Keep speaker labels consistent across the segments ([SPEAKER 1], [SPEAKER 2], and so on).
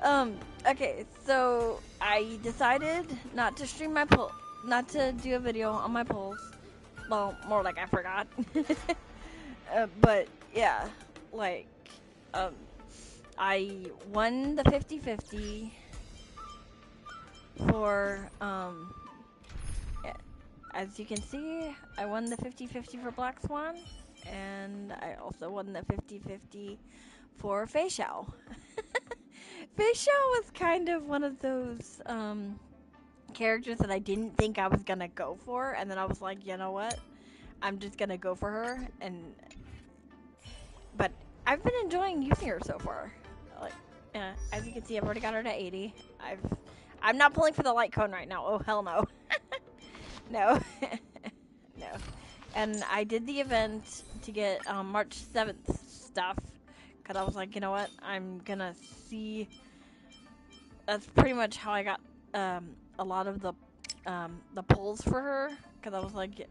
[SPEAKER 1] Okay, so I decided not to stream my not to do a video on my polls. Well, more like I forgot. But yeah, like, um, I won the 50-50 for, yeah, as you can see, I won the 50-50 for Black Swan, and I also won the 50-50 for Fei Xiao. Fei Xiao was kind of one of those, characters that I didn't think I was gonna go for, and then I was like, you know what? I'm just gonna go for her, but I've been enjoying using her so far. Like, as you can see, I've already got her to 80. I'm not pulling for the light cone right now. Oh hell no, no, no. And I did the event to get March 7th stuff because I was like, you know what? I'm gonna see. That's pretty much how I got a lot of the pulls for her because I was like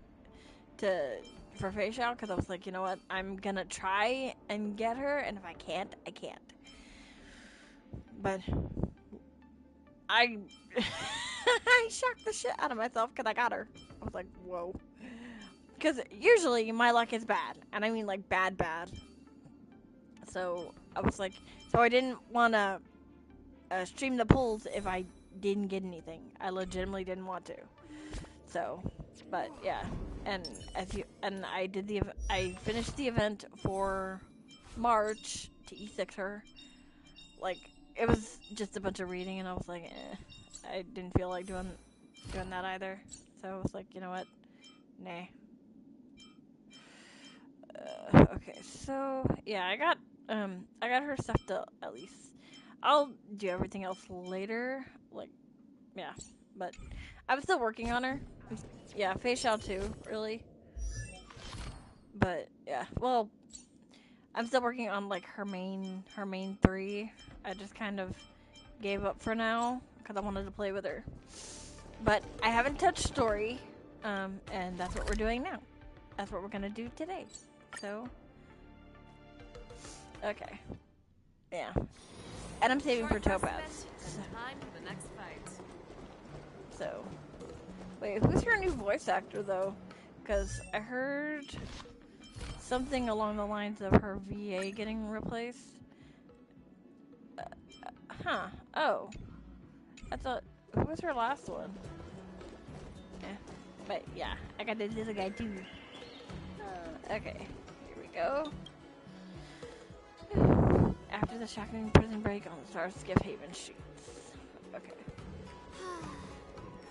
[SPEAKER 1] for Fei Xiao because I was like, you know what? I'm gonna try and get her, and if I can't, I can't. But I I shocked the shit out of myself because I got her. I was like, whoa. Because usually my luck is bad, and I mean like bad, bad. So I was like, so I didn't want to stream the pulls if I didn't get anything. I legitimately didn't want to. So, but yeah, and I finished the event for March to E6 her. Like, it was just a bunch of reading, and I was like, I didn't feel like doing that either. So I was like, you know what, nah. Okay, so yeah, I got her stuff to at least. I'll do everything else later. Like, yeah, but I'm still working on her. Yeah, Fei Xiao too, really. But yeah, well, I'm still working on like her main three. I just kind of gave up for now because I wanted to play with her. But I haven't touched story, and that's what we're doing now. That's what we're gonna do today. So, okay, yeah, and I'm saving for Topaz.
[SPEAKER 2] Time for the next fight.
[SPEAKER 1] So, wait, who's your new voice actor though? Because I heard something along the lines of her VA getting replaced. Huh. Oh. I thought, who was her last one? Yeah. But yeah, I got this other guy too. Okay. Here we go. After the shocking prison break on the Star Skiff Haven shoots. Okay.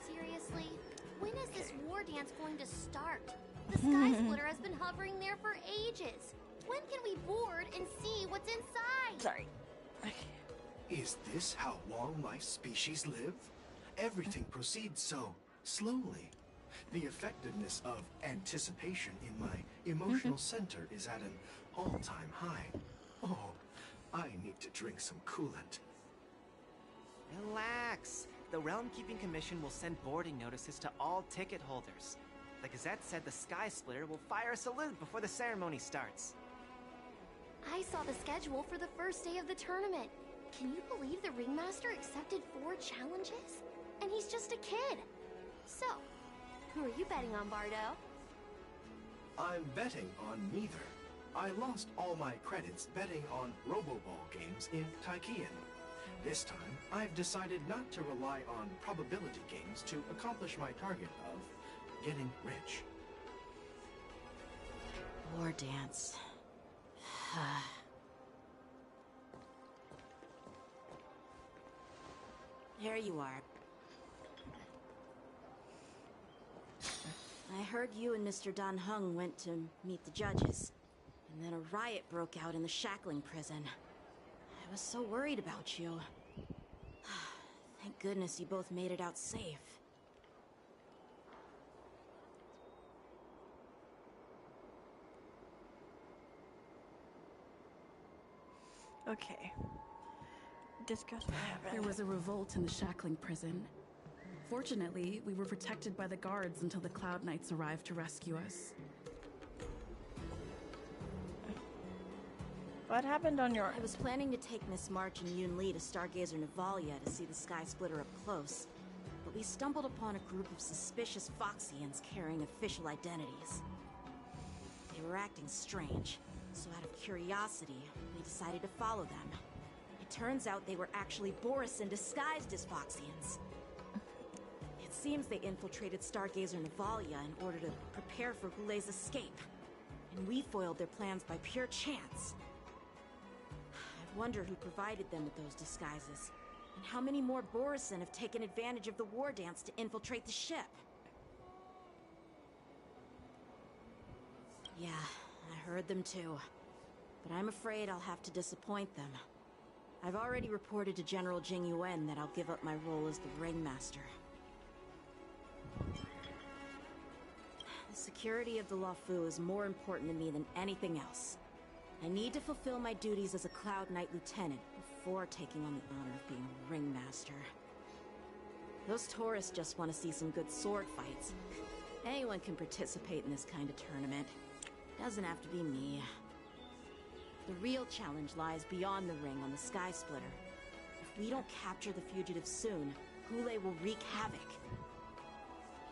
[SPEAKER 3] Seriously? When is this war dance going to start? The Sky Splitter has been hovering there for ages. When can we board and see what's inside?
[SPEAKER 1] Sorry. Okay.
[SPEAKER 4] Is this how long-life species live? Everything proceeds so slowly. The effectiveness of anticipation in my emotional center is at an all-time high. Oh, I need to drink some coolant.
[SPEAKER 5] Relax. The Realm Keeping Commission will send boarding notices to all ticket holders. The Gazette said the Sky Splitter will fire a salute before the ceremony starts.
[SPEAKER 3] I saw the schedule for the first day of the tournament. Can you believe the Ringmaster accepted 4 challenges? And he's just a kid. So, who are you betting on, Bardo?
[SPEAKER 4] I'm betting on neither. I lost all my credits betting on Roboball games in Taikian. This time, I've decided not to rely on probability games to accomplish my target of getting rich.
[SPEAKER 6] War dance. Here you are. I heard you and Mr. Dan Heng went to meet the judges, and then a riot broke out in the shackling prison. I was so worried about you. Thank goodness you both made it out safe.
[SPEAKER 1] Okay. Discuss what happened.
[SPEAKER 2] There was a revolt in the shackling prison. Fortunately, we were protected by the guards until the Cloud Knights arrived to rescue us.
[SPEAKER 1] What happened on your...
[SPEAKER 6] I was planning to take Miss March and Yoon Lee to Stargazer Navalia to see the Sky Splitter up close, but we stumbled upon a group of suspicious Foxians carrying official identities. They were acting strange, so out of curiosity, we decided to follow them. It turns out they were actually Borisin disguised as Foxians. It seems they infiltrated Stargazer Navalia in order to prepare for Hule's escape, and we foiled their plans by pure chance. I wonder who provided them with those disguises, and how many more Borisin have taken advantage of the war dance to infiltrate the ship. Yeah, I heard them too, but I'm afraid I'll have to disappoint them. I've already reported to General Jing Yuan that I'll give up my role as the Ringmaster. The security of the Luofu is more important to me than anything else. I need to fulfill my duties as a Cloud Knight Lieutenant before taking on the honor of being a Ringmaster. Those tourists just want to see some good sword fights. Anyone can participate in this kind of tournament. Doesn't have to be me. The real challenge lies beyond the ring on the Sky Splitter. If we don't capture the fugitives soon, Hule will wreak havoc.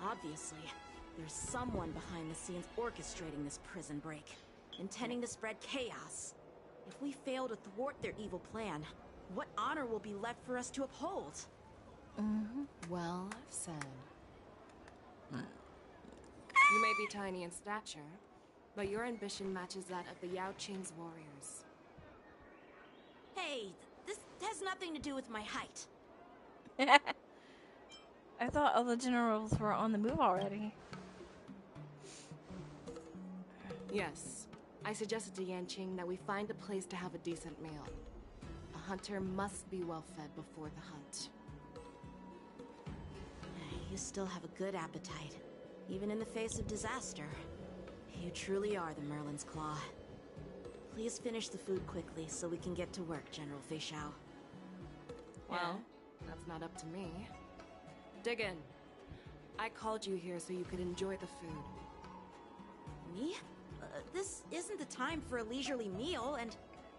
[SPEAKER 6] Obviously, there's someone behind the scenes orchestrating this prison break, intending to spread chaos. If we fail to thwart their evil plan, what honor will be left for us to uphold?
[SPEAKER 7] Well said. You may be tiny in stature, but your ambition matches that of the Yao Qing's warriors.
[SPEAKER 6] Hey, this has nothing to do with my height.
[SPEAKER 1] I thought all the generals were on the move already.
[SPEAKER 7] Yes, I suggested to Yanqing that we find a place to have a decent meal. A hunter must be well fed before the hunt.
[SPEAKER 6] You still have a good appetite, even in the face of disaster. You truly are the Merlin's Claw. Please finish the food quickly so we can get to work, General Feixiao.
[SPEAKER 7] Well, that's not up to me. Dig in. I called you here so you could enjoy the food.
[SPEAKER 6] Me? This isn't the time for a leisurely meal, and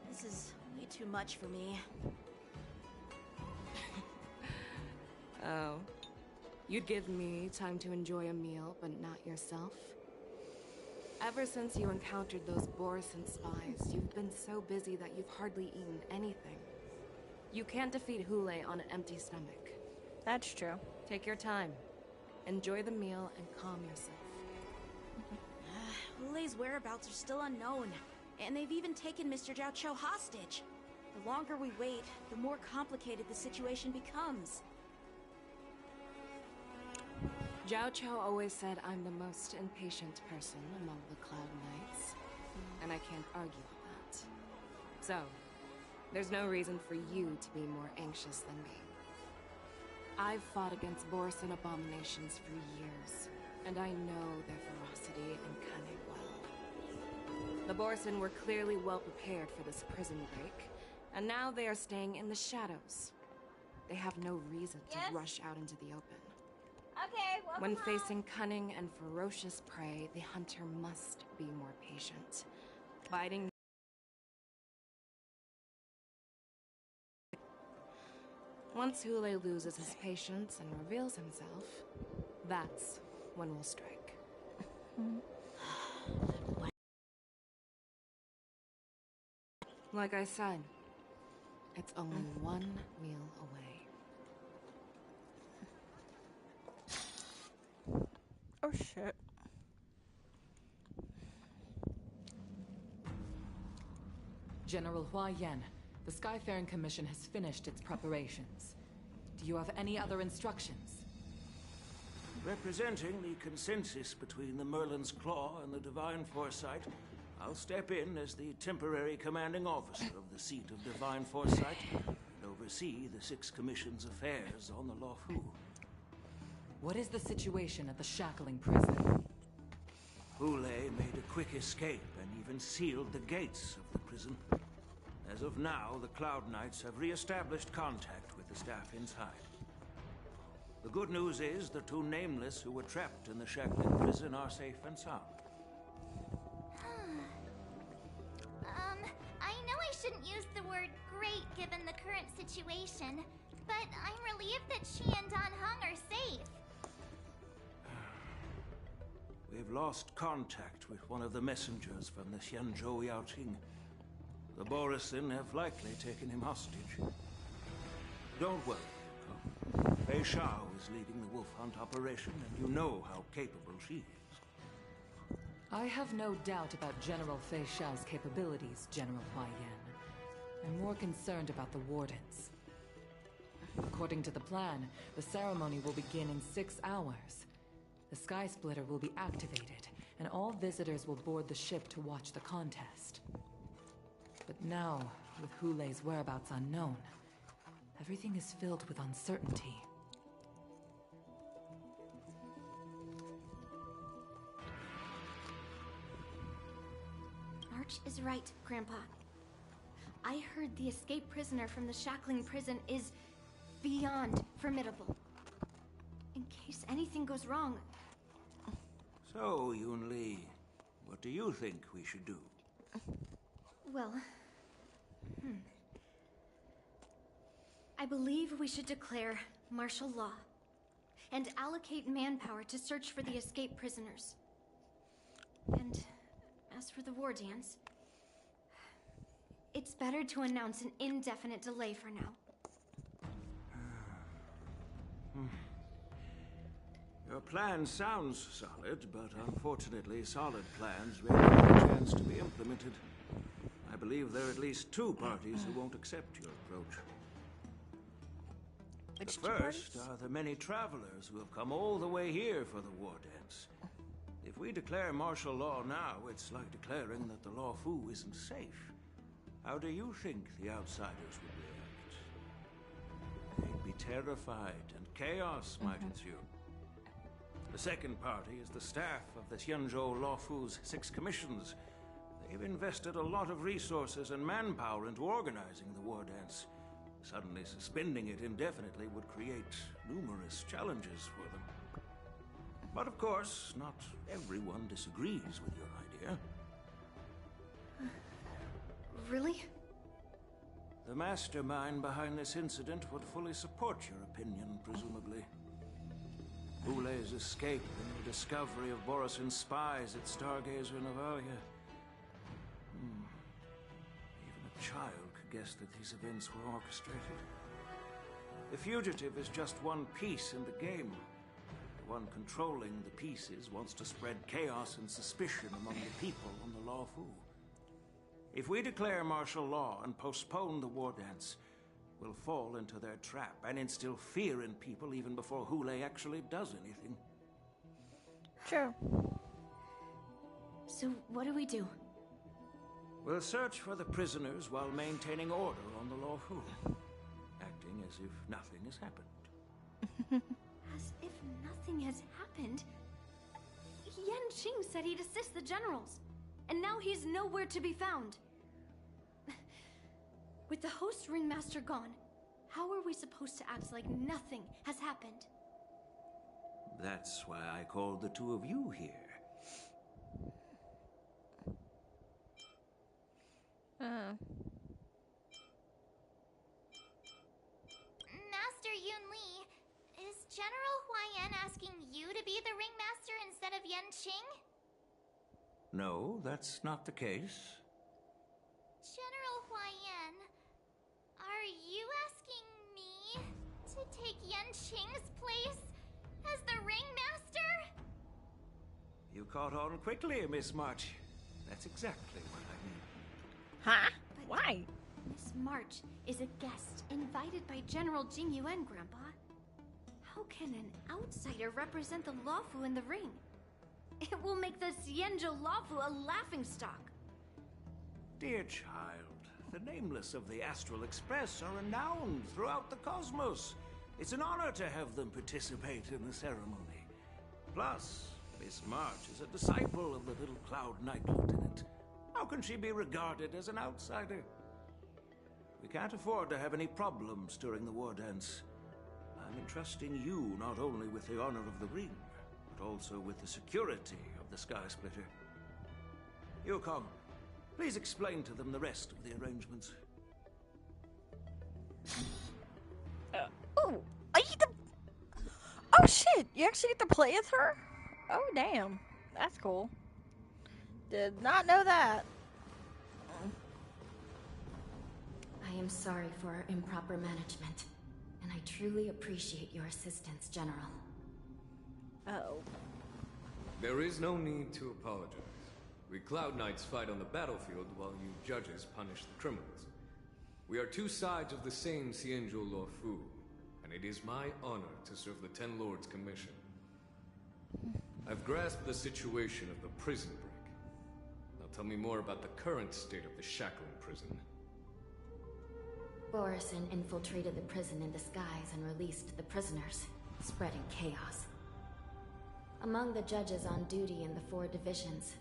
[SPEAKER 6] this is way too much for me.
[SPEAKER 7] Oh. You'd give me time to enjoy a meal, but not yourself? Ever since you encountered those Borisin spies, you've been so busy that you've hardly eaten anything. You can't defeat Hule on an empty stomach.
[SPEAKER 1] That's true.
[SPEAKER 7] Take your time. Enjoy the meal and calm yourself.
[SPEAKER 6] Hule's whereabouts are still unknown, and they've even taken Mr. Zhao Cho hostage. The longer we wait, the more complicated the situation becomes.
[SPEAKER 7] Zhao Cho always said I'm the most impatient person among the Cloud Knights, and I can't argue with that. So, there's no reason for you to be more anxious than me. I've fought against Borisin abominations for years, and I know their ferocity and cunning well. The Borisin were clearly well prepared for this prison break, and now they are staying in the shadows. They have no reason to rush out into the open.
[SPEAKER 1] Okay, welcome
[SPEAKER 7] When
[SPEAKER 1] home.
[SPEAKER 7] facing cunning and ferocious prey, the hunter must be more patient. Biding. Once Hule loses his patience and reveals himself, that's when we'll strike. Like I said, it's only one meal away.
[SPEAKER 1] Oh shit.
[SPEAKER 8] General Hua Yan, the Skyfaring Commission has finished its preparations. Do you have any other instructions?
[SPEAKER 9] Representing the consensus between the Merlin's Claw and the Divine Foresight, I'll step in as the temporary commanding officer of the seat of Divine Foresight and oversee the Six Commission's affairs on the Luofu.
[SPEAKER 8] What is the situation at the shackling prison?
[SPEAKER 9] Hule made a quick escape and even sealed the gates of the prison. As of now, the Cloud Knights have re-established contact with the staff inside. The good news is the two Nameless who were trapped in the shackling prison are safe and sound.
[SPEAKER 3] I know I
[SPEAKER 10] shouldn't use the word great given the current situation, but I'm relieved that she and Don Hung are safe.
[SPEAKER 9] We've lost contact with one of the messengers from the Xianzhou Yaoqing. The Borisin have likely taken him hostage. Don't worry, Yuko. Fei Shao is leading the wolf hunt operation, and you know how capable she is.
[SPEAKER 8] I have no doubt about General Fei Shao's capabilities, General Hua Yan. I'm more concerned about the Wardens. According to the plan, the ceremony will begin in 6 hours. The Sky Splitter will be activated, and all visitors will board the ship to watch the contest. But now, with Hulei's whereabouts unknown, everything is filled with uncertainty.
[SPEAKER 3] March is right, Grandpa. I heard the escaped prisoner from the shackling prison is beyond formidable. In case anything goes wrong...
[SPEAKER 9] So, Yunli, what do you think we should do?
[SPEAKER 3] Well... I believe we should declare martial law and allocate manpower to search for the escaped prisoners. And as for the war dance, it's better to announce an indefinite delay for now.
[SPEAKER 9] Your plan sounds solid, but unfortunately solid plans rarely have a chance to be implemented. I believe there are at least 2 parties who won't accept your approach. The first are the many travelers who have come all the way here for the war dance. If we declare martial law now, it's like declaring that the Law Fu isn't safe. How do you think the outsiders would react? They'd be terrified, and chaos might ensue. The second party is the staff of the Xianzhou Law Fu's 6 commissions. They've invested a lot of resources and manpower into organizing the war dance. Suddenly suspending it indefinitely would create numerous challenges for them. But of course, not everyone disagrees with your idea.
[SPEAKER 3] Really?
[SPEAKER 9] The mastermind behind this incident would fully support your opinion, presumably. Hulei's escape and the discovery of Borisin's spies at Stargazer Navalia. Even a child could guess that these events were orchestrated. The fugitive is just one piece in the game. The one controlling the pieces wants to spread chaos and suspicion among the people on the Law Fu. If we declare martial law and postpone the war dance, we'll fall into their trap and instill fear in people even before Hulei actually does anything.
[SPEAKER 1] True.
[SPEAKER 3] So what do we do?
[SPEAKER 9] We'll search for the prisoners while maintaining order on the Law Fu, acting as if nothing has happened.
[SPEAKER 3] As if nothing has happened? Yan Qing said he'd assist the generals, and now he's nowhere to be found. With the host ringmaster gone, how are we supposed to act like nothing has happened?
[SPEAKER 9] That's why I called the 2 of you here.
[SPEAKER 10] Master Yunli, is General Hua Yan asking you to be the ringmaster instead of Yan Qing?
[SPEAKER 9] No, that's not the case.
[SPEAKER 10] General Hua Yan, are you asking me to take Yan Qing's place as the ringmaster?
[SPEAKER 9] You caught on quickly, Miss March. That's exactly what I mean.
[SPEAKER 1] Huh?
[SPEAKER 3] But
[SPEAKER 1] Why?
[SPEAKER 3] Miss March is a guest invited by General Jing Yuan, Grandpa. How can an outsider represent the Lawfu in the ring? It will make the Xianzhou Lawfu a laughingstock.
[SPEAKER 9] Dear child, the nameless of the Astral Express are renowned throughout the cosmos. It's an honor to have them participate in the ceremony. Plus, Miss March is a disciple of the Little Cloud Knight Lieutenant. How can she be regarded as an outsider? We can't afford to have any problems during the war dance. I'm entrusting you not only with the honor of the ring, but also with the security of the Sky Splitter. Yukong, Please explain to them the rest of the arrangements.
[SPEAKER 1] Oh, I get to. Oh shit! You actually get to play as her? Oh damn, that's cool. Did not know that.
[SPEAKER 6] I am sorry for our improper management, and I truly appreciate your assistance, General.
[SPEAKER 1] Oh.
[SPEAKER 11] There is no need to apologize. We Cloud Knights fight on the battlefield while you judges punish the criminals. We are two sides of the same Cienjo Lawfu, and it is my honor to serve the Ten Lords' commission. I've grasped the situation of the prison break. Now tell me more about the current state of the shackling prison.
[SPEAKER 6] Borison infiltrated the prison in disguise and released the prisoners, spreading chaos. Among the judges on duty in the 4 divisions,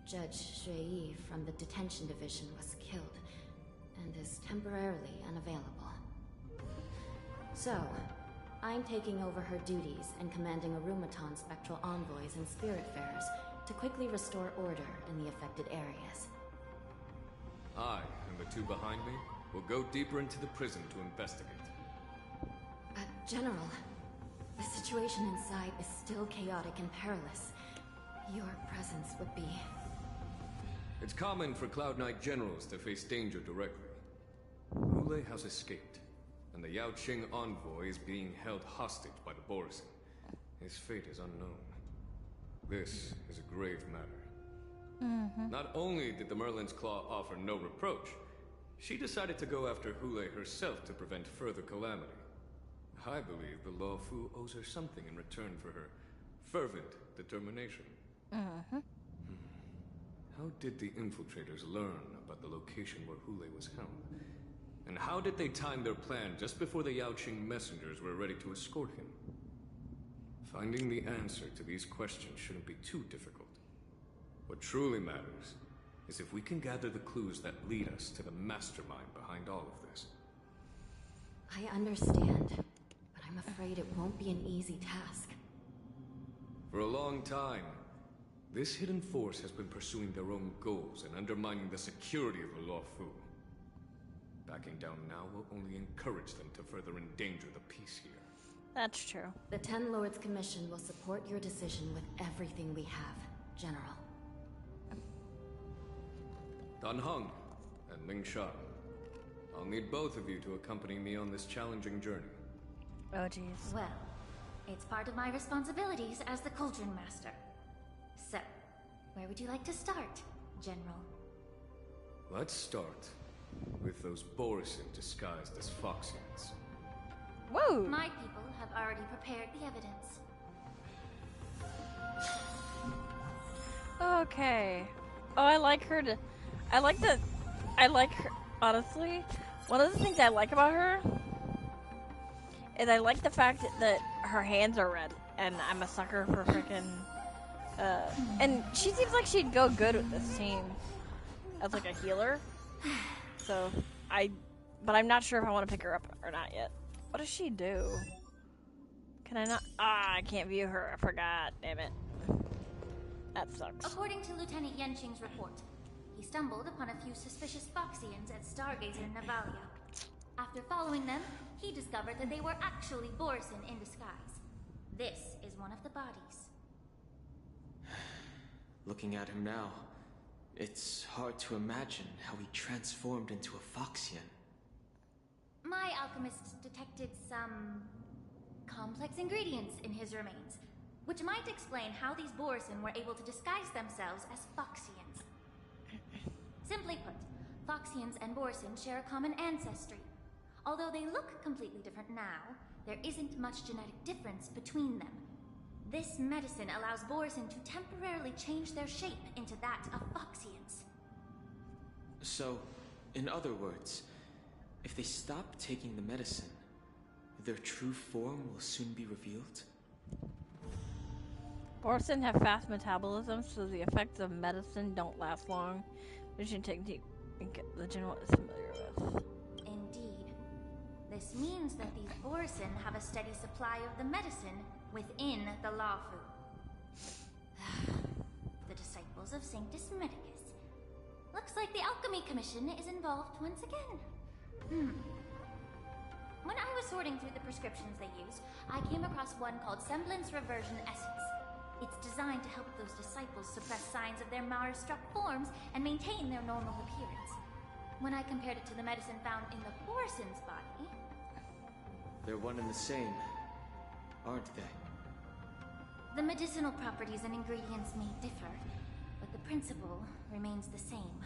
[SPEAKER 6] Judge Shui from the detention division was killed, and is temporarily unavailable. So, I'm taking over her duties and commanding Arumaton spectral envoys and spiritfarers to quickly restore order in the affected areas.
[SPEAKER 11] I, and the two behind me, will go deeper into the prison to investigate.
[SPEAKER 6] General, the situation inside is still chaotic and perilous. Your presence would be...
[SPEAKER 11] It's common for Cloud Knight generals to face danger directly. Hule has escaped, and the Yaoqing envoy is being held hostage by the Borison. His fate is unknown. This is a grave matter. Not only did the Merlin's Claw offer no reproach, she decided to go after Hule herself to prevent further calamity. I believe the Lawfu owes her something in return for her fervent determination. How did the infiltrators learn about the location where Hule was held? And how did they time their plan just before the Yaoqing messengers were ready to escort him? Finding the answer to these questions shouldn't be too difficult. What truly matters is if we can gather the clues that lead us to the mastermind behind all of this.
[SPEAKER 6] I understand, but I'm afraid it won't be an easy task.
[SPEAKER 11] For a long time, this hidden force has been pursuing their own goals and undermining the security of the Lawfu. Backing down now will only encourage them to further endanger the peace here.
[SPEAKER 1] That's true.
[SPEAKER 6] The Ten Lords Commission will support your decision with everything we have, General.
[SPEAKER 11] Dan Heng and Ling Sha. I'll need both of you to accompany me on this challenging journey.
[SPEAKER 1] Oh jeez.
[SPEAKER 10] Well, it's part of my responsibilities as the Cauldron Master. So, where would you like to start, General?
[SPEAKER 11] Let's start with those Borison disguised as Foxians.
[SPEAKER 1] Whoa!
[SPEAKER 10] My people have already prepared the evidence.
[SPEAKER 1] Okay. Oh, I like her to... I like her... Honestly, one of the things I like about her is I like the fact that her hands are red. And I'm a sucker for freaking... and she seems like she'd go good with this team as like a healer. So, but I'm not sure if I want to pick her up or not yet. What does she do? Can I not? I can't view her. I forgot. Damn it. That sucks.
[SPEAKER 10] According to Lieutenant Yenqing's report, he stumbled upon a few suspicious Foxians at Stargazer Navalia. After following them, he discovered that they were actually Borison in disguise. This is one of the bodies.
[SPEAKER 12] Looking at him now, it's hard to imagine how he transformed into a Foxian.
[SPEAKER 10] My alchemists detected some complex ingredients in his remains, which might explain how these Borison were able to disguise themselves as Foxians. Simply put, Foxians and Borison share a common ancestry. Although they look completely different now, there isn't much genetic difference between them. This medicine allows Borison to temporarily change their shape into that of Foxians.
[SPEAKER 12] So, in other words, if they stop taking the medicine, their true form will soon be revealed?
[SPEAKER 1] Borison have fast metabolism, so the effects of medicine don't last long. Vision technique the general is familiar with.
[SPEAKER 10] Indeed. This means that these Borison have a steady supply of the medicine within the Lawfu. The disciples of Sanctus Medicus. Looks like the Alchemy Commission is involved once again. When I was sorting through the prescriptions they use, I came across one called Semblance Reversion Essence. It's designed to help those disciples suppress signs of their Mars-struck forms and maintain their normal appearance. When I compared it to the medicine found in the Borison's body...
[SPEAKER 12] They're one and the same, aren't they?
[SPEAKER 10] The medicinal properties and ingredients may differ, but the principle remains the same.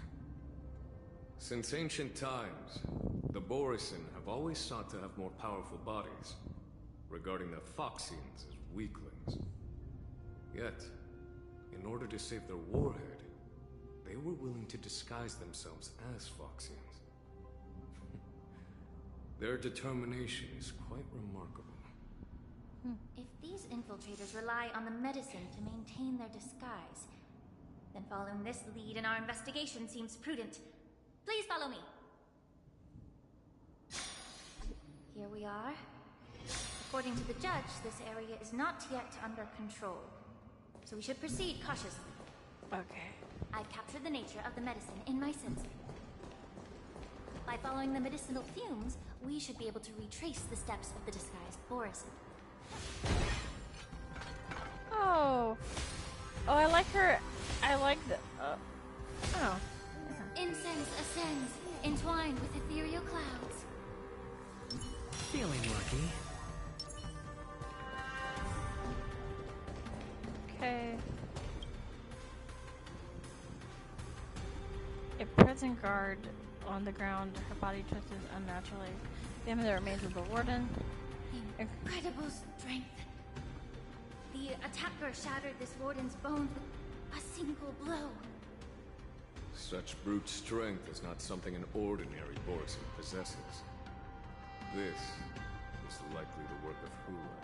[SPEAKER 11] Since ancient times, the Borison have always sought to have more powerful bodies, regarding the Foxians as weaklings. Yet, in order to save their warhead, they were willing to disguise themselves as Foxians. Their determination is quite remarkable.
[SPEAKER 10] If these infiltrators rely on the medicine to maintain their disguise, then following this lead in our investigation seems prudent. Please follow me. Here we are. According to the judge, this area is not yet under control, so we should proceed cautiously.
[SPEAKER 1] Okay.
[SPEAKER 10] I've captured the nature of the medicine in my sensor. By following the medicinal fumes, we should be able to retrace the steps of the disguised Borison.
[SPEAKER 1] Oh. Oh, I like her. I like the... oh.
[SPEAKER 10] Incense ascends, entwined with ethereal clouds.
[SPEAKER 13] Feeling lucky.
[SPEAKER 1] Okay. A prison guard on the ground, her body twisted unnaturally. Examine the remains of the warden.
[SPEAKER 10] Incredible strength. The attacker shattered this warden's bones with a single blow.
[SPEAKER 11] Such brute strength is not something an ordinary Borison possesses. This is likely the work of Hule.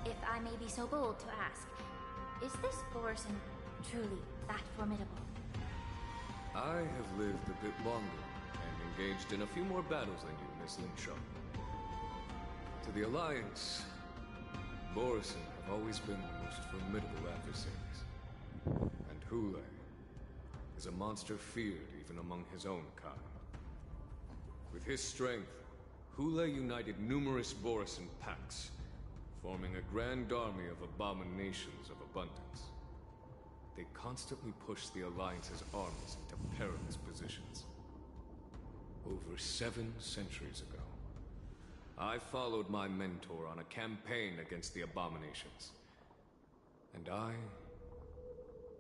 [SPEAKER 10] If I may be so bold to ask, is this Borison truly that formidable?
[SPEAKER 11] I have lived a bit longer and engaged in a few more battles than you, Miss Linshaw. To the Alliance, Borison have always been the most formidable adversaries. And Hule is a monster feared even among his own kind. With his strength, Hule united numerous Borison packs, forming a grand army of abominations of abundance. They constantly pushed the Alliance's armies into perilous positions. Over 7 centuries ago, I followed my mentor on a campaign against the abominations. And I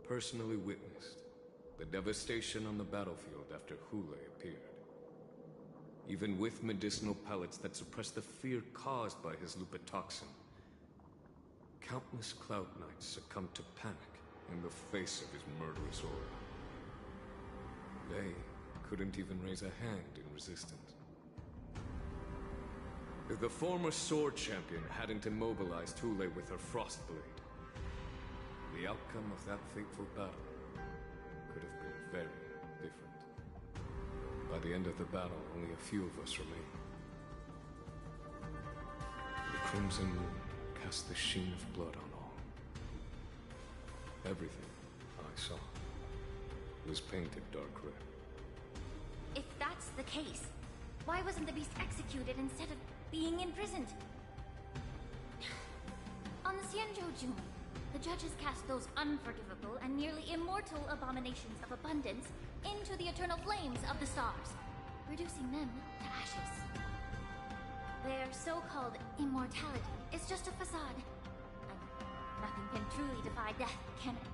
[SPEAKER 11] personally witnessed the devastation on the battlefield after Hule appeared. Even with medicinal pellets that suppressed the fear caused by his lupitoxin, countless Cloud Knights succumbed to panic in the face of his murderous aura. They couldn't even raise a hand in resistance. If the former sword champion hadn't immobilized Hule with her Frostblade, the outcome of that fateful battle could have been very different. By the end of the battle, only a few of us remained. The Crimson Moon cast the sheen of blood on all. Everything I saw was painted dark red.
[SPEAKER 10] If that's the case, why wasn't the beast executed instead of being imprisoned? On the Xianzhou, the judges cast those unforgivable and nearly immortal abominations of abundance into the eternal flames of the stars, reducing them to ashes. Their so-called immortality is just a facade. And nothing can truly defy death, can it?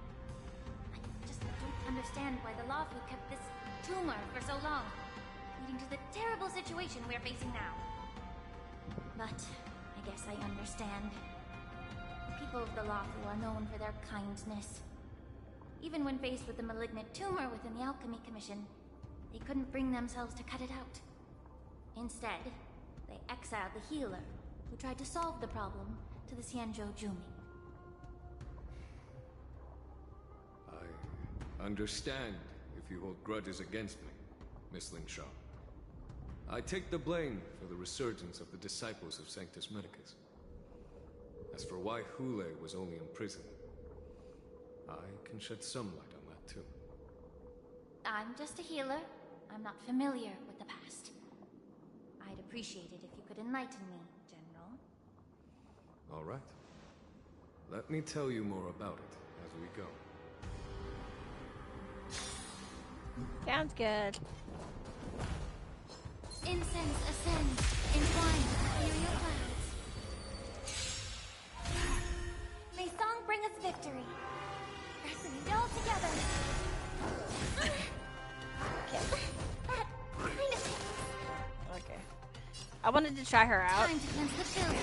[SPEAKER 10] I just don't understand why the Lawfu kept this tumor for so long, leading to the terrible situation we're facing now. But I guess I understand. People of the Lawfu are known for their kindness. Even when faced with the malignant tumor within the Alchemy Commission, they couldn't bring themselves to cut it out. Instead, they exiled the healer, who tried to solve the problem, to the Xianzhou Jumi.
[SPEAKER 11] I understand if you hold grudges against me, Miss Linshaw. I take the blame for the resurgence of the disciples of Sanctus Medicus. As for why Hule was only in prison, I can shed some light on that too.
[SPEAKER 10] I'm just a healer. I'm not familiar with the past. I'd appreciate it if you could enlighten me, General.
[SPEAKER 11] All right. Let me tell you more about it as we go.
[SPEAKER 1] Sounds good.
[SPEAKER 10] Incense ascends, entwined with ethereal clouds. May song bring us victory. Resonate all together.
[SPEAKER 1] Okay. I wanted to try her out.
[SPEAKER 10] Time to cleanse the field.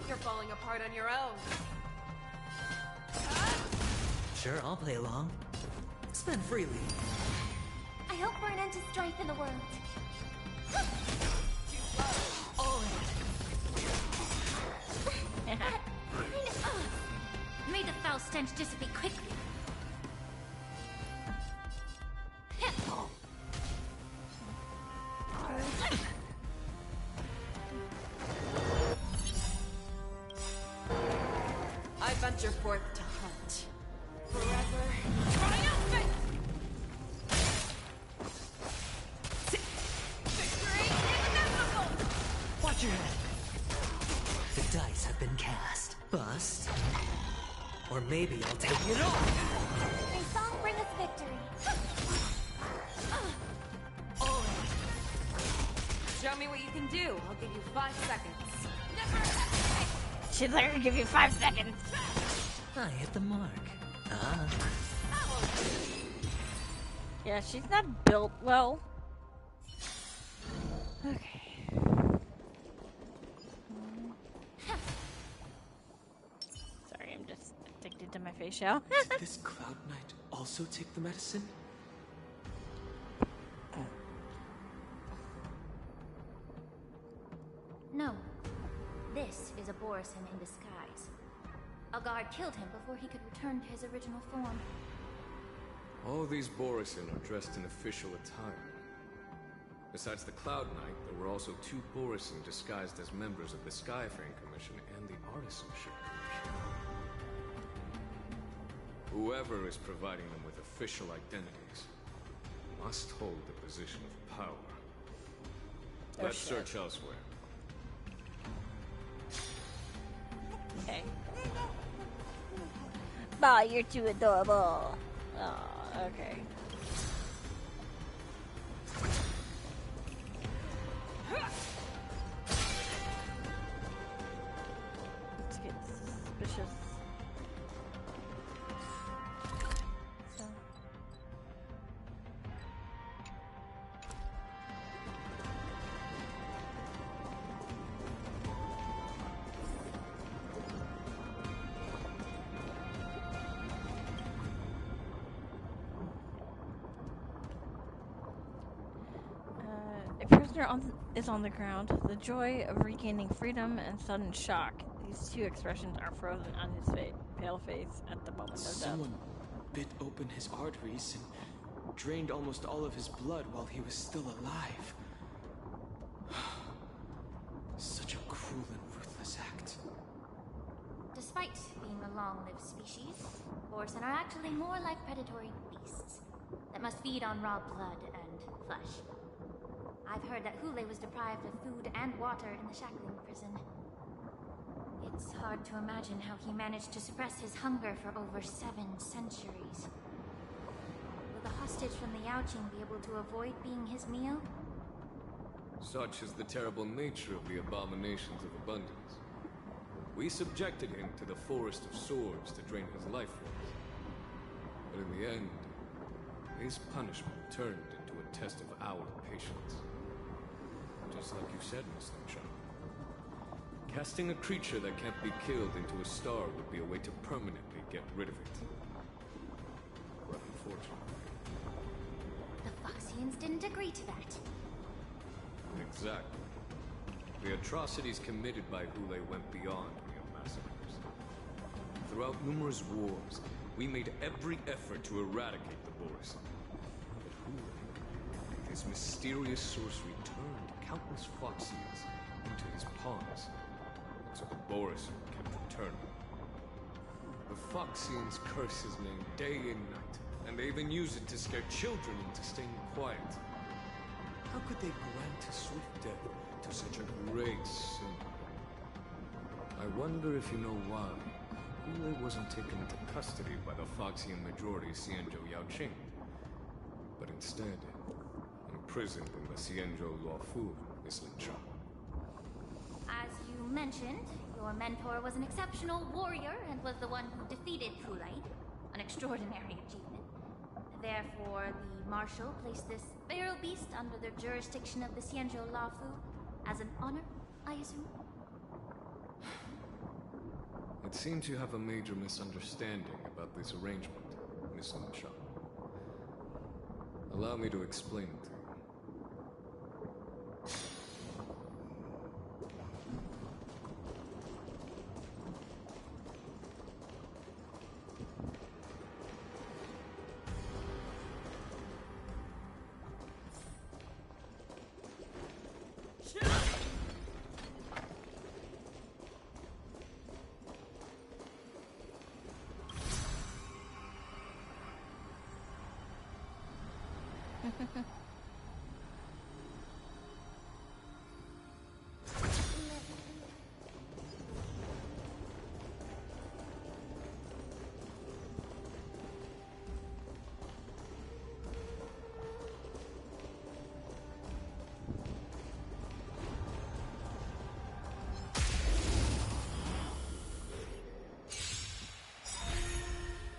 [SPEAKER 7] You're falling apart on your own.
[SPEAKER 13] Sure, I'll play along. Spend freely.
[SPEAKER 10] I hope for an end to strife in the world. May the foul stench dissipate quickly.
[SPEAKER 7] I venture forth to hunt. Forever triumphant! Victory inevitable!
[SPEAKER 13] Watch your head. The dice have been cast. Bust. Or maybe I'll take it all.
[SPEAKER 10] May song bring us victory.
[SPEAKER 7] Show me what you can do. I'll give you 5 seconds.
[SPEAKER 1] She's like, I'll give you 5 seconds.
[SPEAKER 13] I hit the mark. Ah.
[SPEAKER 1] Yeah, she's not built well. Okay. Sorry, I'm just addicted to my facial.
[SPEAKER 12] Did this Cloud Knight also take the medicine?
[SPEAKER 10] No. This is a Borisin in disguise. A guard killed him before he could return to his original form.
[SPEAKER 11] All these Borisin are dressed in official attire. Besides the Cloud Knight, there were also 2 Borisin disguised as members of the Skyframe Commission and the Artisanship Commission. Whoever is providing them with official identities must hold the position of power. Let's search elsewhere.
[SPEAKER 1] Okay. Bah, you're too adorable. Oh, okay. Let's get suspicious. So. A prisoner is on the ground. The joy of regaining freedom and sudden shock. These 2 expressions are frozen on his pale face at the moment of death.
[SPEAKER 12] Someone bit open his arteries and drained almost all of his blood while he was still alive. Such a cruel and ruthless act.
[SPEAKER 10] Despite being a long-lived species, Borisin are actually more like predatory beasts that must feed on raw blood and flesh. I've heard that Hule was deprived of food and water in the shackling prison. It's hard to imagine how he managed to suppress his hunger for over 7 centuries. Will the hostage from the Yaoqing be able to avoid being his meal?
[SPEAKER 11] Such is the terrible nature of the abominations of abundance. We subjected him to the Forest of Swords to drain his life force. But in the end, his punishment turned into a test of our patience. Just like you said, Miss Sunshine. Casting a creature that can't be killed into a star would be a way to permanently get rid of it. But unfortunately...
[SPEAKER 10] The Foxians didn't agree to that.
[SPEAKER 11] Exactly. The atrocities committed by Hule went beyond mere massacres. Throughout numerous wars, we made every effort to eradicate the Borisin. But Hule, with his mysterious sorcery, turned countless Foxians into his pawns. So the Borisin kept returning. The Foxians curse his name day and night, And they even use it to scare children into staying quiet. How could they grant a swift death to such a great symbol? I wonder if you know why Hule wasn't taken into custody by the Foxian majority Xianzhou Yaoqing, but instead imprisoned in the Xianzhou Luofu Island Shop.
[SPEAKER 10] As you mentioned, your mentor was an exceptional warrior and was the one who defeated Hule, an extraordinary achievement. Therefore, the Marshal placed this feral beast under the jurisdiction of the Xianzhou Luofu as an honor, I assume?
[SPEAKER 11] It seems you have a major misunderstanding about this arrangement, Miss Linshaw. Allow me to explain it to you.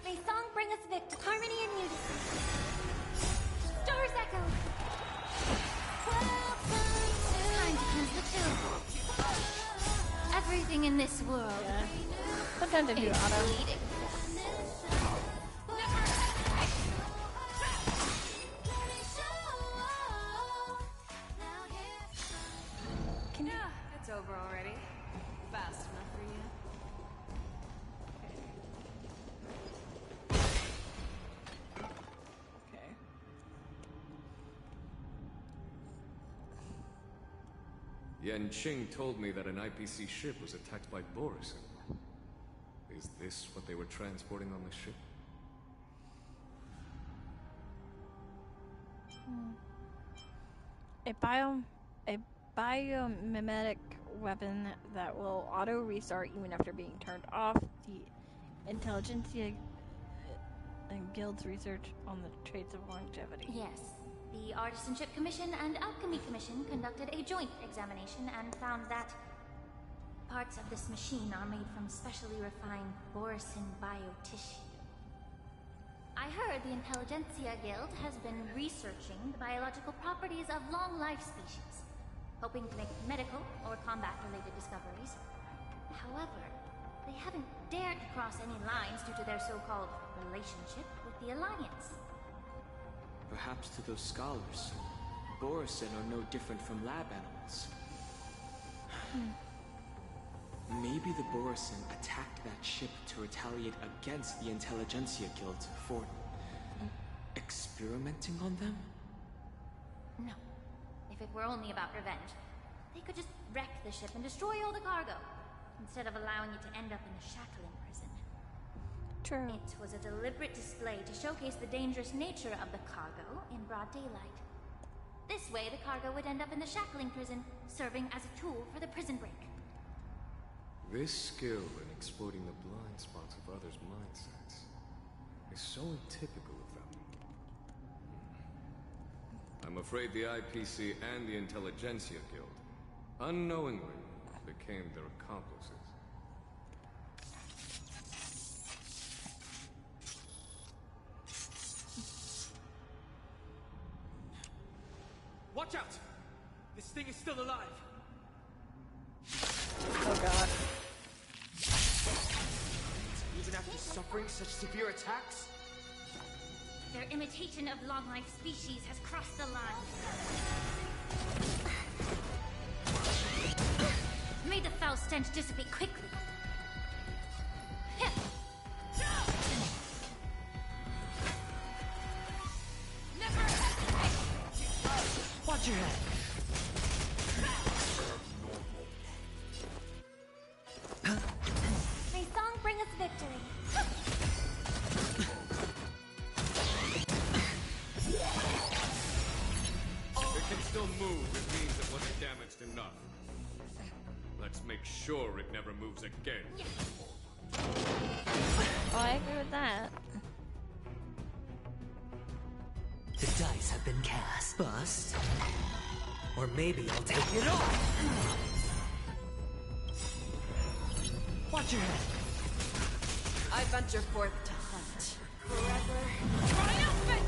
[SPEAKER 10] May song bring us victory, harmony and unity. Stars echo. Time to cleanse the chill. Everything in this world
[SPEAKER 1] Sometimes I do
[SPEAKER 10] is
[SPEAKER 1] auto.
[SPEAKER 10] bleeding.
[SPEAKER 1] Can you?
[SPEAKER 7] It's over already. Fast enough for you.
[SPEAKER 1] Okay.
[SPEAKER 11] Yanqing told me that an IPC ship was attacked by Borison. Is this what they were transporting on the ship?
[SPEAKER 1] A biomimetic weapon that will auto restart even after being turned off. The Intelligentsia and Guild's research on the traits of longevity.
[SPEAKER 10] Yes. The Artisanship Commission and Alchemy Commission conducted a joint examination and found that parts of this machine are made from specially refined Borison biotissue. I heard the Intelligentsia Guild has been researching the biological properties of long-life species, hoping to make medical or combat-related discoveries. However, they haven't dared to cross any lines due to their so-called relationship with the Alliance.
[SPEAKER 12] Perhaps to those scholars, Borison are no different from lab animals. Maybe the Borison attacked that ship to retaliate against the Intelligentsia Guild for experimenting on them?
[SPEAKER 10] No. If it were only about revenge, they could just wreck the ship and destroy all the cargo, instead of allowing it to end up in the shackling prison.
[SPEAKER 1] True.
[SPEAKER 10] It was a deliberate display to showcase the dangerous nature of the cargo in broad daylight. This way, the cargo would end up in the shackling prison, serving as a tool for the prison break.
[SPEAKER 11] This skill in exploiting the blind spots of others' mindsets is so typical of them. I'm afraid the IPC and the Intelligentsia Guild unknowingly became their accomplices.
[SPEAKER 12] Watch out! This thing is still alive!
[SPEAKER 1] Oh god.
[SPEAKER 12] Even after suffering such severe attacks?
[SPEAKER 10] Their imitation of long-life species has crossed the line. May the foul stench dissipate quickly.
[SPEAKER 13] Watch your head.
[SPEAKER 10] May song bring us victory.
[SPEAKER 11] enough. Let's make sure it never moves again.
[SPEAKER 1] Oh, I agree with that.
[SPEAKER 13] The dice have been cast. Bust. Or maybe I'll take it all. Watch your head.
[SPEAKER 7] I venture forth to hunt. Forever triumphant!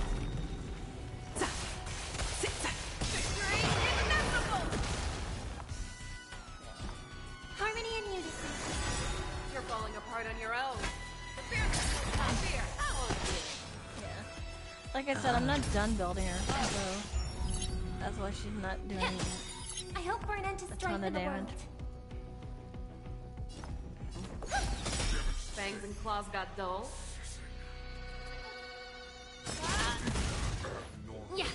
[SPEAKER 7] Victory inevitable!
[SPEAKER 3] Harmony and unison.
[SPEAKER 7] You're falling apart on your own. The fear not fear.
[SPEAKER 1] Yeah. Like I said, I'm not done building her, so that's why she's not doing
[SPEAKER 3] I hope for an end to
[SPEAKER 1] a
[SPEAKER 3] strife
[SPEAKER 1] ton
[SPEAKER 3] in
[SPEAKER 1] of
[SPEAKER 3] the
[SPEAKER 1] damage.
[SPEAKER 3] world.
[SPEAKER 7] Fangs and claws got dull.
[SPEAKER 3] Yeah.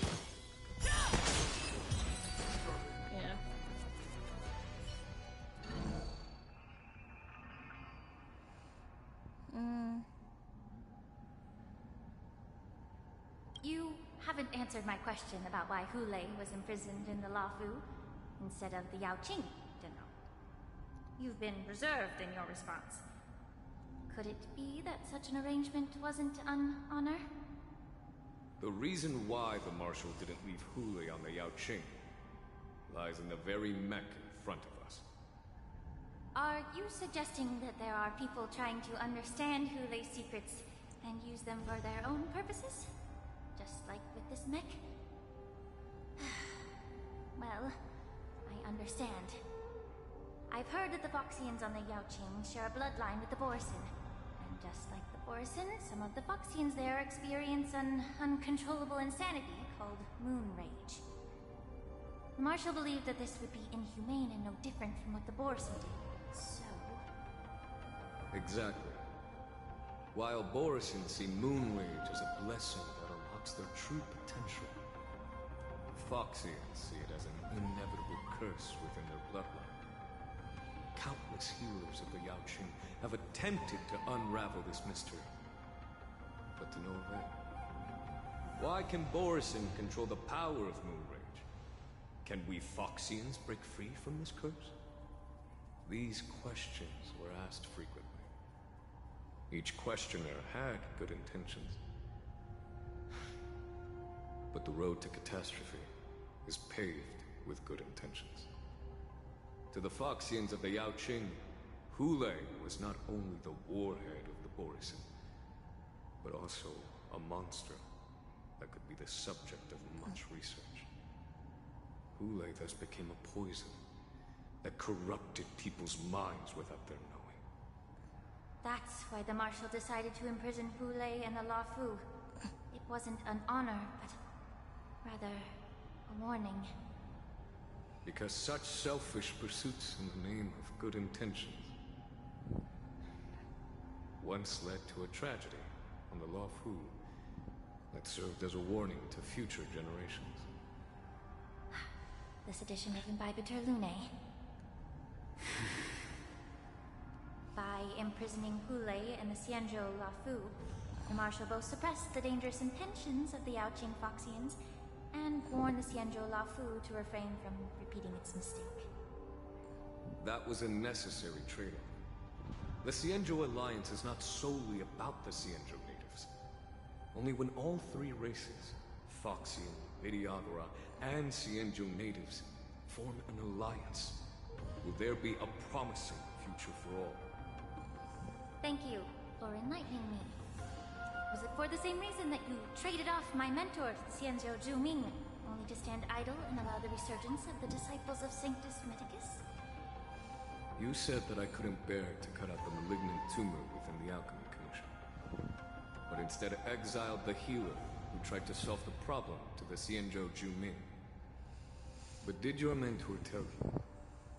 [SPEAKER 1] Yeah.
[SPEAKER 10] You haven't answered my question about why Hulei was imprisoned in the Lafu instead of the Yao Qing, General. You've been reserved in your response. Could it be that such an arrangement wasn't an honor?
[SPEAKER 11] The reason why the Marshal didn't leave Hulei on the Yao Qing lies in the very mech in front of us.
[SPEAKER 10] Are you suggesting that there are people trying to understand Hulei's secrets and use them for their own purposes? Just like with this mech? Well, I understand. I've heard that the Foxians on the Yao Qing share a bloodline with the Borisin. And just like the Borisin, some of the Foxians there experience an uncontrollable insanity called moon rage. The Marshal believed that this would be inhumane and no different from what the Borisin did. So...
[SPEAKER 11] Exactly. While Borisin see moon rage as a blessing that unlocks their true potential, Foxians see it as an inevitable curse within their bloodline. Countless healers of the Yao Qing have attempted to unravel this mystery, but to no avail. Why can Borisin control the power of moon rage? Can we Foxians break free from this curse? These questions were asked frequently. Each questioner had good intentions. But the road to catastrophe is paved with good intentions. To the Foxians of the Yao Qing, Hulei was not only the warhead of the Borisin, but also a monster that could be the subject of much research. Hulei thus became a poison that corrupted people's minds without their knowing.
[SPEAKER 10] that's why the Marshal decided to imprison Hulei and the Lafu. It wasn't an honor, but rather a warning.
[SPEAKER 11] Because such selfish pursuits in the name of good intentions once led to a tragedy on the Lafu that served as a warning to future generations.
[SPEAKER 10] This edition of Imbibitor Lunae. By imprisoning Hulei and the Xianzhou Lafu, the Marshal both suppressed the dangerous intentions of the Yaoqing Foxians and warned the Xianzhou Lafu to refrain from repeating its mistake.
[SPEAKER 11] That was a necessary trade-off. The Xianzhou alliance is not solely about the Xianzhou natives. Only when all three races, Foxian, Vidyadhara, and Xianzhou natives, form an alliance, will there be a promising future for all.
[SPEAKER 10] Thank you for enlightening me. Was it for the same reason that you traded off my mentor, Xianzhou Zhuming, only to stand idle and allow the resurgence of the disciples of Sanctus Medicus?
[SPEAKER 11] You said that I couldn't bear to cut out the malignant tumor within the Alchemy Commission, but instead exiled the healer who tried to solve the problem to the Xianzhou Zhuming. But did your mentor tell you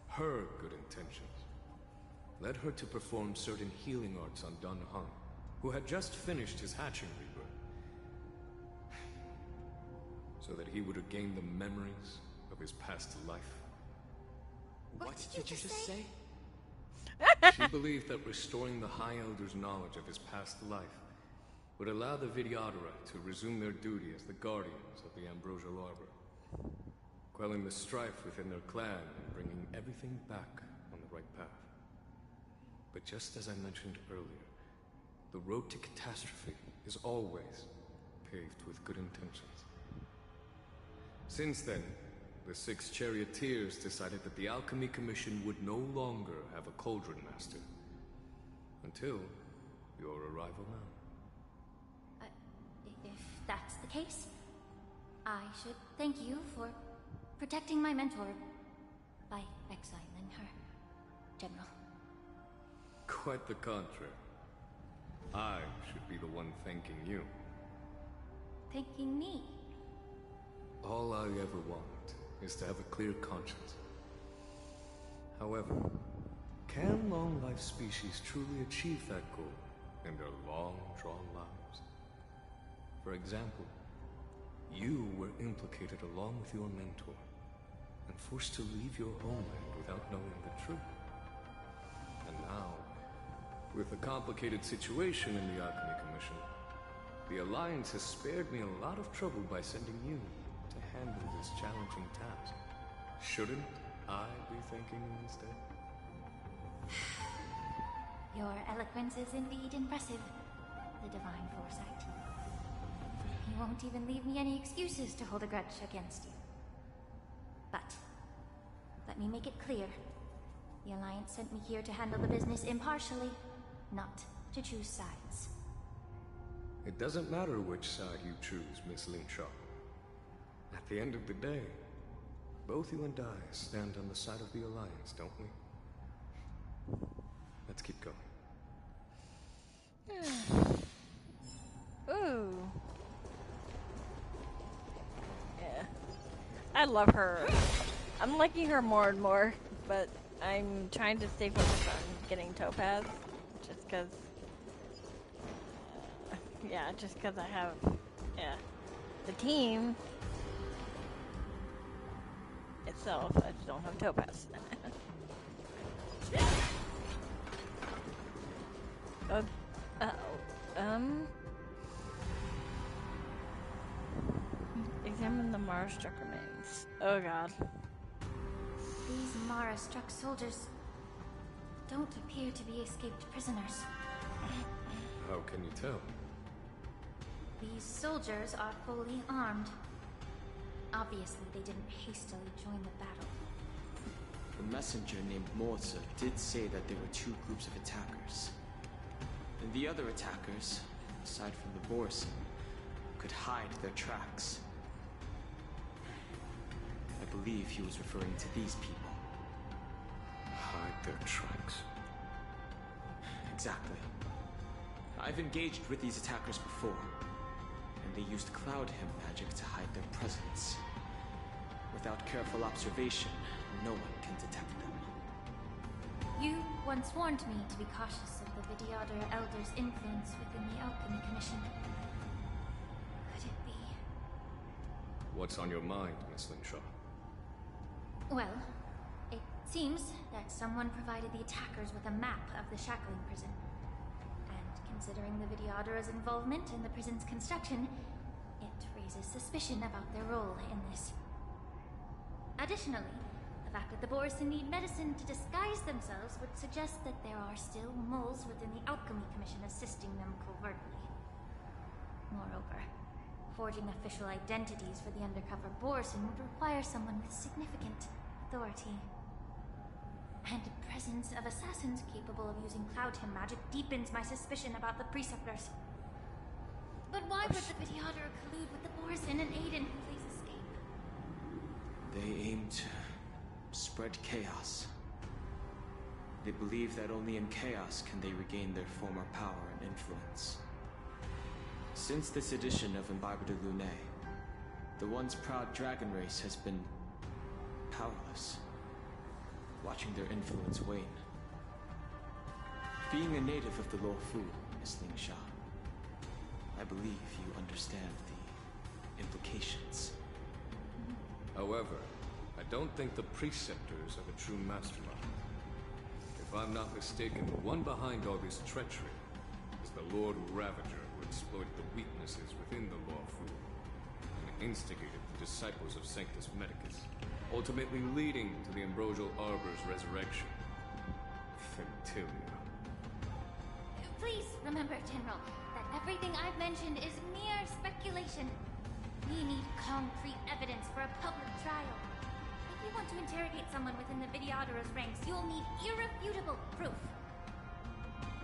[SPEAKER 11] her good intentions led her to perform certain healing arts on Dan Heng, who had just finished his hatching rebirth, so that he would regain the memories of his past life?
[SPEAKER 12] What did you just say?
[SPEAKER 11] She believed that restoring the High Elder's knowledge of his past life would allow the Vidyadhara to resume their duty as the guardians of the Ambrosial Arbor. quelling the strife within their clan and bringing everything back on the right path. But just as I mentioned earlier, the road to catastrophe is always paved with good intentions. Since then, the 6 charioteers decided that the Alchemy Commission would no longer have a cauldron master. Until your arrival now.
[SPEAKER 10] If that's the case, I should thank you for protecting my mentor by exiling her, General.
[SPEAKER 11] Quite the contrary. I should be the one thanking you.
[SPEAKER 10] Thanking me?
[SPEAKER 11] All I ever want is to have a clear conscience. However, can long-life species truly achieve that goal in their long, drawn lives? For example, you were implicated along with your mentor and forced to leave your homeland without knowing the truth. And now, with the complicated situation in the Alchemy Commission, the Alliance has spared me a lot of trouble by sending you to handle this challenging task. Shouldn't I be thanking you instead?
[SPEAKER 10] Your eloquence is indeed impressive, the divine foresight. You won't even leave me any excuses to hold a grudge against you. But, let me make it clear. The Alliance sent me here to handle the business impartially, not to choose sides.
[SPEAKER 11] It doesn't matter which side you choose, Miss Linshaw. At the end of the day, both you and I stand on the side of the Alliance, don't we? Let's keep going.
[SPEAKER 1] Ooh. Yeah. I love her. I'm liking her more and more, but I'm trying to stay focused on getting Topaz. Just because... yeah, just because I have... yeah. The team... itself, I just don't have Topaz. Examine the Mara-struck remains. Oh god.
[SPEAKER 10] These Mara-struck soldiers don't appear to be escaped prisoners.
[SPEAKER 11] How can you tell?
[SPEAKER 10] These soldiers are fully armed. Obviously, they didn't hastily join the battle.
[SPEAKER 12] The messenger named Morza did say that there were 2 groups of attackers. And the other attackers, aside from the Borson, could hide their tracks. I believe he was referring to these people.
[SPEAKER 11] Hide their tracks?
[SPEAKER 12] Exactly. I've engaged with these attackers before, and they used cloud hem magic to hide their presence. Without careful observation, no one can detect them.
[SPEAKER 10] You once warned me to be cautious of the Vidyadhara Elder's influence within the Alchemy Commission. Could it be?
[SPEAKER 11] What's on your mind, Miss Linshaw?
[SPEAKER 10] Well, it seems that someone provided the attackers with a map of the shackling prison. And considering the Vidyadhara's involvement in the prison's construction, it raises suspicion about their role in this. Additionally, the fact that the Borson need medicine to disguise themselves would suggest that there are still moles within the Alchemy Commission assisting them covertly. Moreover, forging official identities for the undercover Borson would require someone with significant authority. And the presence of assassins capable of using cloud hem magic deepens my suspicion about the Preceptors. But why would the Vidyadhara collude with the Borson and aid in Hulei's escape?
[SPEAKER 12] They aim to spread chaos. They believe that only in chaos can they regain their former power and influence. Since this edition of Imbibe de Lune, the once proud dragon race has been powerless, watching their influence wane. Being a native of the Luofu, Miss Lingsha, I believe you understand the implications.
[SPEAKER 11] However, I don't think the Preceptors are the true mastermind. If I'm not mistaken, the one behind all this treachery is the Lord Ravager who exploited the weaknesses within the Luofu and instigated the disciples of Sanctus Medicus. ultimately leading to the Ambrosial Arbor's resurrection. Fentilia.
[SPEAKER 10] Please remember, General, that everything I've mentioned is mere speculation. We need concrete evidence for a public trial. If you want to interrogate someone within the Videodorus ranks, you'll need irrefutable proof.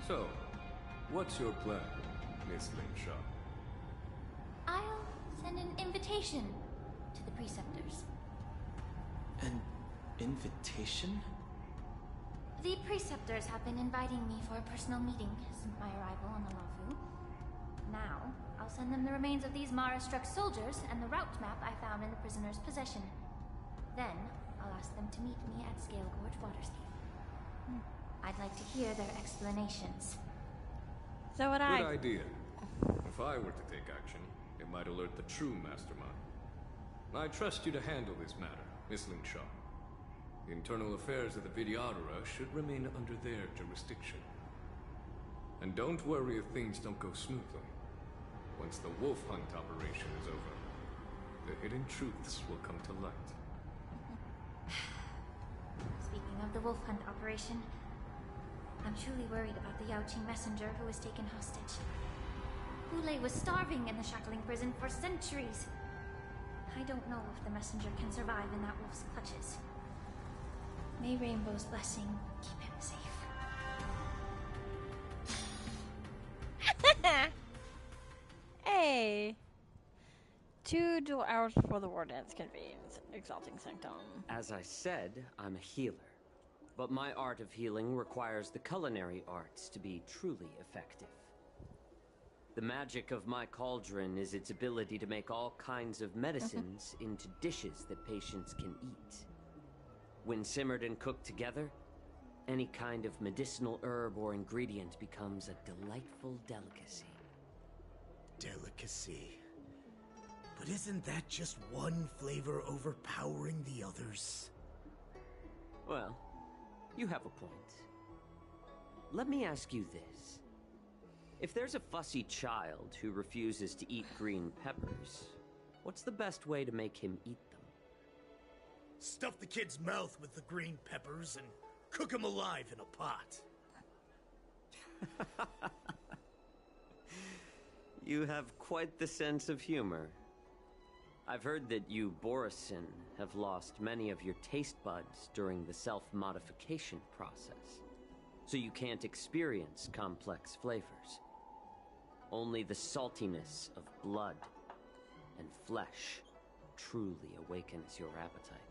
[SPEAKER 11] So, what's your plan, Miss Linshaw?
[SPEAKER 10] I'll send an invitation to the Preceptors.
[SPEAKER 12] An invitation?
[SPEAKER 10] The Preceptors have been inviting me for a personal meeting since my arrival on the Lafu. Now, I'll send them the remains of these Mara-struck soldiers and the route map I found in the prisoner's possession. Then, I'll ask them to meet me at Scale Gorge Waterscape. I'd like to hear their explanations.
[SPEAKER 1] So would I.
[SPEAKER 11] Good idea. If I were to take action, it might alert the true mastermind. I trust you to handle this matter, Miss Linshaw. The internal affairs of the Videodora should remain under their jurisdiction. And don't worry if things don't go smoothly. Once the wolf hunt operation is over, the hidden truths will come to light.
[SPEAKER 10] Speaking of the wolf hunt operation, I'm truly worried about the Yaoqing messenger who was taken hostage. Hule was starving in the shackling prison for centuries. I don't know if the messenger can survive in that wolf's clutches. May Rainbow's blessing keep him safe.
[SPEAKER 1] Hey! 2 dual hours before the war dance convenes. Exalting Sanctum.
[SPEAKER 14] As I said, I'm a healer. But my art of healing requires the culinary arts to be truly effective. The magic of my cauldron is its ability to make all kinds of medicines into dishes that patients can eat. When simmered and cooked together, any kind of medicinal herb or ingredient becomes a delightful delicacy.
[SPEAKER 15] Delicacy. But isn't that just one flavor overpowering the others?
[SPEAKER 14] Well, you have a point. Let me ask you this. If there's a fussy child who refuses to eat green peppers, what's the best way to make him eat them?
[SPEAKER 15] Stuff the kid's mouth with the green peppers and cook him alive in a pot.
[SPEAKER 14] You have quite the sense of humor. I've heard that you, Borisin, have lost many of your taste buds during the self-modification process, so you can't experience complex flavors. Only the saltiness of blood and flesh truly awakens your appetite.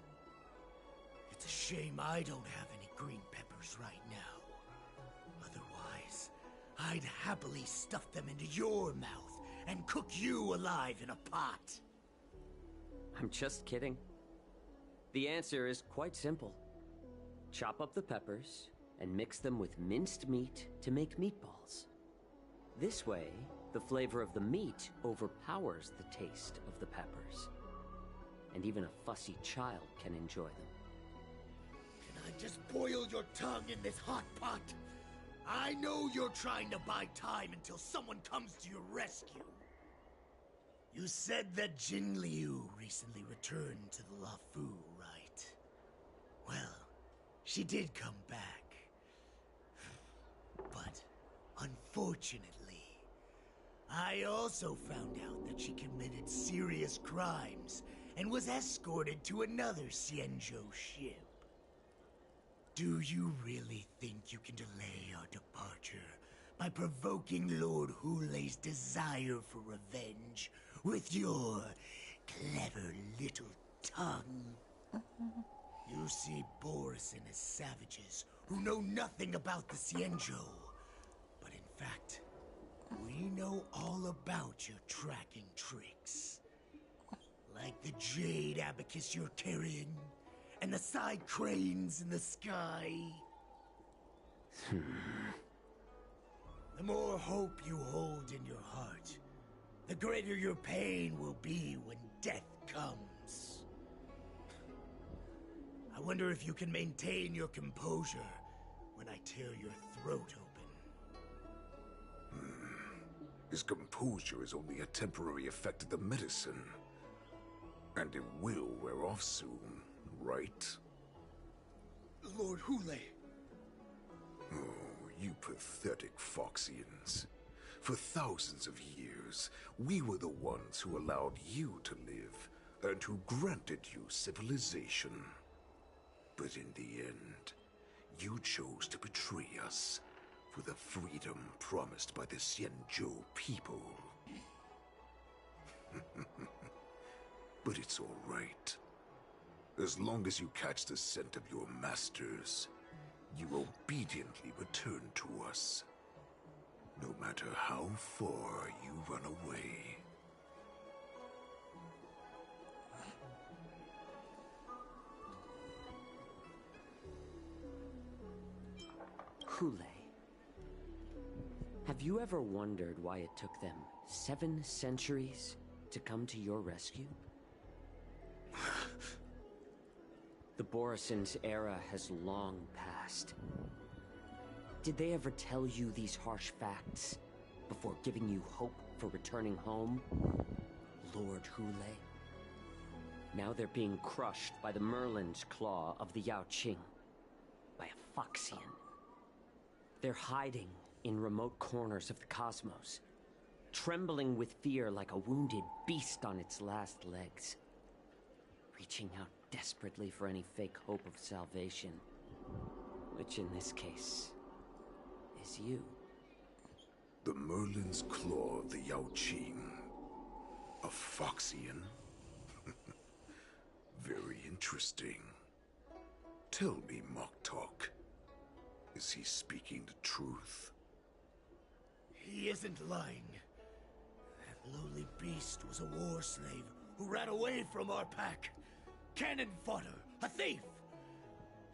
[SPEAKER 15] It's a shame I don't have any green peppers right now. Otherwise, I'd happily stuff them into your mouth and cook you alive in a pot.
[SPEAKER 14] I'm just kidding. The answer is quite simple. Chop up the peppers and mix them with minced meat to make meatballs. This way, the flavor of the meat overpowers the taste of the peppers. And even a fussy child can enjoy them.
[SPEAKER 15] Can I just boil your tongue in this hot pot? I know you're trying to buy time until someone comes to your rescue. You said that Jin Liu recently returned to the Lafu, right? Well, she did come back. But, unfortunately, I also found out that she committed serious crimes and was escorted to another Xianzhou ship. Do you really think you can delay our departure by provoking Lord Hule's desire for revenge with your clever little tongue? You see Borisin as savages who know nothing about the Xianzhou. But in fact, we know all about your tracking tricks. Like the jade abacus you're carrying, and the side cranes in the sky. The more hope you hold in your heart, the greater your pain will be when death comes. I wonder if you can maintain your composure when I tear your throat open.
[SPEAKER 16] His composure is only a temporary effect of the medicine. And it will wear off soon, right?
[SPEAKER 15] Lord Hule.
[SPEAKER 16] Oh, you pathetic Foxians. For thousands of years, we were the ones who allowed you to live, and who granted you civilization. But in the end, you chose to betray us for the freedom promised by the Xianzhou people. But it's all right. As long as you catch the scent of your masters, you obediently return to us. No matter how far you run away.
[SPEAKER 14] Hule, have you ever wondered why it took them 7 centuries to come to your rescue? The Borison's era has long passed. Did they ever tell you these harsh facts before giving you hope for returning home, Lord Hule? Now they're being crushed by the Merlin's claw of the Yaoqing, by a Foxian. They're hiding in remote corners of the cosmos, trembling with fear like a wounded beast on its last legs, reaching out desperately for any fake hope of salvation, which in this case is you.
[SPEAKER 16] The Merlin's claw of the Yaoqing. A Foxian? Very interesting. Tell me, Moktok, is he speaking the truth?
[SPEAKER 15] He isn't lying. That lowly beast was a war slave who ran away from our pack. Cannon fodder, a thief.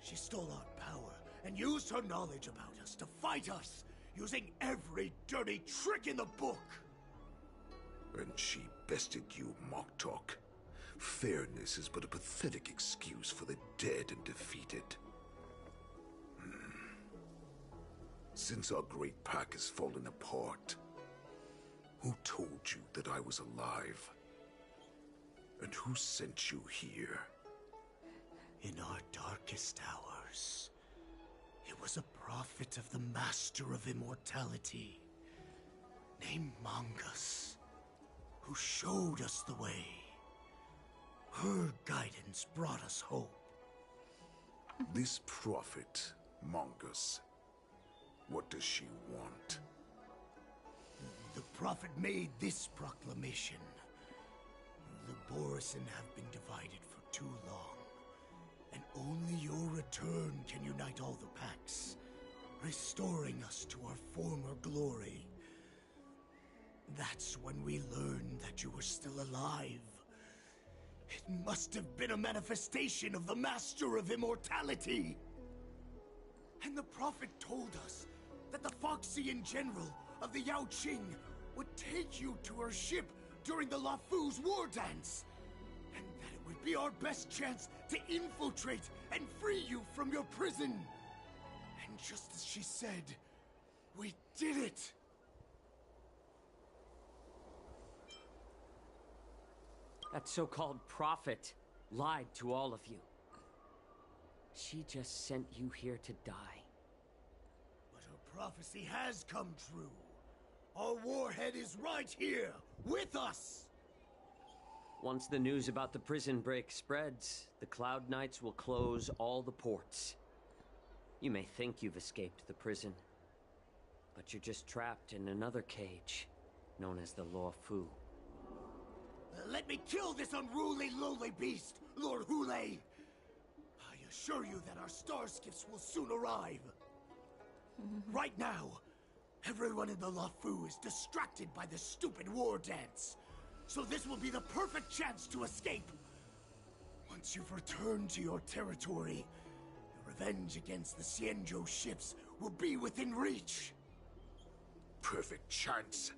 [SPEAKER 15] She stole our power and used her knowledge about us to fight us, using every dirty trick in the book.
[SPEAKER 16] And she bested you, Moktok. Fairness is but a pathetic excuse for the dead and defeated. Since our great pack has fallen apart, who told you that I was alive? And who sent you here?
[SPEAKER 15] In our darkest hours, it was a prophet of the Master of Immortality, named Mongus, who showed us the way. Her guidance brought us hope.
[SPEAKER 16] This prophet, Mongus, what does she want?
[SPEAKER 15] The prophet made this proclamation. The Borison have been divided for too long, and only your return can unite all the packs, restoring us to our former glory. That's when we learned that you were still alive. It must have been a manifestation of the Master of Immortality. And the prophet told us that the Foxian general of the Yaoqing would take you to her ship during the Lafu's war dance, and that it would be our best chance to infiltrate and free you from your prison. And just as she said, we did it!
[SPEAKER 14] That so-called prophet lied to all of you. She just sent you here to die.
[SPEAKER 15] But her prophecy has come true. Our warhead is right here, with us!
[SPEAKER 14] Once the news about the prison break spreads, the Cloud Knights will close all the ports. You may think you've escaped the prison, but you're just trapped in another cage, known as the Lafu.
[SPEAKER 15] Let me kill this unruly, lowly beast, Lord Hule! I assure you that our star skiffs will soon arrive. Right now, everyone in the Lafu is distracted by the stupid war dance. So this will be the perfect chance to escape. Once you've returned to your territory, your revenge against the Xianzhou ships will be within reach.
[SPEAKER 16] Perfect chance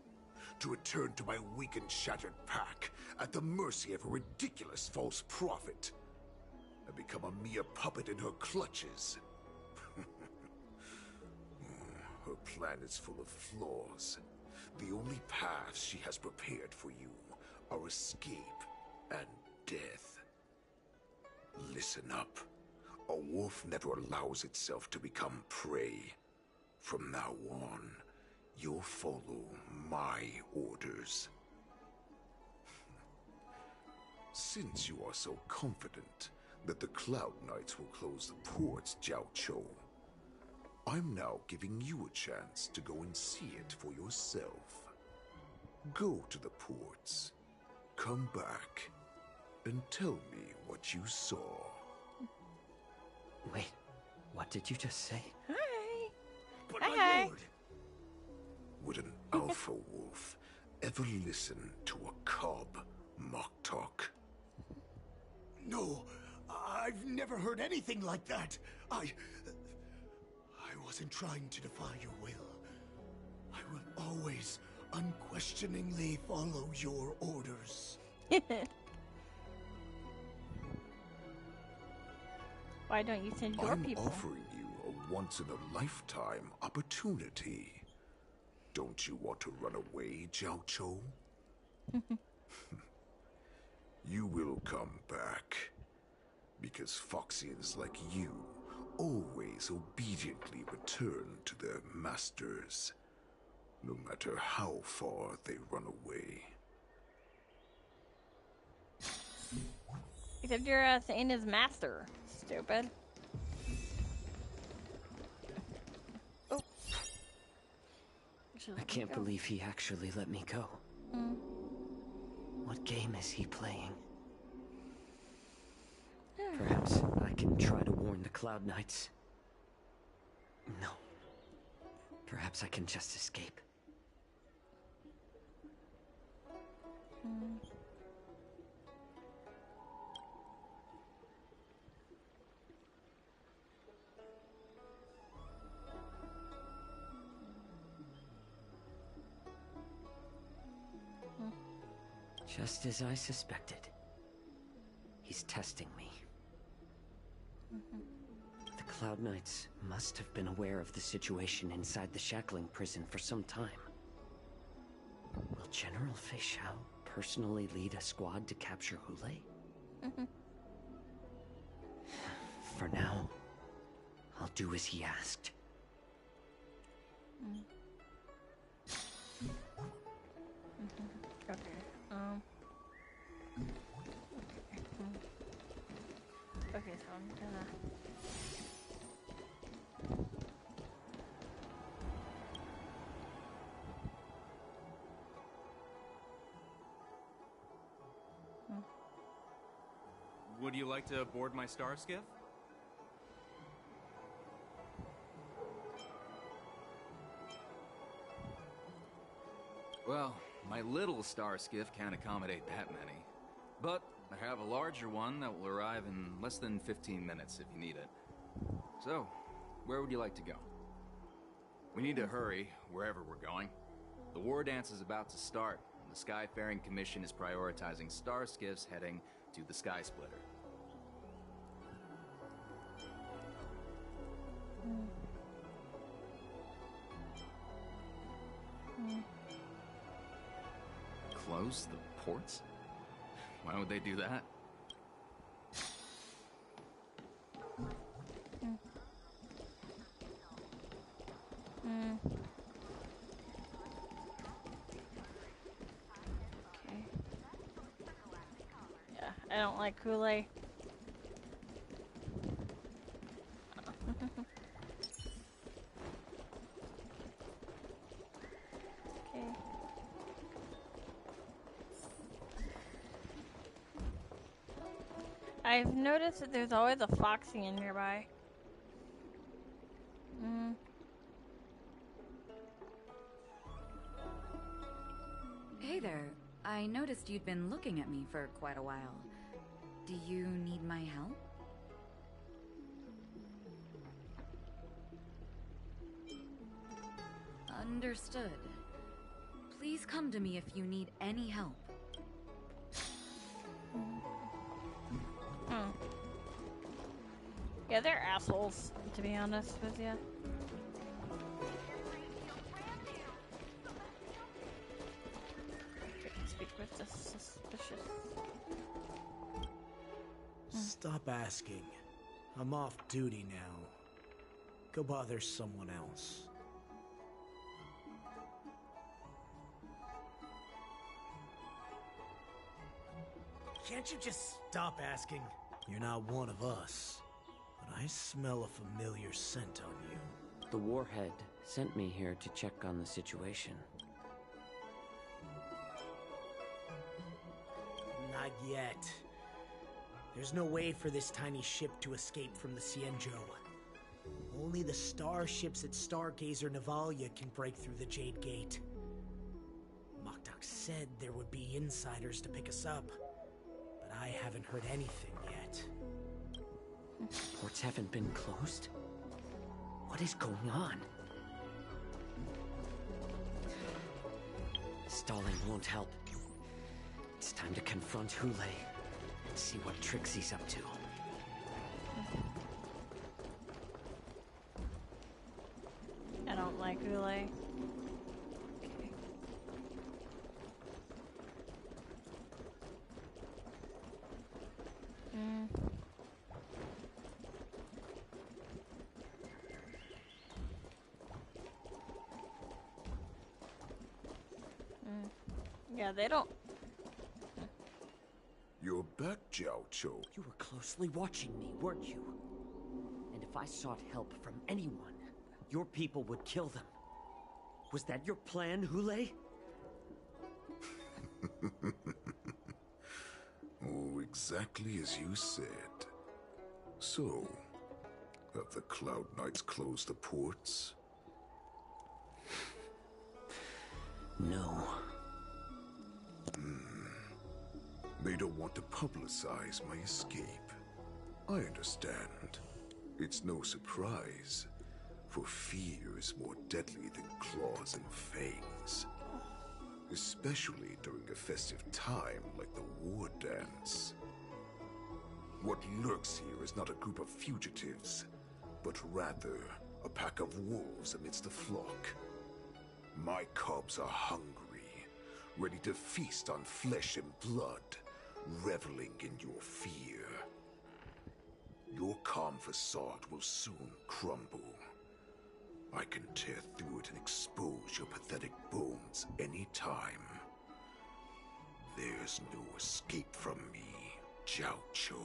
[SPEAKER 16] to return to my weak and shattered pack at the mercy of a ridiculous false prophet and become a mere puppet in her clutches. Her plan is full of flaws. The only paths she has prepared for you are escape and death. Listen up. A wolf never allows itself to become prey. From now on, you'll follow my orders. Since you are so confident that the Cloud Knights will close the ports, Jiao Cho, I'm now giving you a chance to go and see it for yourself. Go to the ports, come back, and tell me what you saw.
[SPEAKER 14] Wait, what did you just say?
[SPEAKER 1] Hi.
[SPEAKER 15] But
[SPEAKER 1] Hi,
[SPEAKER 15] my
[SPEAKER 1] hi.
[SPEAKER 15] lord,
[SPEAKER 16] Would an alpha wolf ever listen to a cub mock talk?
[SPEAKER 15] no, I've never heard anything like that. I wasn't trying to defy your will. I will always unquestioningly follow your orders.
[SPEAKER 1] Why don't you send your
[SPEAKER 16] I'm
[SPEAKER 1] people?
[SPEAKER 16] offering you a once-in-a-lifetime opportunity. Don't you want to run away, Jiao Cho? You will come back. Because Foxians like you always obediently return to their masters, no matter how far they run away.
[SPEAKER 1] Except you're saying his master. Stupid. Oh.
[SPEAKER 14] I can't believe he actually let me go.
[SPEAKER 1] Mm.
[SPEAKER 14] What game is he playing? Perhaps I can try to warn the Cloud Knights. No. Perhaps I can just escape.
[SPEAKER 1] Mm.
[SPEAKER 14] Just as I suspected. He's testing me. The Cloud Knights must have been aware of the situation inside the shackling prison for some time. Will General Fei Xiao personally lead a squad to capture Hule? For now, I'll do as he asked.
[SPEAKER 1] Okay. Okay, so I'm gonna.
[SPEAKER 17] Would you like to board my star skiff? Well, my little star skiff can't accommodate that many. But I have a larger one that will arrive in less than 15 minutes if you need it. So, where would you like to go? We need to hurry wherever we're going. The war dance is about to start, and the Skyfaring Commission is prioritizing star skiffs heading to the Sky Splitter. Close the ports? Why would they do that?
[SPEAKER 1] Okay. Yeah, I don't like Kool-Aid. Okay. I've noticed that there's always a Foxy in nearby.
[SPEAKER 18] Hey there. I noticed you'd been looking at me for quite a while. Do you need my help? Understood. Please come to me if you need any help.
[SPEAKER 1] Yeah, they're assholes, to be honest with you. Speak with the suspicious.
[SPEAKER 15] Stop asking. I'm off duty now. Go bother someone else. Can't you just stop asking? You're not one of us, but I smell a familiar scent on you.
[SPEAKER 14] The Warhead sent me here to check on the situation.
[SPEAKER 15] Not yet. There's no way for this tiny ship to escape from the Cienjo. Only the starships at Stargazer Navalia can break through the Jade Gate. Moktok said there would be insiders to pick us up, but I haven't heard anything yet.
[SPEAKER 14] Ports haven't been closed? What is going on? Stalling won't help. It's time to confront Hule and see what tricks he's up to.
[SPEAKER 1] I don't like Hule. Okay. Yeah, they don't.
[SPEAKER 16] You're back, Jiao-Cho.
[SPEAKER 14] You were closely watching me, weren't you? And if I sought help from anyone, your people would kill them. Was that your plan, Hule?
[SPEAKER 16] Oh, exactly as you said. So, have the Cloud Knights closed the ports?
[SPEAKER 14] No.
[SPEAKER 16] They don't want to publicize my escape. I understand. It's no surprise, for fear is more deadly than claws and fangs. Especially during a festive time like the war dance. What lurks here is not a group of fugitives, but rather a pack of wolves amidst a flock. My cubs are hungry, ready to feast on flesh and blood, reveling in your fear. Your calm facade will soon crumble. I can tear through it and expose your pathetic bones any time. There's no escape from me, Jiao-Cho.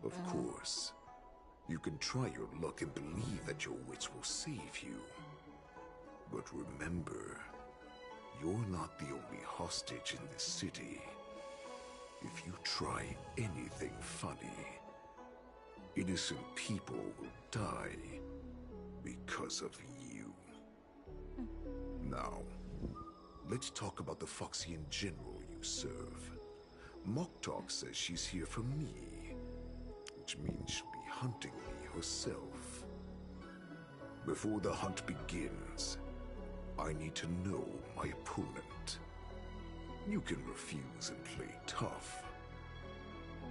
[SPEAKER 16] Of course, you can try your luck and believe that your wits will save you. But remember, you're not the only hostage in this city. If you try anything funny, innocent people will die because of you. Now, let's talk about the Foxian general you serve. Moktok says she's here for me, which means she'll be hunting me herself. Before the hunt begins, I need to know my opponent. You can refuse and play tough,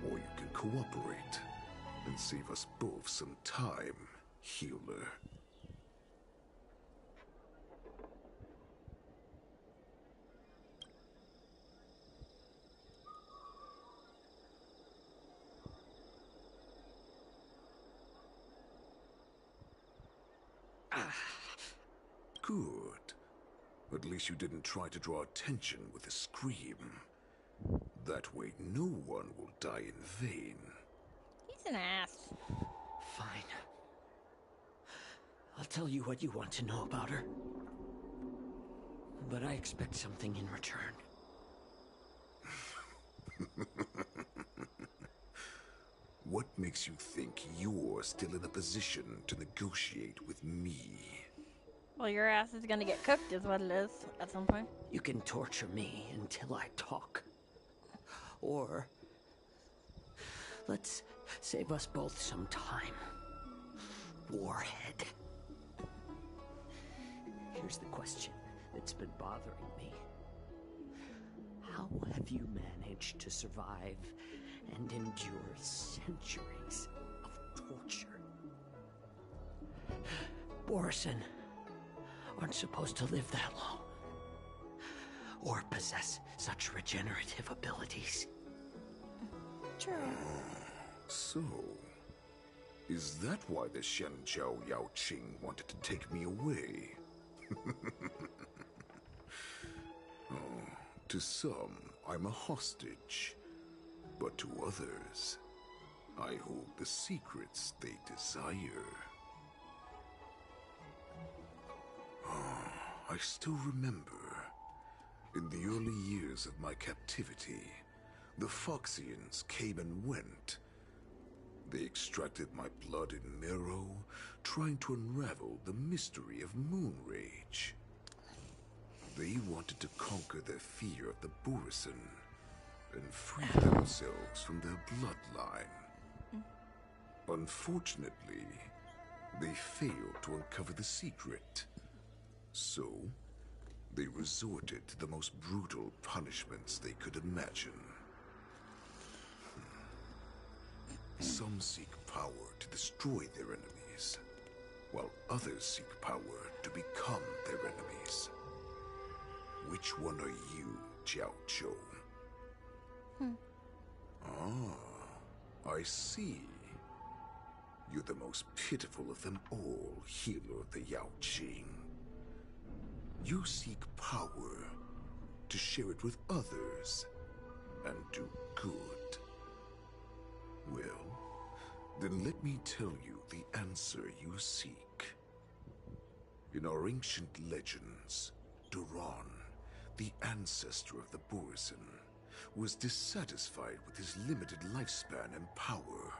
[SPEAKER 16] or you can cooperate and save us both some time, healer. Good. At least you didn't try to draw attention with a scream. That way no one will die in vain.
[SPEAKER 1] He's an ass.
[SPEAKER 14] Fine. I'll tell you what you want to know about her. But I expect something in return.
[SPEAKER 16] What makes you think you're still in a position to negotiate with me?
[SPEAKER 1] Well, your ass is gonna get cooked is what it is at some point.
[SPEAKER 14] You can torture me until I talk. Or let's save us both some time. Warhead. Here's the question that's been bothering me. How have you managed to survive and endure centuries of torture? Borison aren't supposed to live that long, or possess such regenerative abilities.
[SPEAKER 1] True.
[SPEAKER 16] So, is that why the Shenjiao Yao Qing wanted to take me away? Oh, to some, I'm a hostage. But to others, I hold the secrets they desire. I still remember, in the early years of my captivity, the Foxians came and went. They extracted my blood and marrow, trying to unravel the mystery of Moonrage. They wanted to conquer their fear of the Borisin and free themselves from their bloodline. Unfortunately, they failed to uncover the secret. So, they resorted to the most brutal punishments they could imagine. Some seek power to destroy their enemies, while others seek power to become their enemies. Which one are you, Jiao Chou? Ah, I see. You're the most pitiful of them all, healer of the Yao Qing. You seek power to share it with others and do good. Well, then let me tell you the answer you seek. In our ancient legends, Duran, the ancestor of the Borisin, was dissatisfied with his limited lifespan and power.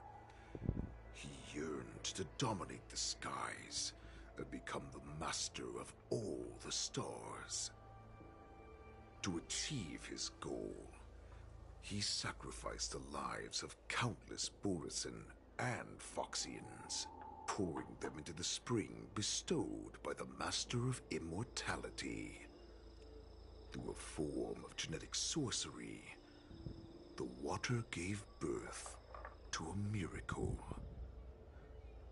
[SPEAKER 16] He yearned to dominate the skies and become the master of all the stars. To achieve his goal, he sacrificed the lives of countless Borisin and Foxians, pouring them into the spring bestowed by the Master of Immortality. Through a form of genetic sorcery, the water gave birth to a miracle.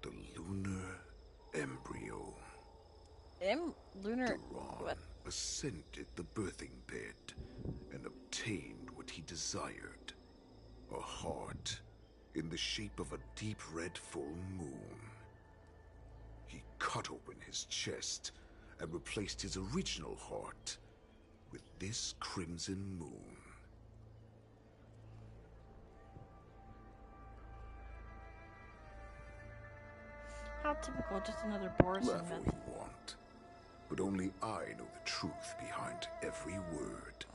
[SPEAKER 16] The lunar embryo.
[SPEAKER 1] Lunar...
[SPEAKER 16] Duran ascended the birthing bed and obtained what he desired. A heart in the shape of a deep red full moon. He cut open his chest and replaced his original heart with this crimson moon.
[SPEAKER 1] How typical, just another Borisin
[SPEAKER 16] Laugh all
[SPEAKER 1] method.
[SPEAKER 16] you want, but only I know the truth behind every word.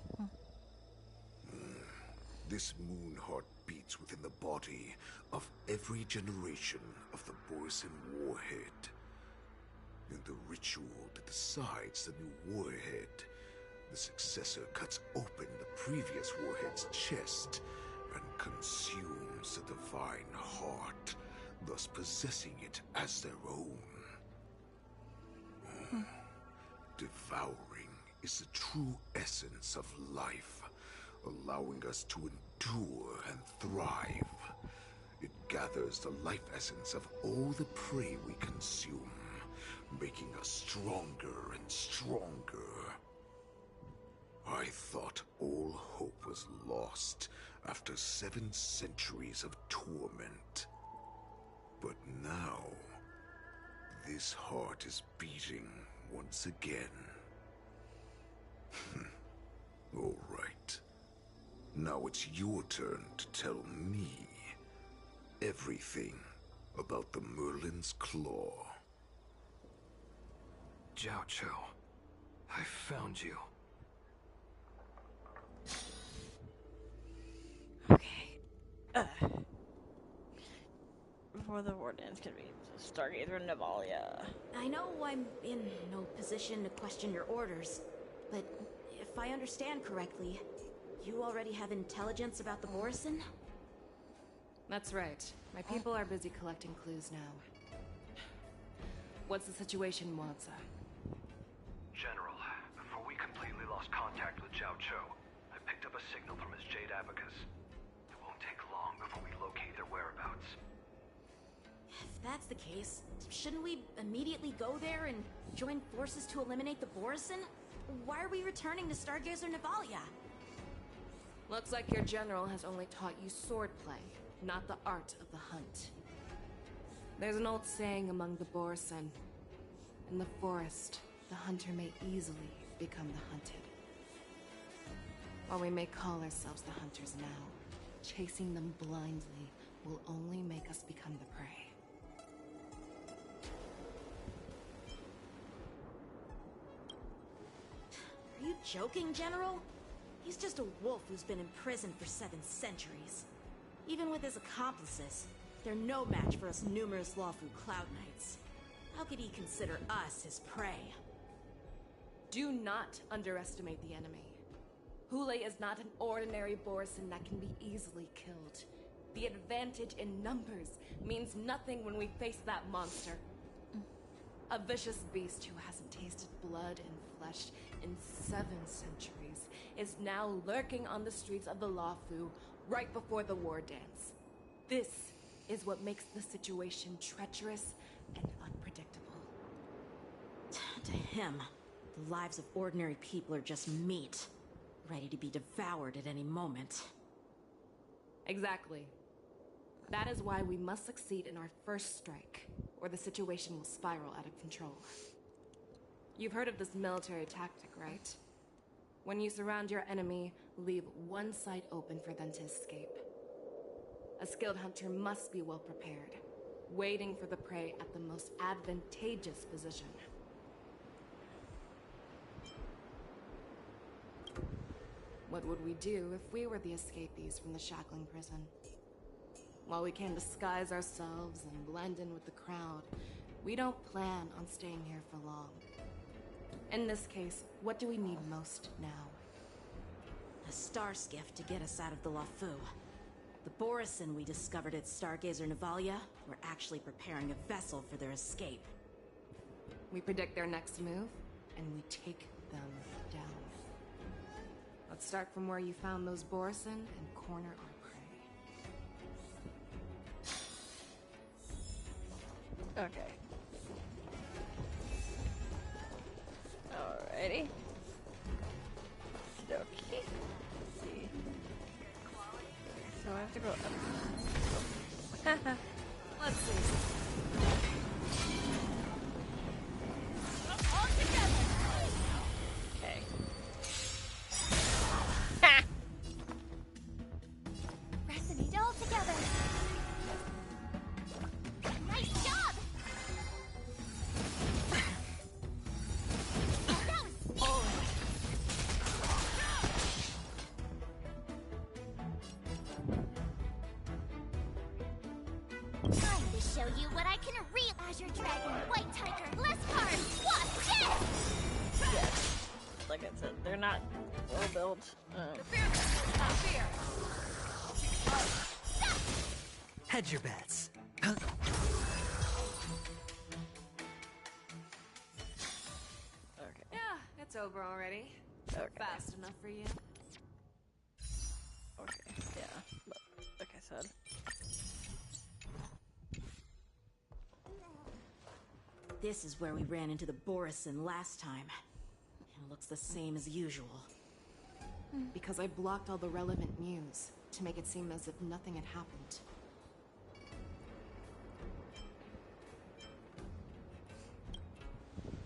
[SPEAKER 16] This moon heart beats within the body of every generation of the Borisin warhead. In the ritual that decides the new warhead, the successor cuts open the previous warhead's chest and consumes the divine heart, thus possessing it as their own. Devouring is the true essence of life, allowing us to endure and thrive. It gathers the life essence of all the prey we consume, making us stronger and stronger. I thought all hope was lost after 7 centuries of torment. But now, this heart is beating once again. All right. Now it's your turn to tell me everything about the Merlin's Claw.
[SPEAKER 9] Jiao Chou, I found you.
[SPEAKER 1] Okay. Before the Wardens can be Stargazer Navalia.
[SPEAKER 6] I know I'm in no position to question your orders, but if I understand correctly, you already have intelligence about the Borisin?
[SPEAKER 7] That's right. My people are busy collecting clues now. What's the situation, Wanza?
[SPEAKER 19] General, before we completely lost contact with Jiao Chou, I picked up a signal from his Jade Abacus. It won't take long before we locate their whereabouts.
[SPEAKER 6] If that's the case, shouldn't we immediately go there and join forces to eliminate the Borisin? Why are we returning to Stargazer Navalia?
[SPEAKER 7] Looks like your general has only taught you swordplay, not the art of the hunt. There's an old saying among the Borson. In the forest, the hunter may easily become the hunted. While we may call ourselves the hunters now, chasing them blindly will only make us become the prey.
[SPEAKER 6] Are you joking, General? He's just a wolf who's been in prison for 7 centuries. Even with his accomplices, they're no match for us numerous lawful Cloud Knights. How could he consider us his prey?
[SPEAKER 7] Do not underestimate the enemy. Hule is not an ordinary Borson that can be easily killed. The advantage in numbers means nothing when we face that monster. A vicious beast who hasn't tasted blood and flesh in 7 centuries is now lurking on the streets of the Luofu right before the war dance. This is what makes the situation treacherous and unpredictable.
[SPEAKER 6] To him, the lives of ordinary people are just meat, ready to be devoured at any moment.
[SPEAKER 7] Exactly. That is why we must succeed in our first strike, or the situation will spiral out of control. You've heard of this military tactic, right? When you surround your enemy, leave one side open for them to escape. A skilled hunter must be well prepared, waiting for the prey at the most advantageous position. What would we do if we were the escapees from the shackling prison? While we can disguise ourselves and blend in with the crowd, we don't plan on staying here for long. In this case, what do we need most now?
[SPEAKER 6] A star skiff to get us out of the Luofu. The Borison we discovered at Stargazer Navalia were actually preparing a vessel for their escape.
[SPEAKER 7] We predict their next move, and we take them down. Let's start from where you found those Borison and corner our prey.
[SPEAKER 1] Okay. Alrighty. Okey-dokey. Let's see. So I have to go up.
[SPEAKER 7] Let's see.
[SPEAKER 1] All together. Okay.
[SPEAKER 3] Resonate all together. Nice job! That was time to show you what I can real Azure Dragon, White Tiger, less cards, watch it!
[SPEAKER 1] Yes. Like I said, they're not well built.
[SPEAKER 13] Hedge your bets.
[SPEAKER 1] Okay.
[SPEAKER 7] Yeah, it's over already.
[SPEAKER 1] Okay.
[SPEAKER 7] Fast enough for you?
[SPEAKER 1] Okay, yeah. But, like I said.
[SPEAKER 6] This is where we ran into the Borison last time. It looks the same as usual.
[SPEAKER 7] Because I blocked all the relevant news to make it seem as if nothing had happened.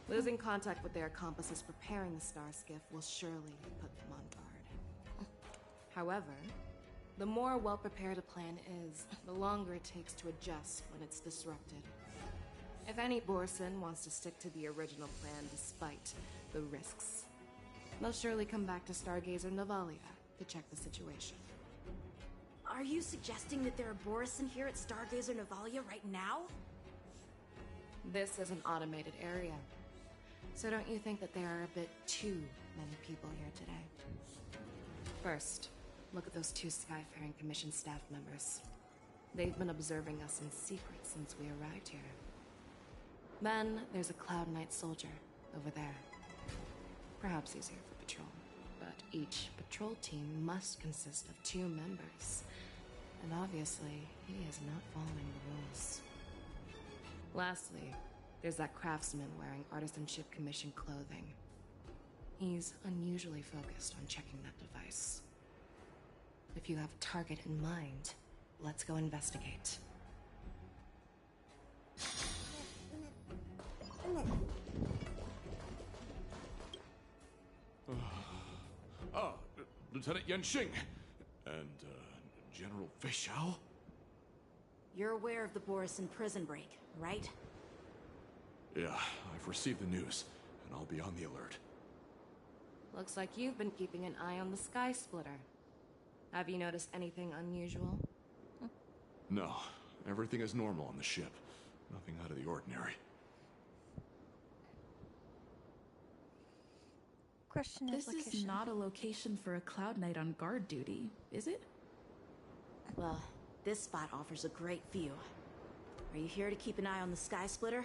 [SPEAKER 7] Losing contact with their accomplices preparing the star skiff will surely put them on guard. However, the more well-prepared a plan is, the longer it takes to adjust when it's disrupted. If any Borson wants to stick to the original plan despite the risks, they'll surely come back to Stargazer Navalia to check the situation.
[SPEAKER 6] Are you suggesting that there are Borison here at Stargazer Navalia right now?
[SPEAKER 7] This is an automated area. So don't you think that there are a bit too many people here today? First, look at those 2 Skyfaring Commission staff members. They've been observing us in secret since we arrived here. Then, there's a Cloud Knight soldier over there. Perhaps he's here for patrol, but each patrol team must consist of 2 members. And obviously, he is not following the rules. Lastly, there's that craftsman wearing Artisanship Commission clothing. He's unusually focused on checking that device. If you have a target in mind, let's go investigate.
[SPEAKER 20] Lieutenant Yenxing and General Fei Xiao?
[SPEAKER 6] You're aware of the Borison prison break, right?
[SPEAKER 20] Yeah, I've received the news, and I'll be on the alert.
[SPEAKER 7] Looks like you've been keeping an eye on the Sky Splitter. Have you noticed anything unusual?
[SPEAKER 20] No, everything is normal on the ship. Nothing out of the ordinary.
[SPEAKER 1] Question
[SPEAKER 2] This
[SPEAKER 1] is
[SPEAKER 2] is not a location for a Cloud Knight on guard duty, is it?
[SPEAKER 6] Well, this spot offers a great view. Are you here to keep an eye on the Sky Splitter?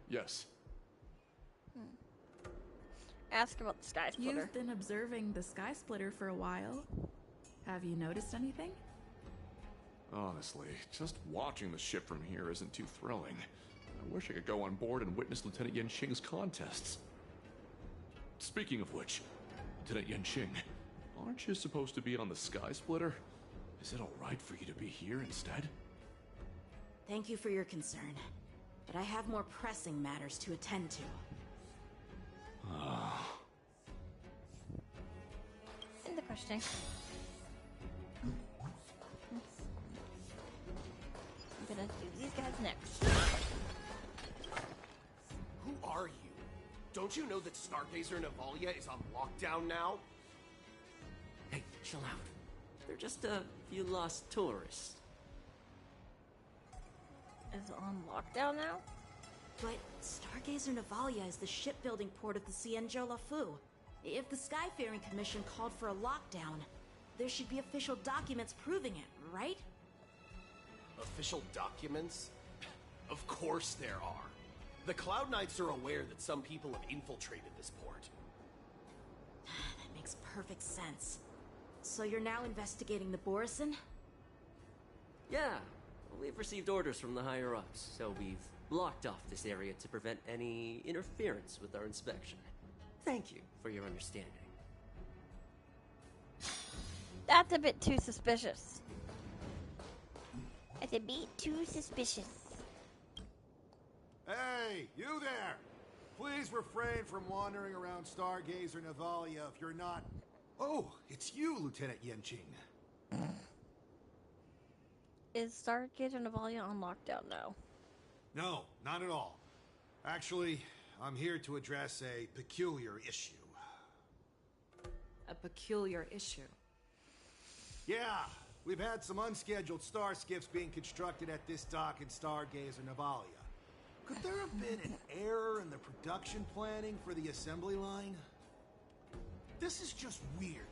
[SPEAKER 20] Yes.
[SPEAKER 1] Ask about the Sky Splitter.
[SPEAKER 2] You've been observing the Sky Splitter for a while. Have you noticed anything?
[SPEAKER 20] Honestly, just watching the ship from here isn't too thrilling. I wish I could go on board and witness Lieutenant Yenxing's contests. Speaking of which, Lieutenant Yenxing, aren't you supposed to be on the Sky Splitter? Is it alright for you to be here instead?
[SPEAKER 6] Thank you for your concern, but I have more pressing matters to attend to.
[SPEAKER 1] In the questioning. I'm gonna do these guys next.
[SPEAKER 21] Who are you? Don't you know that Stargazer Navalia is on lockdown now?
[SPEAKER 14] Hey, chill out. They're just a few lost tourists.
[SPEAKER 1] Is it on lockdown now?
[SPEAKER 6] But Stargazer Navalia is the shipbuilding port of the Cienjo Lafu. If the Skyfaring Commission called for a lockdown, there should be official documents proving it, right?
[SPEAKER 21] Official documents? Of course there are. The Cloud Knights are aware that some people have infiltrated this port.
[SPEAKER 6] That makes perfect sense. So you're now investigating the Borison?
[SPEAKER 14] Yeah, we've received orders from the higher-ups, so we've blocked off this area to prevent any interference with our inspection. Thank you for your understanding.
[SPEAKER 1] That's a bit too suspicious. It's a bit too suspicious.
[SPEAKER 22] Hey, you there! Please refrain from wandering around Stargazer Navalia if you're not... Oh, it's you, Lieutenant Yenxing.
[SPEAKER 1] Is Stargazer Navalia on lockdown now?
[SPEAKER 22] No, not at all. Actually, I'm here to address a peculiar issue.
[SPEAKER 7] A peculiar issue?
[SPEAKER 22] Yeah, we've had some unscheduled star skiffs being constructed at this dock in Stargazer Navalia. Could there have been an error in the production planning for the assembly line? This is just weird.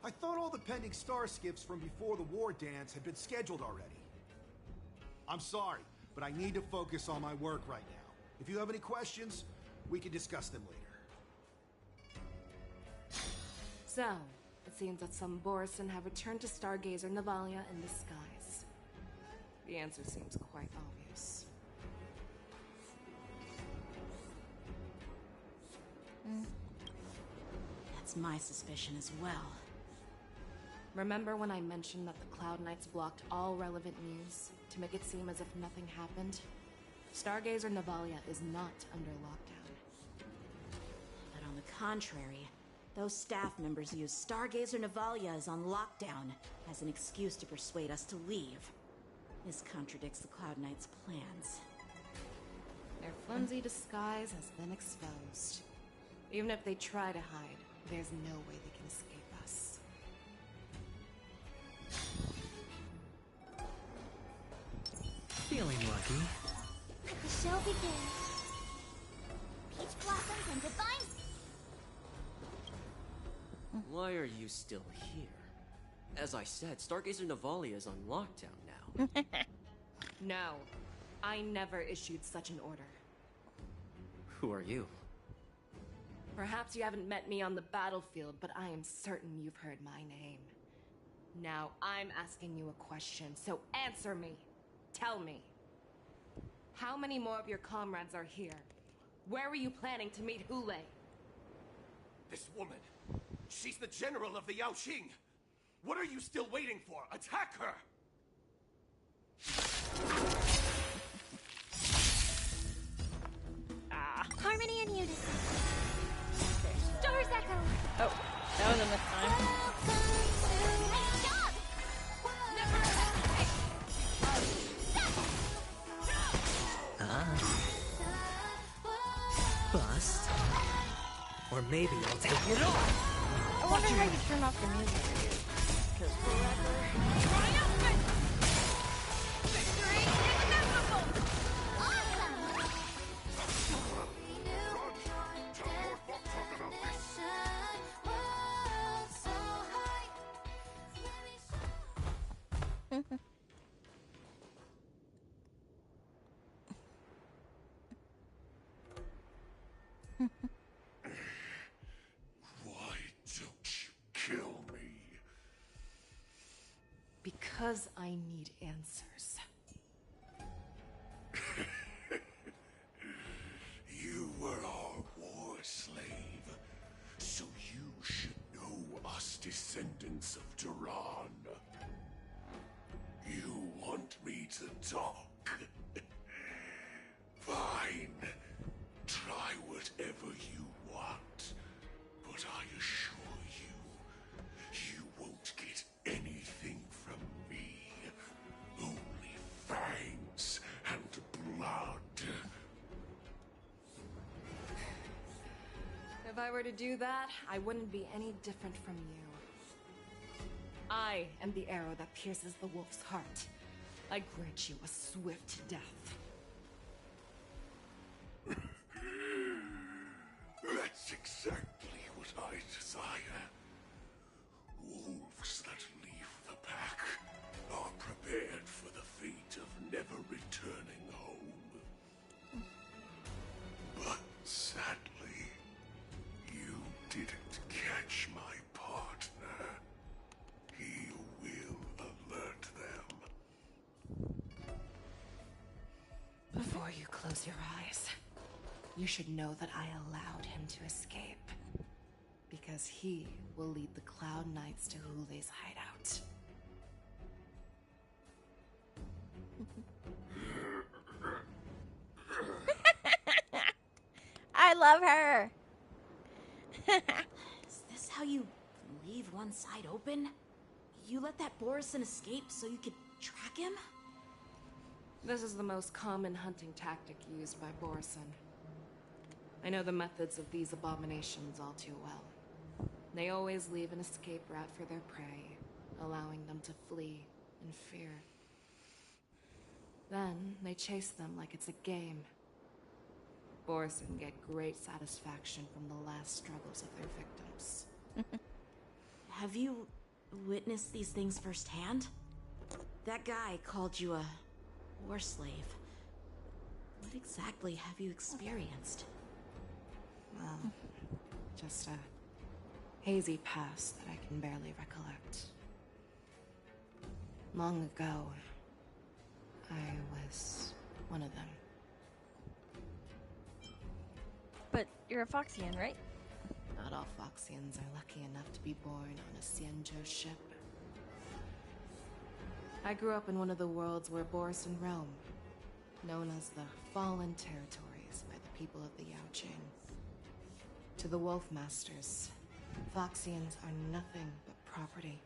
[SPEAKER 22] I thought all the pending star skiffs from before the war dance had been scheduled already. I'm sorry, but I need to focus on my work right now. If you have any questions, we can discuss them later.
[SPEAKER 7] So, it seems that some Borison have returned to Stargazer Navalia in disguise. The answer seems quite obvious.
[SPEAKER 6] That's my suspicion as well.
[SPEAKER 7] Remember when I mentioned that the Cloud Knights blocked all relevant news to make it seem as if nothing happened? Stargazer Navalia is not under lockdown.
[SPEAKER 6] But on the contrary, those staff members use Stargazer Navalia is on lockdown as an excuse to persuade us to leave. This contradicts the Cloud Knights' plans.
[SPEAKER 7] Their flimsy disguise has been exposed. Even if they try to hide, there's no way they can escape us.
[SPEAKER 13] Feeling lucky.
[SPEAKER 10] Let the show begin. Peach blossoms and divine.
[SPEAKER 14] Why are you still here? As I said, Stargazer Navalia is on lockdown now.
[SPEAKER 7] No, I never issued such an order.
[SPEAKER 14] Who are you?
[SPEAKER 7] Perhaps you haven't met me on the battlefield, but I am certain you've heard my name. Now I'm asking you a question, so answer me. Tell me. How many more of your comrades are here? Where were you planning to meet Hule?
[SPEAKER 21] This woman, she's the general of the Yaoqing. What are you still waiting for? Attack her!
[SPEAKER 3] Harmony and unity. Stars echo.
[SPEAKER 1] Oh, that was a miss time.
[SPEAKER 13] Bust. Or maybe I'll take it all.
[SPEAKER 1] I wonder how you turn off the music. Because forever.
[SPEAKER 10] Triumphant! Victory is inevitable! Awesome!
[SPEAKER 16] Why don't you kill me?
[SPEAKER 7] Because I need answers.
[SPEAKER 16] You were our war slave, so you should know us descendants of Duran. You want me to talk? Fine. Try whatever you want, but I assure you, you won't get anything from me. Only fangs and blood.
[SPEAKER 7] If I were to do that, I wouldn't be any different from you. I am the arrow that pierces the wolf's heart. I grant you a swift death.
[SPEAKER 16] That's exactly what I desire. Wolves that leave the pack are prepared for the fate of never returning home. But sadly, you didn't catch my partner. He will alert them.
[SPEAKER 7] Before you close your eyes, you should know that I allowed him to escape. Because he will lead the Cloud Knights to Hule's hideout.
[SPEAKER 1] I love her.
[SPEAKER 6] Is this how you leave one side open? You let that Borison escape so you could track him?
[SPEAKER 7] This is the most common hunting tactic used by Borison. I know the methods of these abominations all too well. They always leave an escape route for their prey, allowing them to flee in fear. Then they chase them like it's a game. Borison get great satisfaction from the last struggles of their victims.
[SPEAKER 6] Have you witnessed these things firsthand? That guy called you a war slave. What exactly have you experienced?
[SPEAKER 7] Well, just a hazy past that I can barely recollect. Long ago, I was one of them.
[SPEAKER 1] But you're a Foxian, right?
[SPEAKER 7] Not all Foxians are lucky enough to be born on a Xianzhou ship. I grew up in one of the worlds where Borison roam, known as the Fallen Territories by the people of the Yaoqing. To the Wolf Masters, Foxians are nothing but property.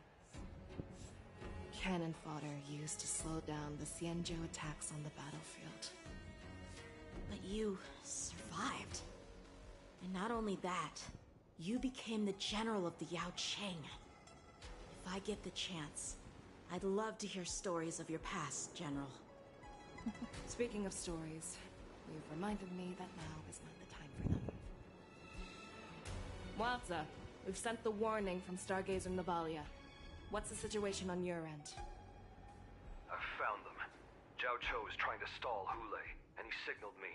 [SPEAKER 7] Cannon fodder used to slow down the Xianzhou attacks on the battlefield.
[SPEAKER 6] But you survived. And not only that, you became the general of the Yaoqing. If I get the chance, I'd love to hear stories of your past, General.
[SPEAKER 7] Speaking of stories, you've reminded me that now is not the time for them. Walza, we've sent the warning from Stargazer Navalia. What's the situation on your end?
[SPEAKER 19] I've found them. Zhao Cho is trying to stall Hule, and he signaled me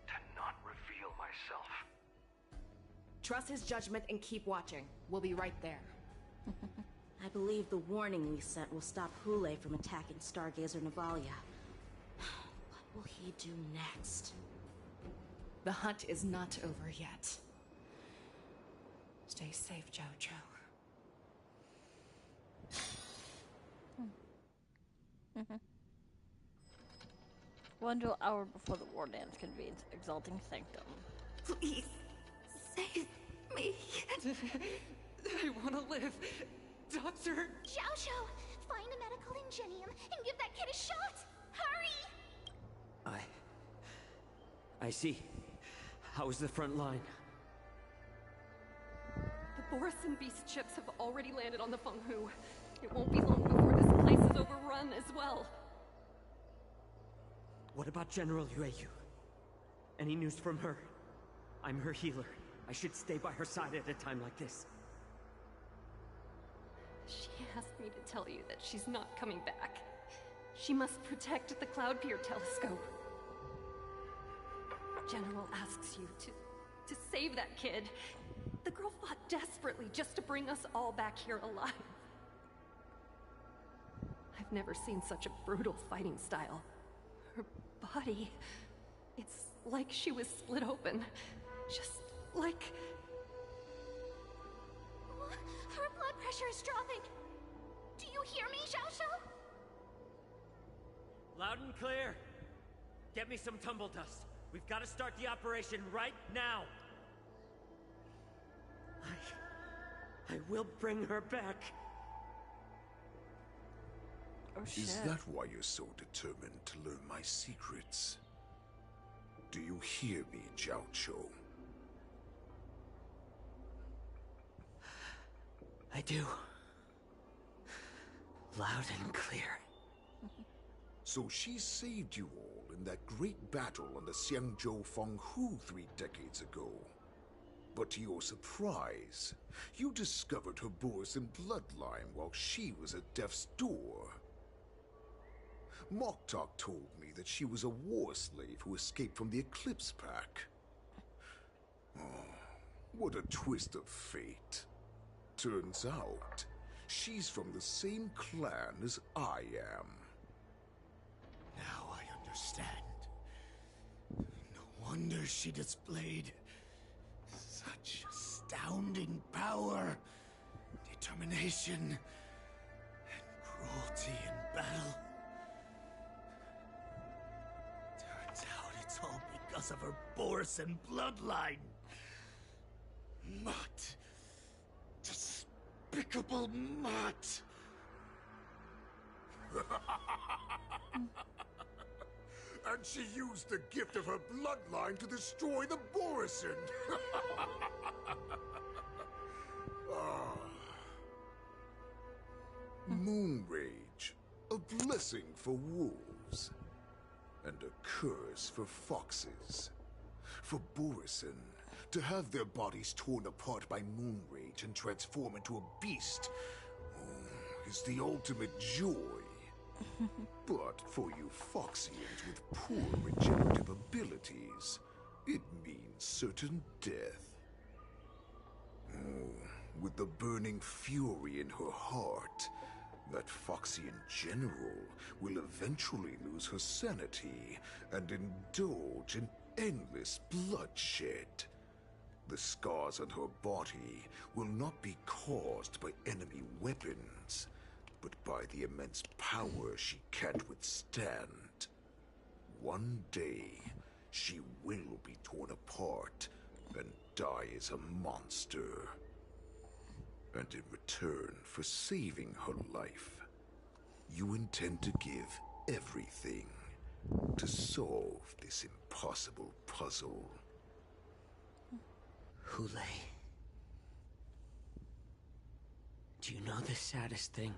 [SPEAKER 19] to not reveal myself.
[SPEAKER 7] Trust his judgment and keep watching. We'll be right there.
[SPEAKER 6] I believe the warning we sent will stop Hule from attacking Stargazer Navalia. What will he do next?
[SPEAKER 7] The hunt is not over yet. Stay safe, Zhao Cho.
[SPEAKER 1] Mm-hmm. 1 to an hour before the war dance convenes, exalting sanctum.
[SPEAKER 8] Please, save me. I want to live. Doctor!
[SPEAKER 3] Xiao, find a medical ingenium and give that kid a shot! Hurry!
[SPEAKER 14] I see. How's the front line?
[SPEAKER 4] The Borison beast ships have already landed on the Fenghu. It won't be long before this place is overrun as well.
[SPEAKER 14] What about General Yueyu? Any news from her? I'm her healer. I should stay by her side at a time like this.
[SPEAKER 4] She asked me to tell you that she's not coming back. She must protect the Cloud Pier telescope. General asks you to save that kid. The girl fought desperately just to bring us all back here alive. I've never seen such a brutal fighting style. Her body, it's like she was split open. Just like...
[SPEAKER 3] Her blood pressure is dropping. Do you hear me, Xiao?
[SPEAKER 14] Loud and clear. Get me some tumble dust. We've got to start the operation right now. I will bring her back.
[SPEAKER 1] Oh, shit.
[SPEAKER 16] Is that why you're so determined to learn my secrets? Do you hear me, Jiao Cho?
[SPEAKER 14] I do. Loud and clear.
[SPEAKER 16] So she saved you all in that great battle on the Xiangzhou Fenghu 3 decades ago. But to your surprise, you discovered her Borison bloodline while she was at death's door. Moktok told me that she was a war slave who escaped from the Eclipse Pack. Oh, what a twist of fate. Turns out, she's from the same clan as I am.
[SPEAKER 15] Now I understand. No wonder she displayed such astounding power, determination, and cruelty in battle. Turns out it's all because of her Borison bloodline. Mutt. Despicable Mutt.
[SPEAKER 16] And she used the gift of her bloodline to destroy the Borison. Moon Rage, a blessing for wolves, and a curse for foxes. For Borison, to have their bodies torn apart by Moon Rage and transform into a beast is the ultimate joy. But for you Foxians with poor regenerative abilities, it means certain death. With the burning fury in her heart, that Foxian general will eventually lose her sanity and indulge in endless bloodshed. The scars on her body will not be caused by enemy weapons, but by the immense power she can't withstand. One day, she will be torn apart and die as a monster. And in return for saving her life, you intend to give everything to solve this impossible puzzle.
[SPEAKER 14] Hule, do you know the saddest thing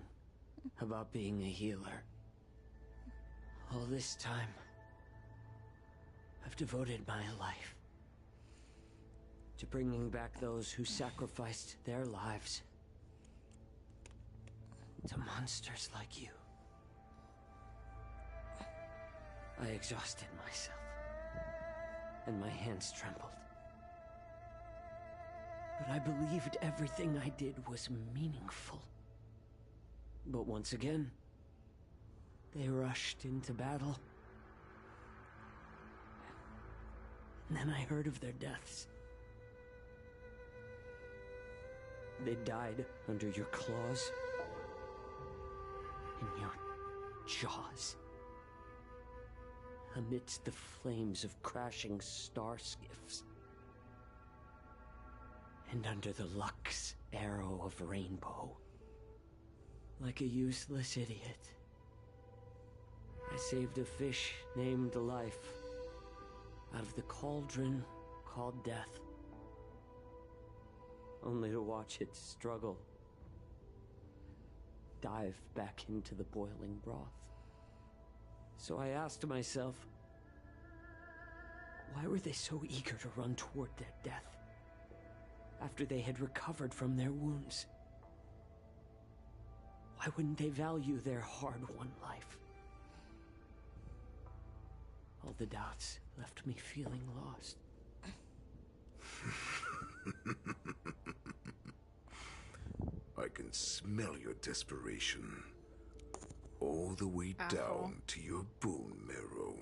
[SPEAKER 14] about being a healer? All this time, I've devoted my life to bringing back those who sacrificed their lives to monsters like you. I exhausted myself, and my hands trembled. But I believed everything I did was meaningful. But once again, they rushed into battle. And then I heard of their deaths. They died under your claws, jaws. Amidst the flames of crashing star skiffs. And under the Lux arrow of rainbow. Like a useless idiot, I saved a fish named Life out of the cauldron called Death. Only to watch it struggle. Dive back into the boiling broth. So I asked myself, why were they so eager to run toward their death after they had recovered from their wounds? Why wouldn't they value their hard-won life? All the doubts left me feeling lost.
[SPEAKER 16] I can smell your desperation. All the way down to your bone marrow.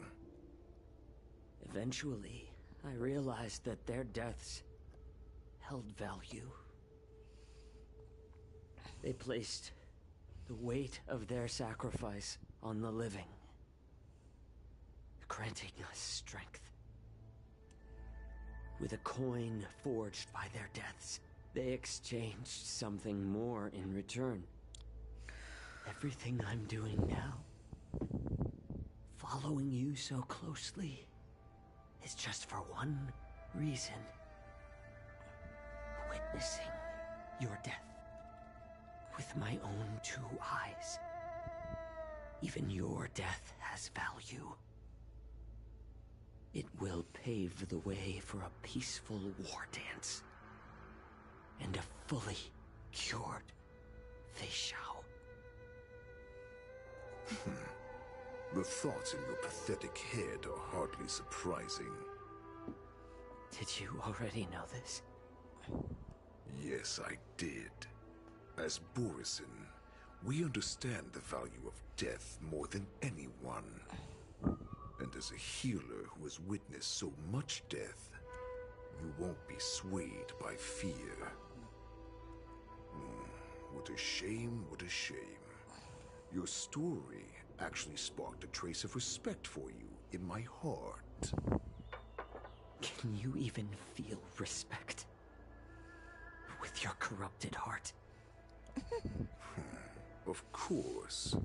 [SPEAKER 14] Eventually, I realized that their deaths held value. They placed the weight of their sacrifice on the living, granting us strength. With a coin forged by their deaths, they exchanged something more in return. Everything I'm doing now, following you so closely, is just for one reason. Witnessing your death. With my own two eyes. Even your death has value. It will pave the way for a peaceful war dance. And a fully cured Fei Xiao.
[SPEAKER 16] The thoughts in your pathetic head are hardly surprising.
[SPEAKER 14] Did you already know this?
[SPEAKER 16] Yes, I did. As Borison, we understand the value of death more than anyone. And as a healer who has witnessed so much death, you won't be swayed by fear. What a shame, what a shame. Your story actually sparked a trace of respect for you in my heart.
[SPEAKER 14] Can you even feel respect? With your corrupted heart?
[SPEAKER 16] Of course.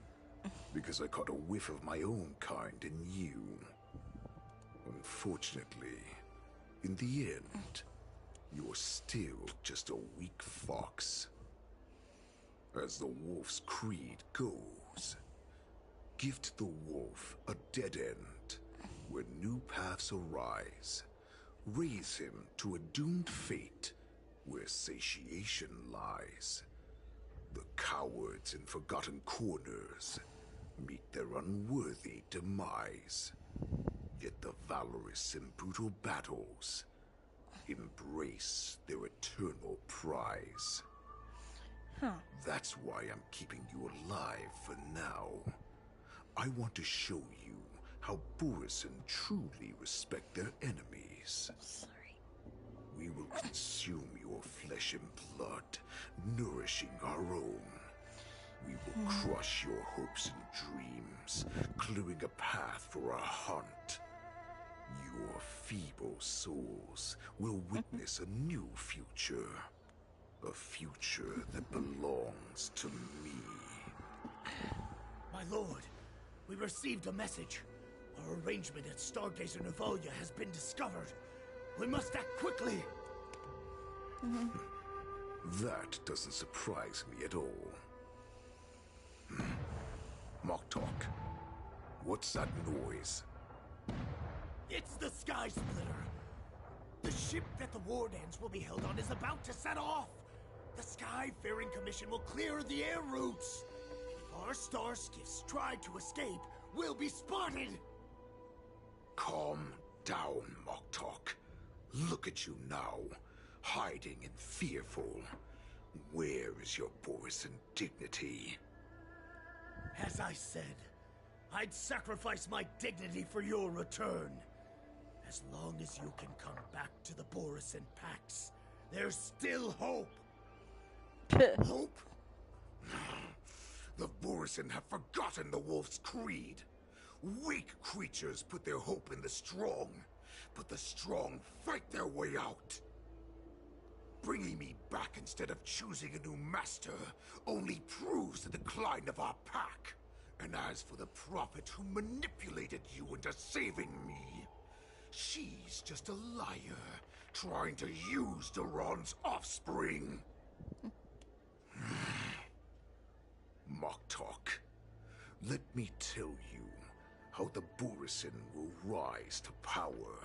[SPEAKER 16] Because I caught a whiff of my own kind in you. Unfortunately, in the end, you're still just a weak fox. As the wolf's creed goes, gift the wolf a dead end where new paths arise. Raise him to a doomed fate where satiation lies. The cowards in forgotten corners meet their unworthy demise. Yet the valorous in brutal battles embrace their eternal prize. That's why I'm keeping you alive for now. I want to show you how Borison truly respect their enemies. We will consume your flesh and blood, nourishing our own. We will crush your hopes and dreams, clearing a path for our hunt. Your feeble souls will witness a new future. A future that belongs to me.
[SPEAKER 15] My lord, we received a message. Our arrangement at Stargazer Navalia has been discovered. We must act quickly.
[SPEAKER 16] That doesn't surprise me at all. Moktok, what's that noise?
[SPEAKER 15] It's the Sky Splitter. The ship that the Wardens will be held on is about to set off. The Skyfaring Commission will clear the air routes. If our star skiffs try to escape, we'll be spotted.
[SPEAKER 16] Calm down, Moktok. Look at you now, hiding and fearful. Where is your Borison dignity?
[SPEAKER 15] As I said, I'd sacrifice my dignity for your return. As long as you can come back to the Borison Pax, there's still hope. Hope?
[SPEAKER 16] The Borisin have forgotten the wolf's creed. Weak creatures put their hope in the strong, but the strong fight their way out. Bringing me back instead of choosing a new master only proves the decline of our pack. And as for the prophet who manipulated you into saving me, she's just a liar, trying to use Duran's offspring. Mock talk. Let me tell you how the Borisin will rise to power.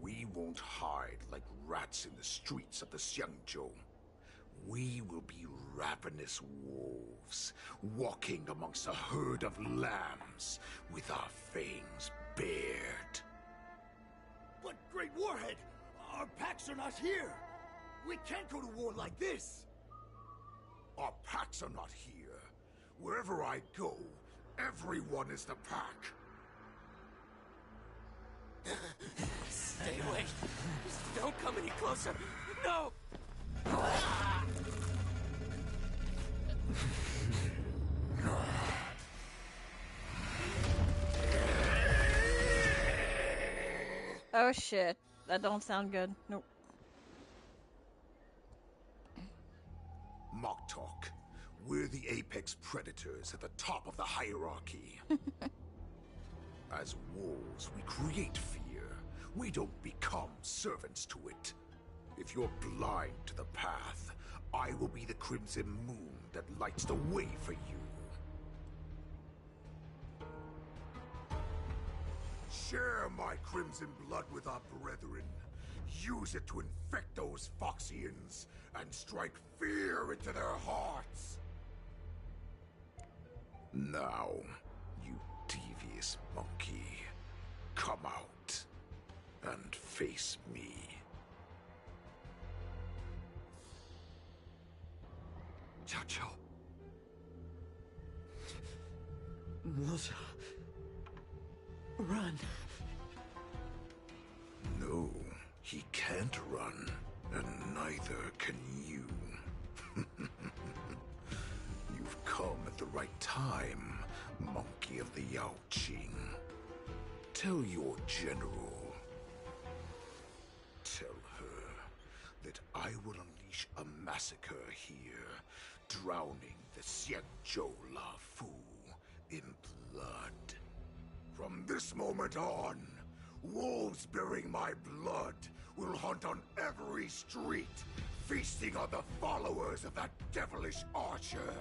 [SPEAKER 16] We won't hide like rats in the streets of the Xiangzhou. We will be ravenous wolves, walking amongst a herd of lambs with our fangs bared.
[SPEAKER 15] But, Great Warhead, our packs are not here. We can't go to war like this.
[SPEAKER 16] Our packs are not here. Wherever I go, everyone is the pack.
[SPEAKER 5] Stay away. Just don't come any closer. No!
[SPEAKER 1] Oh shit. That don't sound good. Nope.
[SPEAKER 16] Mock talk. We're the apex predators at the top of the hierarchy. As wolves, we create fear. We don't become servants to it. If you're blind to the path, I will be the crimson moon that lights the way for you. Share my crimson blood with our brethren. Use it to infect those Foxians and strike fear into their hearts. Now, you devious monkey, come out and face me.
[SPEAKER 5] Chow. Milja. Run.
[SPEAKER 16] No, he can't run, and neither can you. You've come at the right time, monkey of the Yaoqing. Tell your general. Tell her that I will unleash a massacre here, drowning the Xiangzhou La Fu in blood. From this moment on, wolves bearing my blood will hunt on every street, feasting on the followers of that devilish archer.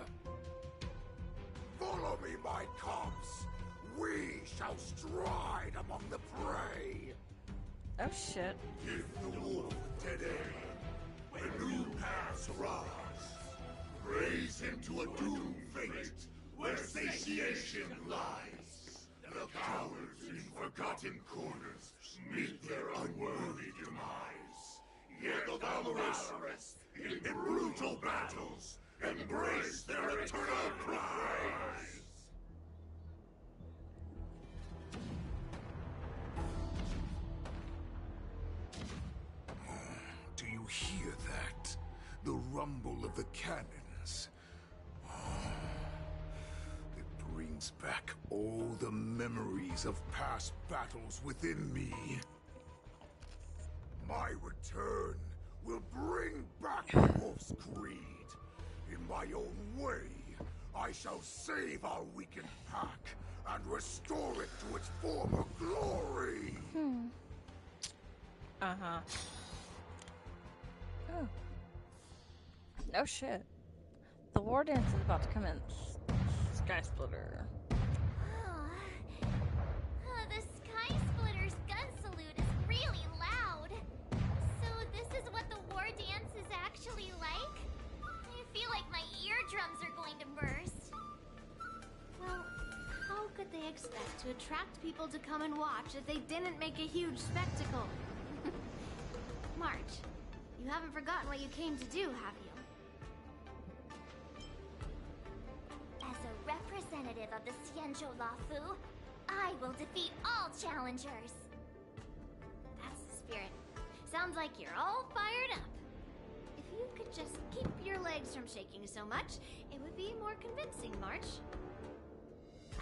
[SPEAKER 16] Follow me, my cubs. We shall stride among the prey.
[SPEAKER 1] Oh shit.
[SPEAKER 16] Give the wolf a dead end when new paths arise. Raise him to a doomed fate where satiation lies. The cowards in forgotten corners meet their unworthy demise. Yet the valorous in brutal battles embrace their eternal prize. Do you hear that? The rumble of the cannons. It brings back all the memories of past battles within me. My return will bring back the wolf's greed. In my own way, I shall save our weakened pack and restore it to its former glory.
[SPEAKER 1] Uh-huh. Oh. No shit. The war dance is about to commence. Sky Splitter.
[SPEAKER 3] The Sky Splitter's gun salute is really loud. So this is what the war dance is actually like? I feel like my eardrums are going to burst. Well, how could they expect to attract people to come and watch if they didn't make a huge spectacle? March, you haven't forgotten what you came to do, have you? As a representative of the Xianzhou Lafu, I will defeat all challengers. That's the spirit. Sounds like you're all fired up. If you could just keep your legs from shaking so much, it would be more convincing, March.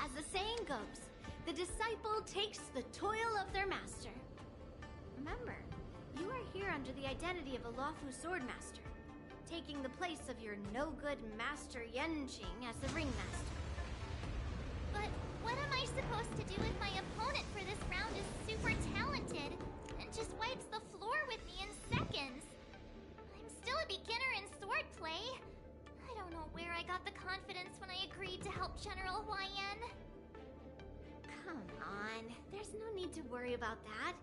[SPEAKER 3] As the saying goes, the disciple takes the toil of their master. Remember, you are here under the identity of a lawful swordmaster, taking the place of your no-good master Yenqing as the ringmaster.
[SPEAKER 10] But what am I supposed to do if my opponent for this round is super talented and just wipes the floor with me in seconds? I'm still a beginner in swordplay. I don't know where I got the confidence when I agreed to help General Huayan.
[SPEAKER 3] Come on, there's no need to worry about that.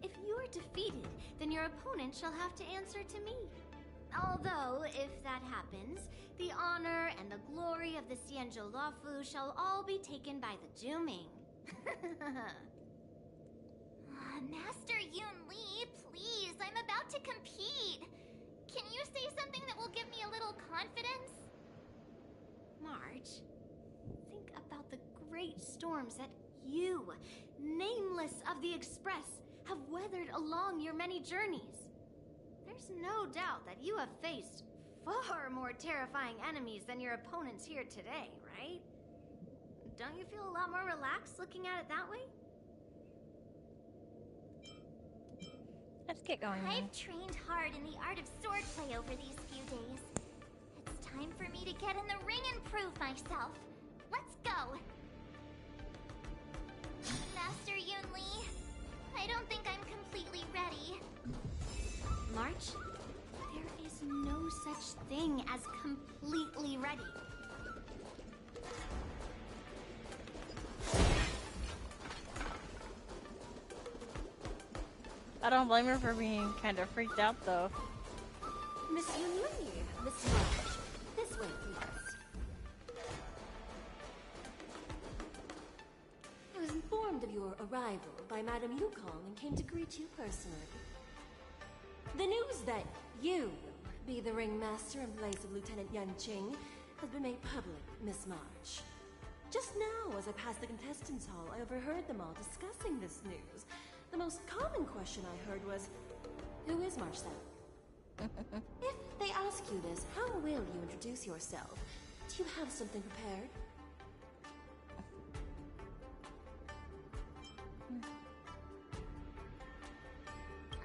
[SPEAKER 3] If you are defeated, then your opponent shall have to answer to me. Although, if that happens, the honor and the glory of the Xianzhou Luofu shall all be taken by the Juming.
[SPEAKER 10] Master Yun Li, please, I'm about to compete. Can you say something that will give me a little confidence?
[SPEAKER 3] March, think about the great storms that you, nameless of the Express, have weathered along your many journeys. There's no doubt that you have faced far more terrifying enemies than your opponents here today, right? Don't you feel a lot more relaxed looking at it that way?
[SPEAKER 1] Let's get going.
[SPEAKER 10] I've trained hard in the art of swordplay over these few days. It's time for me to get in the ring and prove myself. Let's go! Master Yun Li, I don't think I'm completely ready.
[SPEAKER 3] March, there is no such thing as completely ready.
[SPEAKER 1] I don't blame her for being kind of freaked out, though.
[SPEAKER 7] Miss Yun Li, Miss March, this way, please. I was informed of your arrival by Madame Yukong and came to greet you personally. The news that you will be the ringmaster in place of Lieutenant Yanqing has been made public, Miss March. Just now, as I passed the contestants' hall, I overheard them all discussing this news. The most common question I heard was, who is March 7th? If they ask you this, how will you introduce yourself? Do you have something prepared?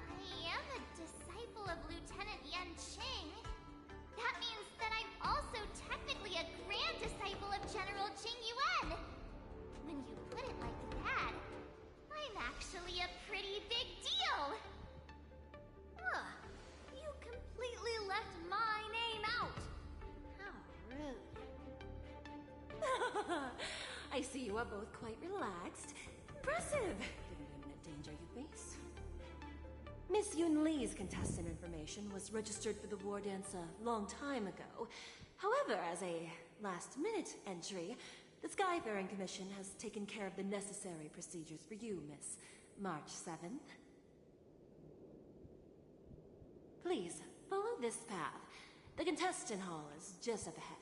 [SPEAKER 10] I am a disciple of Lieutenant Yanqing. That means that I'm also technically a grand disciple of General Qing Yuan. When you put it like that, I'm actually a pretty big deal.
[SPEAKER 3] Ugh, you completely left my name out. How rude.
[SPEAKER 7] I see you are both quite relaxed. Impressive, given the imminent danger you face. Miss Yun Li's contestant information was registered for the war dance a long time ago. However, as a last-minute entry, the Skyfaring Commission has taken care of the necessary procedures for you, Miss March 7th. Please, follow this path. The contestant hall is just up ahead.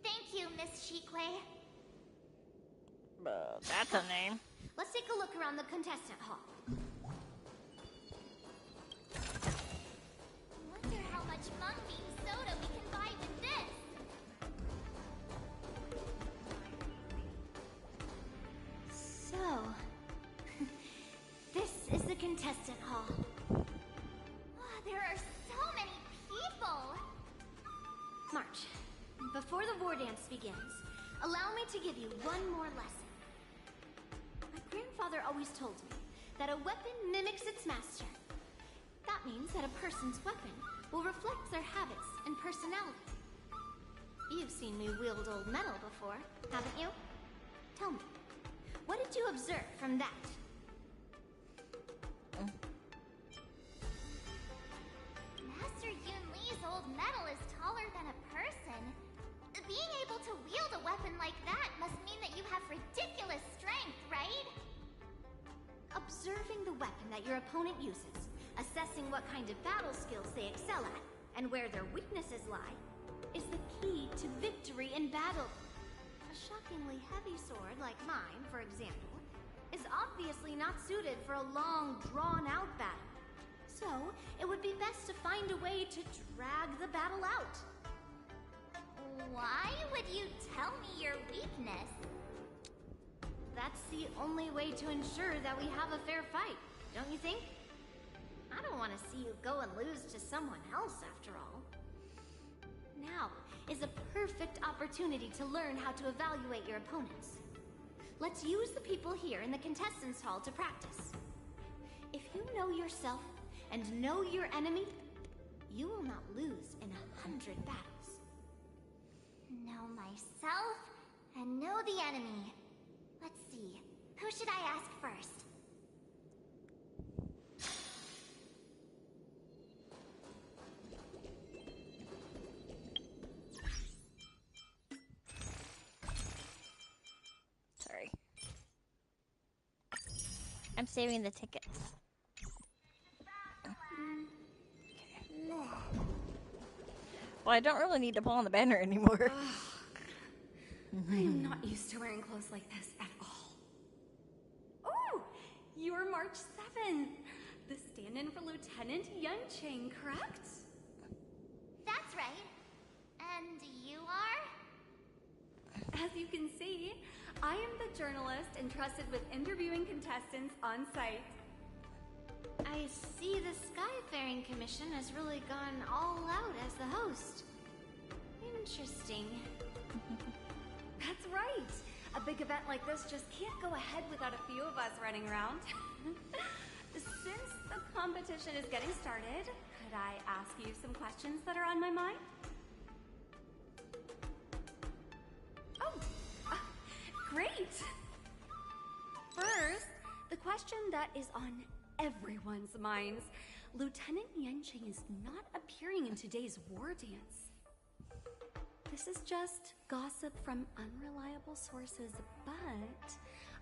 [SPEAKER 10] Thank you, Miss Shikwe.
[SPEAKER 1] That's a name.
[SPEAKER 3] Let's take a look around the contestant hall.
[SPEAKER 10] Wonder how much mung bean soda we can buy with this.
[SPEAKER 3] So, this is the contestant hall.
[SPEAKER 10] There are so many people.
[SPEAKER 3] March, before the war dance begins, allow me to give you one more lesson. My grandfather always told me that a weapon mimics its master. That means that a person's weapon will reflect their habits and personality. You've seen me wield old metal before, haven't you? Tell me, what did you observe from that?
[SPEAKER 10] Master Yun Li's old metal is taller than a person. Being able to wield a weapon like that must mean that you have ridiculous strength, right?
[SPEAKER 3] Observing the weapon that your opponent uses, assessing what kind of battle skills they excel at, and where their weaknesses lie, is the key to victory in battle. A shockingly heavy sword like mine, for example, is obviously not suited for a long, drawn-out battle. So, it would be best to find a way to drag the battle out.
[SPEAKER 10] Why would you tell me your weakness?
[SPEAKER 3] That's the only way to ensure that we have a fair fight, don't you think? I don't want to see you go and lose to someone else, after all. Now is a perfect opportunity to learn how to evaluate your opponents. Let's use the people here in the contestants hall to practice. If you know yourself and know your enemy, you will not lose in 100 battles.
[SPEAKER 10] Know myself and know the enemy. Let's see, who should I ask first?
[SPEAKER 1] Sorry. I'm saving the tickets. Well, I don't really need to pull on the banner anymore.
[SPEAKER 2] I am not used to wearing clothes like this at all. Oh, you're March 7th. The stand-in for Lieutenant Yuncheng, correct?
[SPEAKER 10] That's right. And you are?
[SPEAKER 2] As you can see, I am the journalist entrusted with interviewing contestants on site.
[SPEAKER 3] I see the Skyfaring Commission has really gone all out as the host. Interesting.
[SPEAKER 2] That's right. A big event like this just can't go ahead without a few of us running around. Since the competition is getting started, could I ask you some questions that are on my mind? Oh, great! First, the question that is on everyone's minds. Lieutenant Yuncheng is not appearing in today's war dance. This is just gossip from unreliable sources, but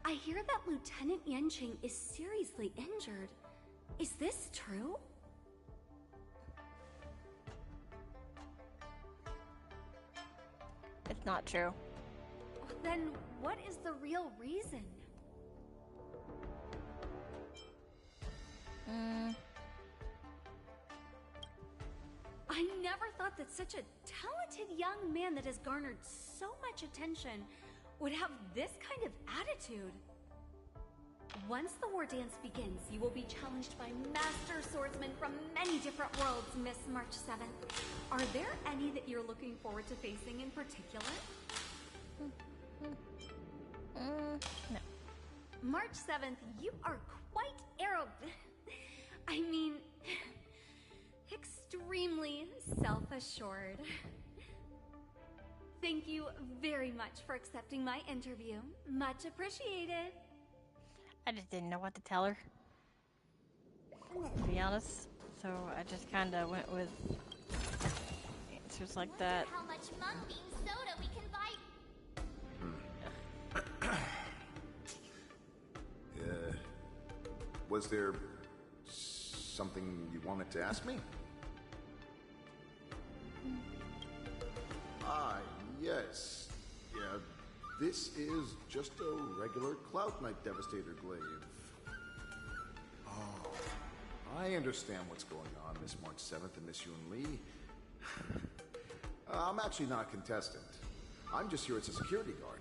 [SPEAKER 2] I hear that Lieutenant Yuncheng is seriously injured. Is this true?
[SPEAKER 1] It's not true.
[SPEAKER 2] Then what is the real reason? I never thought that such a talented young man that has garnered so much attention would have this kind of attitude. Once the war dance begins, you will be challenged by master swordsmen from many different worlds, Miss March 7th. Are there any that you're looking forward to facing in particular?
[SPEAKER 1] No.
[SPEAKER 2] March 7th, you are quite I mean, extremely self-assured. Thank you very much for accepting my interview. Much appreciated.
[SPEAKER 1] I just didn't know what to tell her, to be honest. So I just kind of went with answers like that.
[SPEAKER 10] How much mung bean soda we can buy?
[SPEAKER 16] Was there something you wanted to ask me? Yes. Yeah, this is just a regular Cloud Knight Devastator glaive. Oh, I understand what's going on, Miss March 7th and Miss Yun Lee. I'm actually not a contestant. I'm just here as a security guard.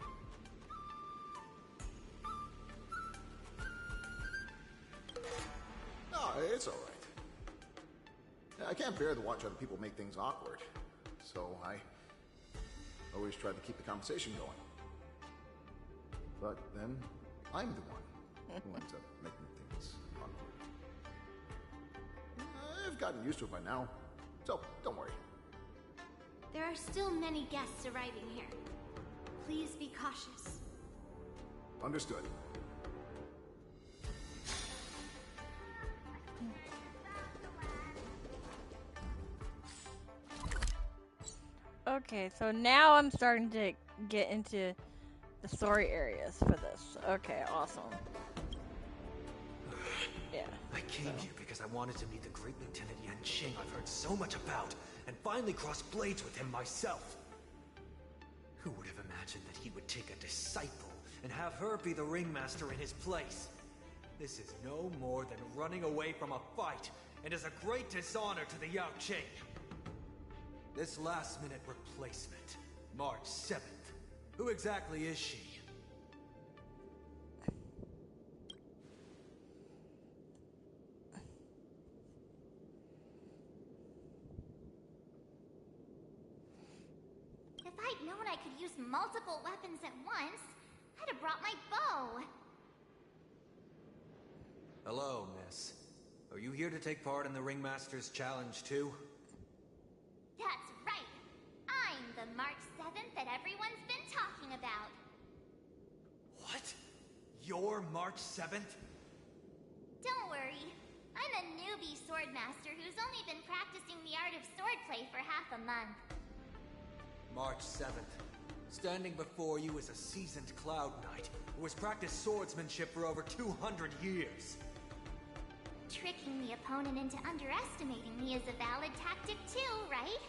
[SPEAKER 16] No, it's all right. I can't bear to watch other people make things awkward, so I always try to keep the conversation going. But then, I'm the one who ends up making things awkward. I've gotten used to it by now, so don't worry.
[SPEAKER 3] There are still many guests arriving here. Please be cautious.
[SPEAKER 16] Understood.
[SPEAKER 1] Okay, so now I'm starting to get into the story areas for this. Okay, awesome. Yeah.
[SPEAKER 13] I came here because I wanted to meet the great Lieutenant Yuncheng I've heard so much about, and finally cross blades with him myself. Who would have imagined that he would take a disciple and have her be the ringmaster in his place? This is no more than running away from a fight, and is a great dishonor to the Yao Qing. This last-minute replacement, March 7th. Who exactly is she?
[SPEAKER 10] If I'd known I could use multiple weapons at once, I'd have brought my bow.
[SPEAKER 13] Hello, miss. Are you here to take part in the Ringmaster's Challenge too?
[SPEAKER 10] That's right. I'm the March 7th that everyone's been talking about.
[SPEAKER 13] What? You're March 7th?
[SPEAKER 10] Don't worry. I'm a newbie swordmaster who's only been practicing the art of swordplay for half a month.
[SPEAKER 13] March 7th. Standing before you is a seasoned Cloud Knight who has practiced swordsmanship for over 200 years.
[SPEAKER 10] Tricking the opponent into underestimating me is a valid tactic too, right?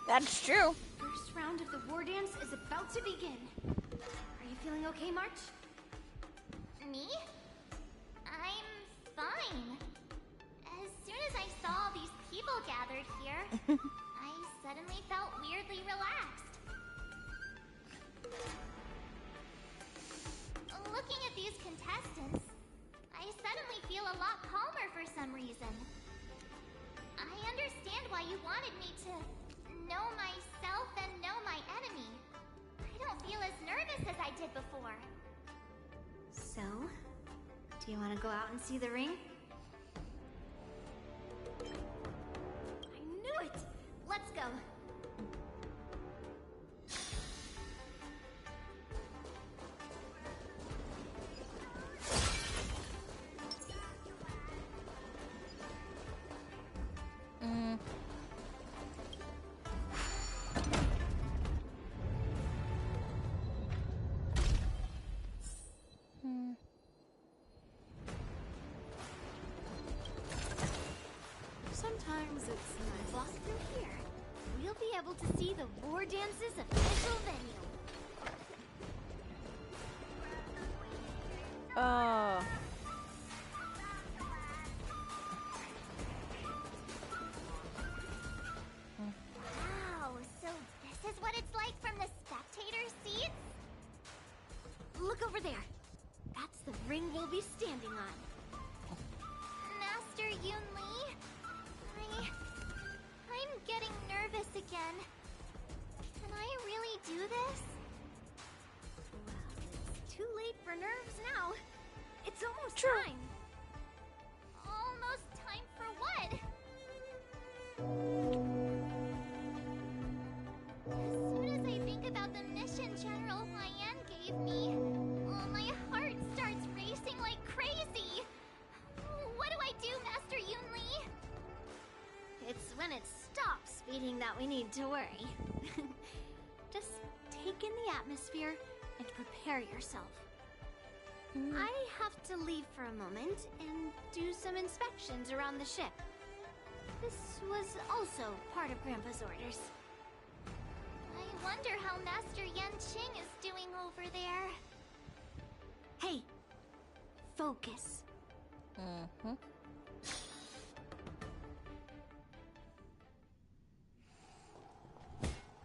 [SPEAKER 1] That's true.
[SPEAKER 3] First round of the war dance is about to begin. Are you feeling okay, March?
[SPEAKER 10] Me? I'm fine. As soon as I saw these people gathered here, I suddenly felt weirdly relaxed. Looking at these contestants, I suddenly feel a lot calmer for some reason. I understand why you wanted me to know myself and know my enemy. I don't feel as nervous as I did before.
[SPEAKER 3] So, do you want to go out and see the ring?
[SPEAKER 10] I knew it! Let's go.
[SPEAKER 3] Sometimes it's nice. Walk through here. We'll be able to see the war dance's official venue.
[SPEAKER 1] Oh.
[SPEAKER 10] Wow, so this is what it's like from the spectator seats?
[SPEAKER 3] Look over there. That's the ring we'll be standing on.
[SPEAKER 10] Master Yun Li? I'm getting nervous again. Can I really do this?
[SPEAKER 3] Well, it's too late for nerves now. It's almost
[SPEAKER 1] True.
[SPEAKER 3] time.
[SPEAKER 10] Almost time for what? As soon as I think about the mission General Huayan gave me, my heart starts racing like crazy. What do I do, Master Yun Li?
[SPEAKER 3] It's when it stops beating that we need to worry. Just take in the atmosphere and prepare yourself. I have to leave for a moment and do some inspections around the ship. This was also part of Grandpa's orders.
[SPEAKER 10] I wonder how Master Yan Qing is doing over there.
[SPEAKER 3] Hey, focus.
[SPEAKER 1] Mm-hmm.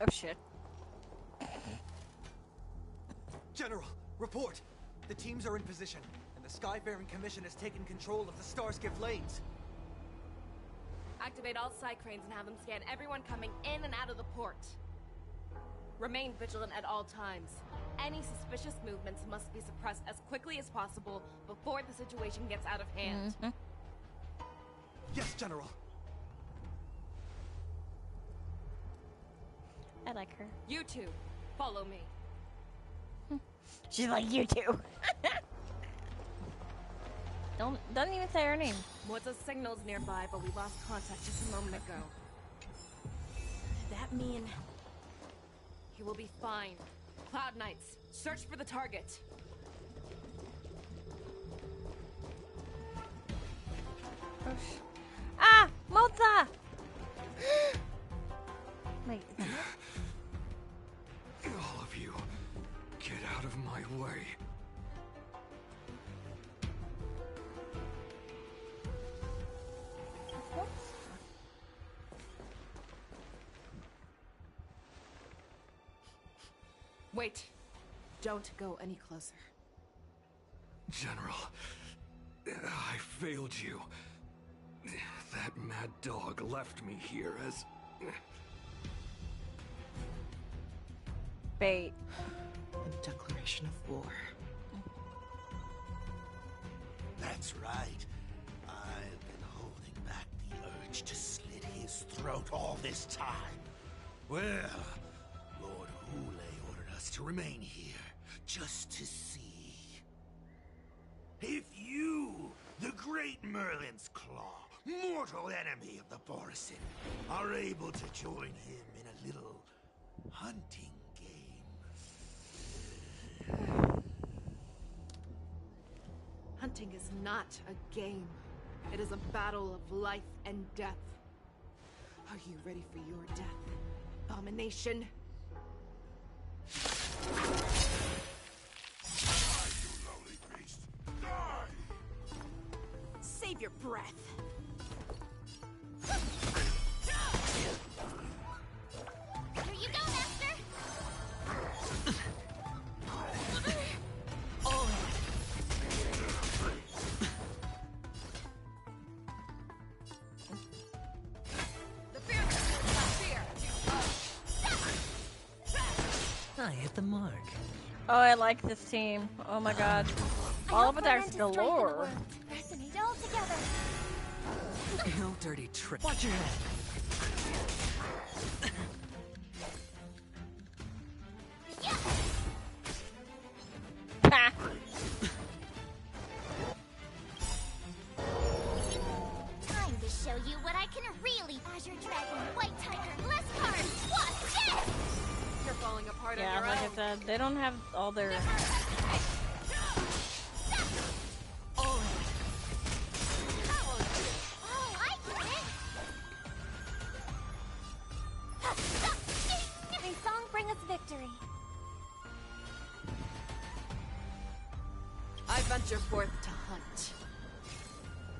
[SPEAKER 1] Oh shit.
[SPEAKER 13] General, report! The teams are in position, and the Skyfaring Commission has taken control of the Starskiff lanes.
[SPEAKER 7] Activate all side cranes and have them scan everyone coming in and out of the port. Remain vigilant at all times. Any suspicious movements must be suppressed as quickly as possible before the situation gets out of hand.
[SPEAKER 1] Mm-hmm.
[SPEAKER 13] Yes, General.
[SPEAKER 1] I like her.
[SPEAKER 7] You two, follow me.
[SPEAKER 1] She's like, you too. Don't even say her name.
[SPEAKER 7] Moza's signal's nearby, but we lost contact just a moment ago.
[SPEAKER 3] That mean...
[SPEAKER 7] He will be fine. Cloud Knights, search for the target.
[SPEAKER 1] Ah! Moza! Wait.
[SPEAKER 16] All of you, get out of my way.
[SPEAKER 4] Wait. Don't go any closer.
[SPEAKER 13] General, I failed you. That mad dog left me here as...
[SPEAKER 1] bait.
[SPEAKER 4] A declaration of war.
[SPEAKER 15] That's right. I've been holding back the urge to slit his throat all this time. Well, Lord Hule ordered us to remain here, just to see. If you, the great Merlin's Claw, mortal enemy of the Borisin, are able to join him in a little hunting game.
[SPEAKER 4] Hunting is not a game. It is a battle of life and death. Are you ready for your death, abomination?
[SPEAKER 6] Save your breath.
[SPEAKER 3] Here you go, Master!
[SPEAKER 11] I hit the mark.
[SPEAKER 1] Oh, I like this team. Oh my god. All of attacks galore.
[SPEAKER 3] Resonate all together.
[SPEAKER 11] No dirty trick. Watch your head.
[SPEAKER 3] Time to show you what I can really. Azure Dragon, White Tiger, Gliscard. Watch it!
[SPEAKER 4] You're falling apart
[SPEAKER 1] Yeah,
[SPEAKER 4] on your
[SPEAKER 1] like
[SPEAKER 4] own.
[SPEAKER 1] I said, they don't have all their...
[SPEAKER 3] Oh, I get it! May song bring us victory.
[SPEAKER 4] I venture forth to hunt.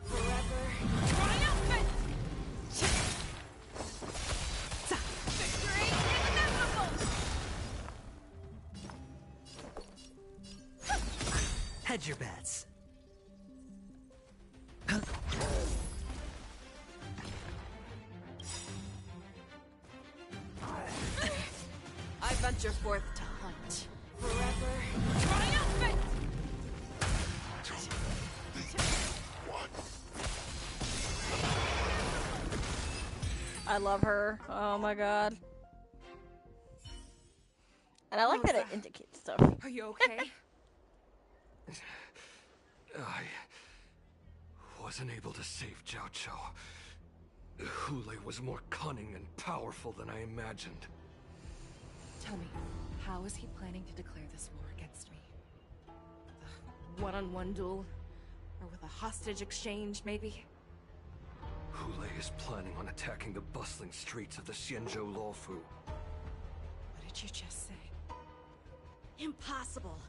[SPEAKER 4] Forever triumphant! Victory is inevitable!
[SPEAKER 11] Hedge your bets.
[SPEAKER 4] I venture forth to hunt. Forever triumphant!
[SPEAKER 1] I love her. Oh my god. And I like that it indicates stuff.
[SPEAKER 4] Are you okay?
[SPEAKER 13] I wasn't able to save Jiao Chou. Hule was more cunning and powerful than I imagined.
[SPEAKER 4] Tell me, how is he planning to declare this war against me? With a one-on-one duel? Or with a hostage exchange, maybe?
[SPEAKER 13] Hule is planning on attacking the bustling streets of the Xianzhou Luofu.
[SPEAKER 4] What did you just say?
[SPEAKER 6] Impossible.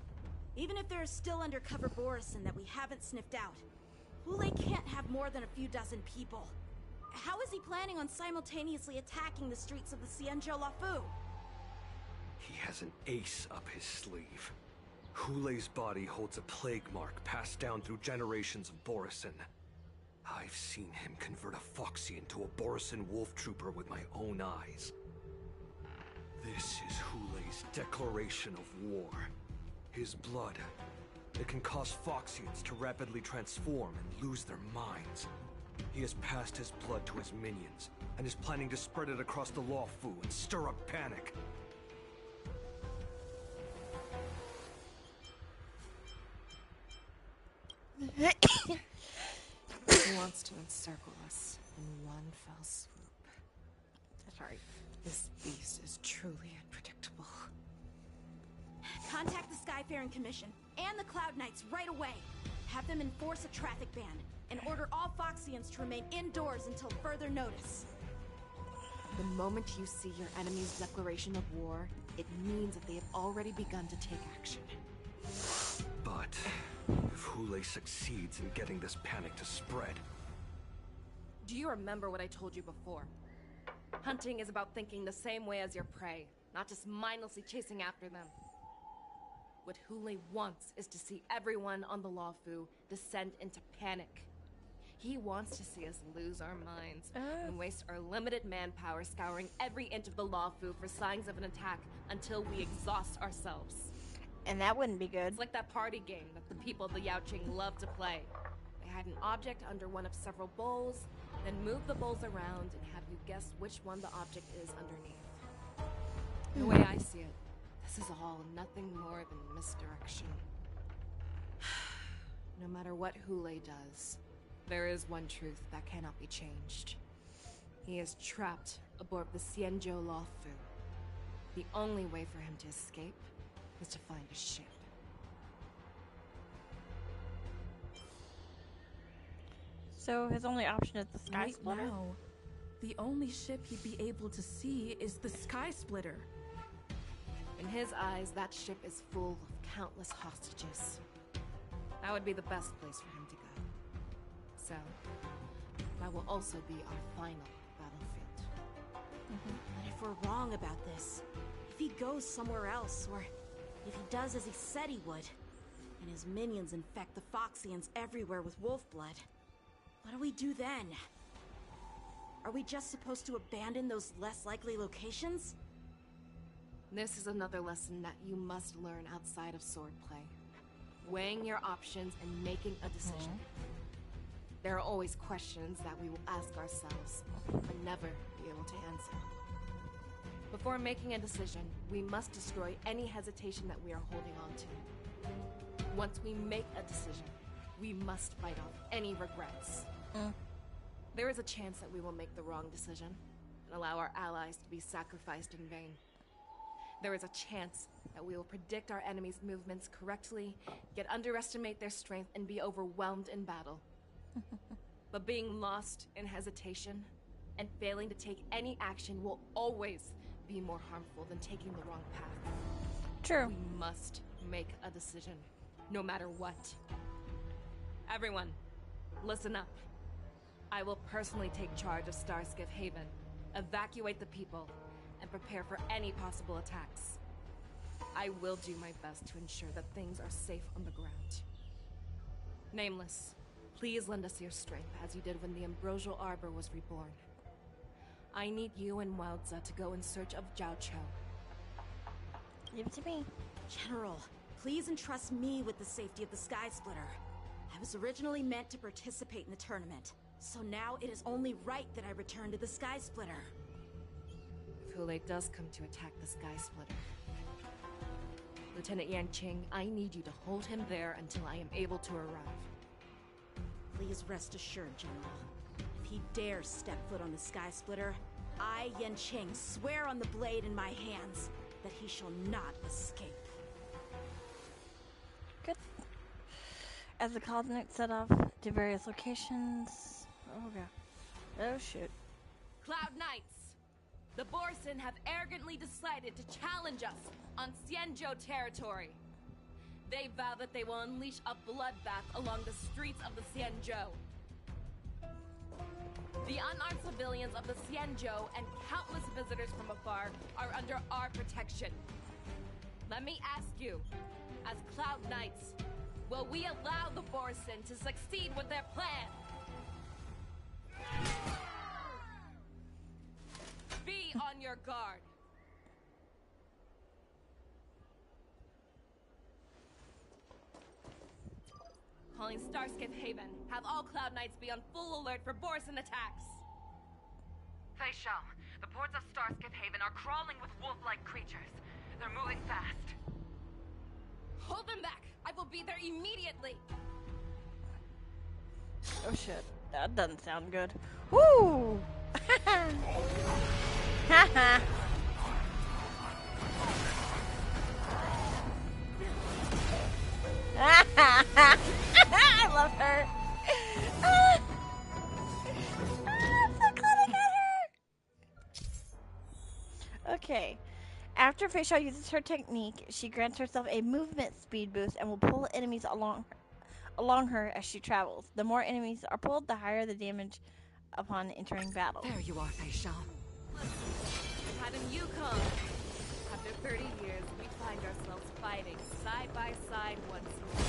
[SPEAKER 6] Even if there are still undercover Borisin that we haven't sniffed out, Hule can't have more than a few dozen people. How is he planning on simultaneously attacking the streets of the Xianzhou Luofu?
[SPEAKER 13] He has an ace up his sleeve. Hule's body holds a plague mark passed down through generations of Borisin. I've seen him convert a Foxian to a Borisin wolf trooper with my own eyes. This is Hule's declaration of war. His blood. It can cause Foxians to rapidly transform and lose their minds. He has passed his blood to his minions, and is planning to spread it across the Luofu and stir up panic.
[SPEAKER 4] He wants to encircle us in one fell swoop.
[SPEAKER 1] That's right.
[SPEAKER 4] This beast is truly unpredictable.
[SPEAKER 6] Contact the Skyfaring Commission and the Cloud Knights right away. Have them enforce a traffic ban and order all Foxians to remain indoors until further notice.
[SPEAKER 4] The moment you see your enemy's declaration of war, it means that they have already begun to take action.
[SPEAKER 13] But if Hule succeeds in getting this panic to spread...
[SPEAKER 4] Do you remember what I told you before? Hunting is about thinking the same way as your prey, not just mindlessly chasing after them.
[SPEAKER 7] What Hule wants is to see everyone on the Lawfu descend into panic. He wants to see us lose our minds and waste our limited manpower scouring every inch of the Lawfu for signs of an attack until we exhaust ourselves.
[SPEAKER 1] And that wouldn't be good.
[SPEAKER 7] It's like that party game that the people of the Yaoqing love to play. They hide an object under one of several bowls, then move the bowls around and have you guess which one the object is underneath. The way I see it, this is all nothing more than misdirection. No matter what Hule does, there is one truth that cannot be changed. He is trapped aboard the Xianzhou Lawfu. The only way for him to escape is to find a ship.
[SPEAKER 1] So his only option is the Sky
[SPEAKER 12] Right
[SPEAKER 1] Splitter?
[SPEAKER 12] now, the only ship he'd be able to see is the Sky Splitter.
[SPEAKER 7] In his eyes, that ship is full of countless hostages. That would be the best place for him to go. So, that will also be our final battlefield.
[SPEAKER 6] But if we're wrong about this, if he goes somewhere else, or if he does as he said he would, and his minions infect the Foxians everywhere with wolf blood, what do we do then? Are we just supposed to abandon those less likely locations?
[SPEAKER 7] This is another lesson that you must learn outside of swordplay. Weighing your options and making a decision. There are always questions that we will ask ourselves, but never be able to answer. Before making a decision, we must destroy any hesitation that we are holding on to. Once we make a decision, we must fight off any regrets. There is a chance that we will make the wrong decision and allow our allies to be sacrificed in vain. There is a chance that we will predict our enemies' movements correctly, yet underestimate their strength and be overwhelmed in battle. But being lost in hesitation and failing to take any action will always be more harmful than taking the wrong path.
[SPEAKER 1] True.
[SPEAKER 7] We must make a decision, no matter what. Everyone, listen up. I will personally take charge of Starskiff Haven, evacuate the people, and prepare for any possible attacks. I will do my best to ensure that things are safe on the ground. Nameless, please lend us your strength as you did when the Ambrosial Arbor was reborn. I need you and Wildza to go in search of Zhao Cho.
[SPEAKER 1] Leave it to me.
[SPEAKER 6] General, please entrust me with the safety of the Sky Splitter. I was originally meant to participate in the tournament, so now it is only right that I return to the Sky Splitter.
[SPEAKER 7] If Hule does come to attack the Sky Splitter, Lieutenant Yanqing, I need you to hold him there until I am able to arrive.
[SPEAKER 6] Please rest assured, General. If he dares step foot on the Sky Splitter, I, Yanqing, swear on the blade in my hands that he shall not escape.
[SPEAKER 1] Good. As the Cloud Knights set off to various locations. Oh god. Oh shit.
[SPEAKER 7] Cloud Knights! The Borson have arrogantly decided to challenge us on Xianzhou territory. They vow that they will unleash a bloodbath along the streets of the Xianzhou. The unarmed civilians of the Xianzhou and countless visitors from afar are under our protection. Let me ask you, as Cloud Knights, will we allow the Borson to succeed with their plan? Be on your guard. Calling Starskiff Haven. Have all Cloud Knights be on full alert for Borson attacks.
[SPEAKER 18] Fei Shao, the ports of Starskiff Haven are crawling with wolf-like creatures. They're moving fast.
[SPEAKER 7] Hold them back! I will be there immediately!
[SPEAKER 1] Oh shit. That doesn't sound good. Woo! Haha! I love her. I'm so glad I got her. Okay. After Fei Shao uses her technique, she grants herself a movement speed boost and will pull enemies along her as she travels. The more enemies are pulled, the higher the damage upon entering battle.
[SPEAKER 8] There you are, Fei Shao.
[SPEAKER 7] Had an Yukon. Have After 30 years, we find ourselves fighting side by side once more.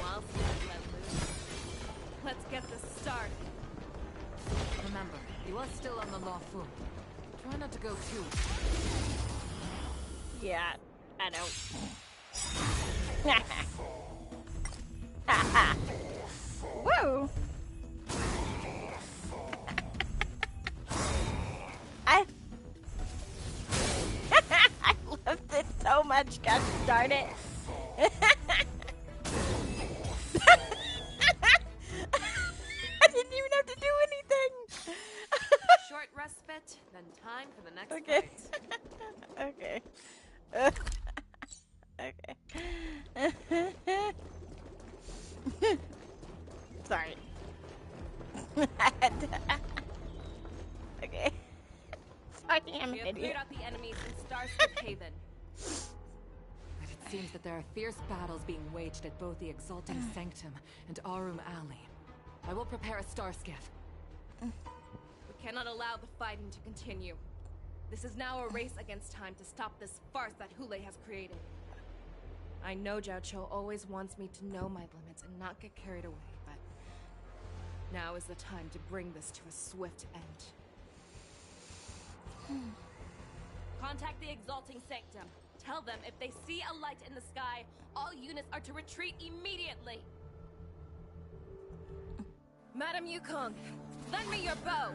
[SPEAKER 7] Whilst not let loose, let's get this started.
[SPEAKER 8] Remember, you are still on the lawful. Try not to go too.
[SPEAKER 1] Yeah, I know. Woo! I I love this so much, gosh darn it. I didn't even have to do anything.
[SPEAKER 7] Short respite, then time for the next
[SPEAKER 1] Okay.
[SPEAKER 7] fight.
[SPEAKER 1] Okay. Okay. Sorry. Okay. Sorry, I'm
[SPEAKER 7] We
[SPEAKER 1] an
[SPEAKER 7] have cleared
[SPEAKER 1] idiot.
[SPEAKER 7] out the enemies in Starskip Haven.
[SPEAKER 8] And it seems that there are fierce battles being waged at both the Exalting Sanctum and Arum Alley. I will prepare a star skiff.
[SPEAKER 7] We cannot allow the fighting to continue. This is now a race against time to stop this farce that Hule has created. I know Jiao Cho always wants me to know my limits and not get carried away, but now is the time to bring this to a swift end. Contact the Exalting Sanctum. Tell them if they see a light in the sky, all units are to retreat immediately. Madam Yukong, lend me your bow.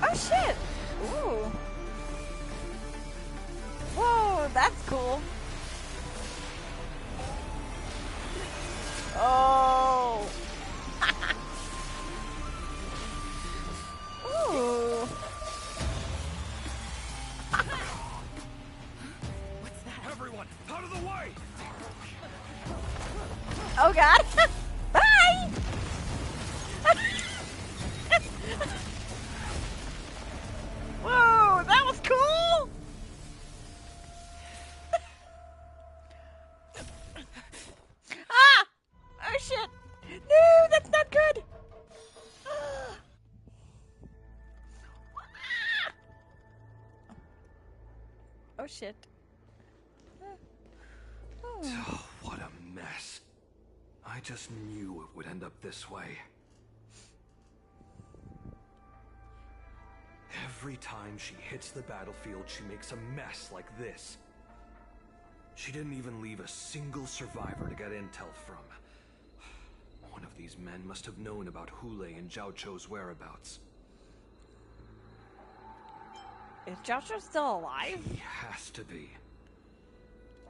[SPEAKER 1] Oh shit! Ooh. Whoa, that's cool. Oh. Ooh.
[SPEAKER 19] Everyone, out of the way!
[SPEAKER 1] Oh god. Bye! Whoa, that was cool! Ah! Oh shit! No, that's not good! Oh shit.
[SPEAKER 13] Oh, what a mess. I just knew it would end up this way. Every time she hits the battlefield, she makes a mess like this. She didn't even leave a single survivor to get intel from. One of these men must have known about Hule and Jiao Cho's whereabouts.
[SPEAKER 1] Is Joshua still alive?
[SPEAKER 13] He has to be.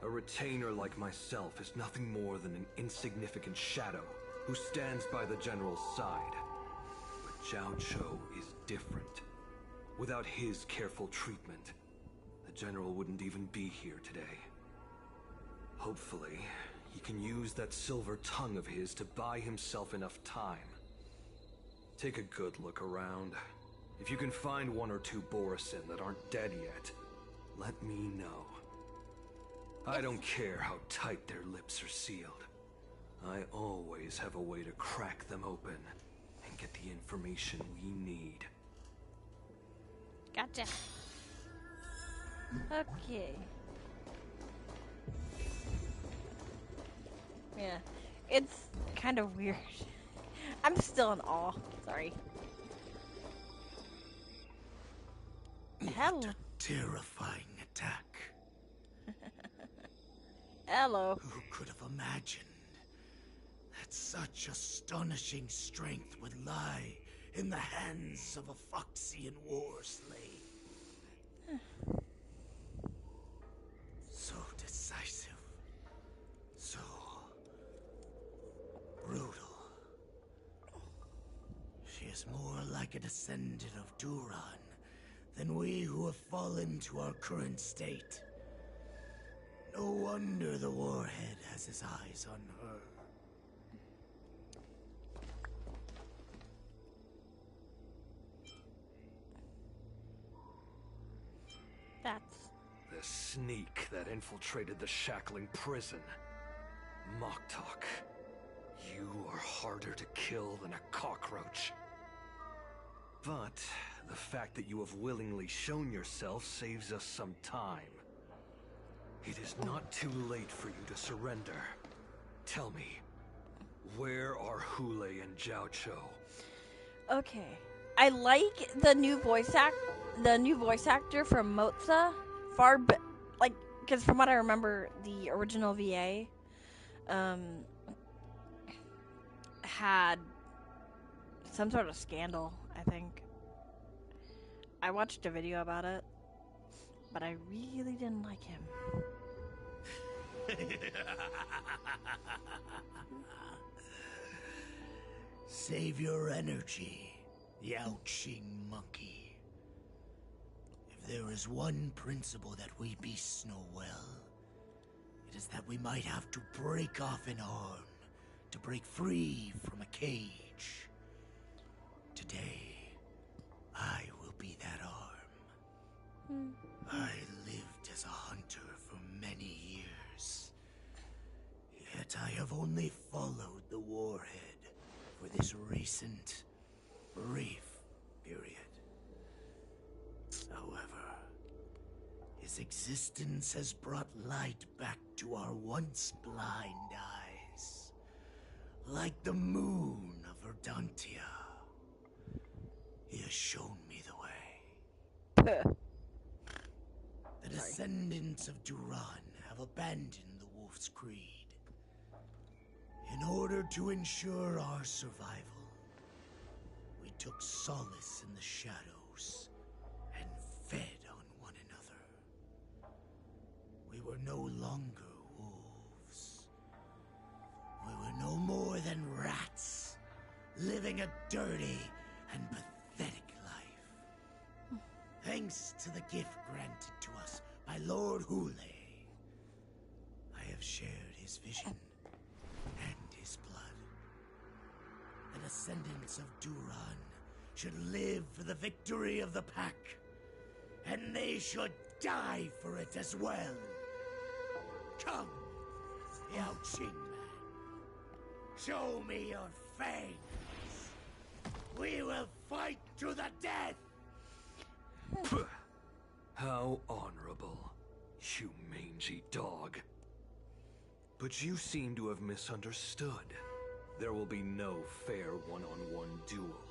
[SPEAKER 13] A retainer like myself is nothing more than an insignificant shadow who stands by the general's side. But Jiao Cho is different. Without his careful treatment, the general wouldn't even be here today. Hopefully, he can use that silver tongue of his to buy himself enough time. Take a good look around. If you can find one or two Borisin that aren't dead yet, let me know. I don't care how tight their lips are sealed. I always have a way to crack them open and get the information we need.
[SPEAKER 1] Gotcha. Okay. Yeah, it's kind of weird. I'm still in awe. Sorry. Hello.
[SPEAKER 15] Terrifying attack.
[SPEAKER 1] Hello.
[SPEAKER 15] Who could have imagined that such astonishing strength would lie in the hands of a Foxian war slave? So decisive. So brutal. She is more like a descendant of Duran than we who have fallen to our current state. No wonder the warhead has his eyes on her.
[SPEAKER 1] That's...
[SPEAKER 13] The sneak that infiltrated the shackling prison. Moktok. You are harder to kill than a cockroach. But the fact that you have willingly shown yourself saves us some time. It is not too late for you to surrender. Tell me, where are Hule and Zhao Cho?
[SPEAKER 1] Okay. I like the new voice actor from Motza because from what I remember, the original VA had some sort of scandal, I think. I watched a video about it, but I really didn't like him.
[SPEAKER 15] Save your energy, Yao Qing monkey. If there is one principle that we beasts know well, it is that we might have to break off an arm to break free from a cage. Today, I will be that arm. I lived as a hunter for many years, yet I have only followed the warhead for this recent, brief period. However, his existence has brought light back to our once blind eyes, like the moon of Verdantia. He has shown me the way. The descendants of Duran have abandoned the Wolf's Creed. In order to ensure our survival, we took solace in the shadows and fed on one another. We were no longer wolves. We were no more than rats, living a dirty and pathetic life. Thanks to the gift granted to us by Lord Hule, I have shared his vision and his blood. The descendants of Duran should live for the victory of the Pack, and they should die for it as well. Come, Yao Qing man. Show me your fangs. We will fight to the death!
[SPEAKER 13] How honorable, you mangy dog. But you seem to have misunderstood. There will be no fair one-on-one duel.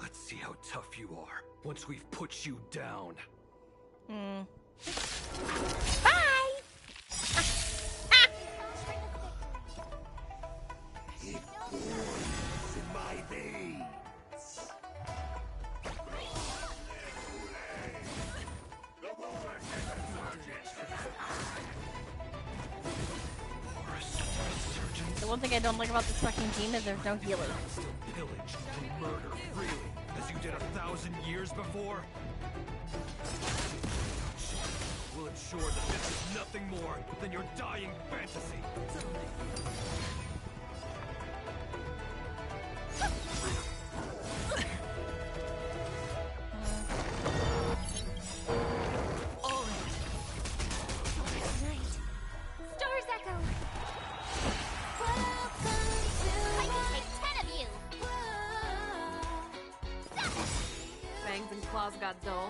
[SPEAKER 13] Let's see how tough you are once we've put you down.
[SPEAKER 1] Bye!
[SPEAKER 15] It boils in my veins.
[SPEAKER 1] The one thing I don't like about this fucking team is there's no healing.
[SPEAKER 13] Still pillage and murder freely, as you did 1,000 years before? We'll ensure that this is nothing more than your dying fantasy.
[SPEAKER 3] Stars Echo! I can take 10 of you!
[SPEAKER 7] Fangs and claws got dull.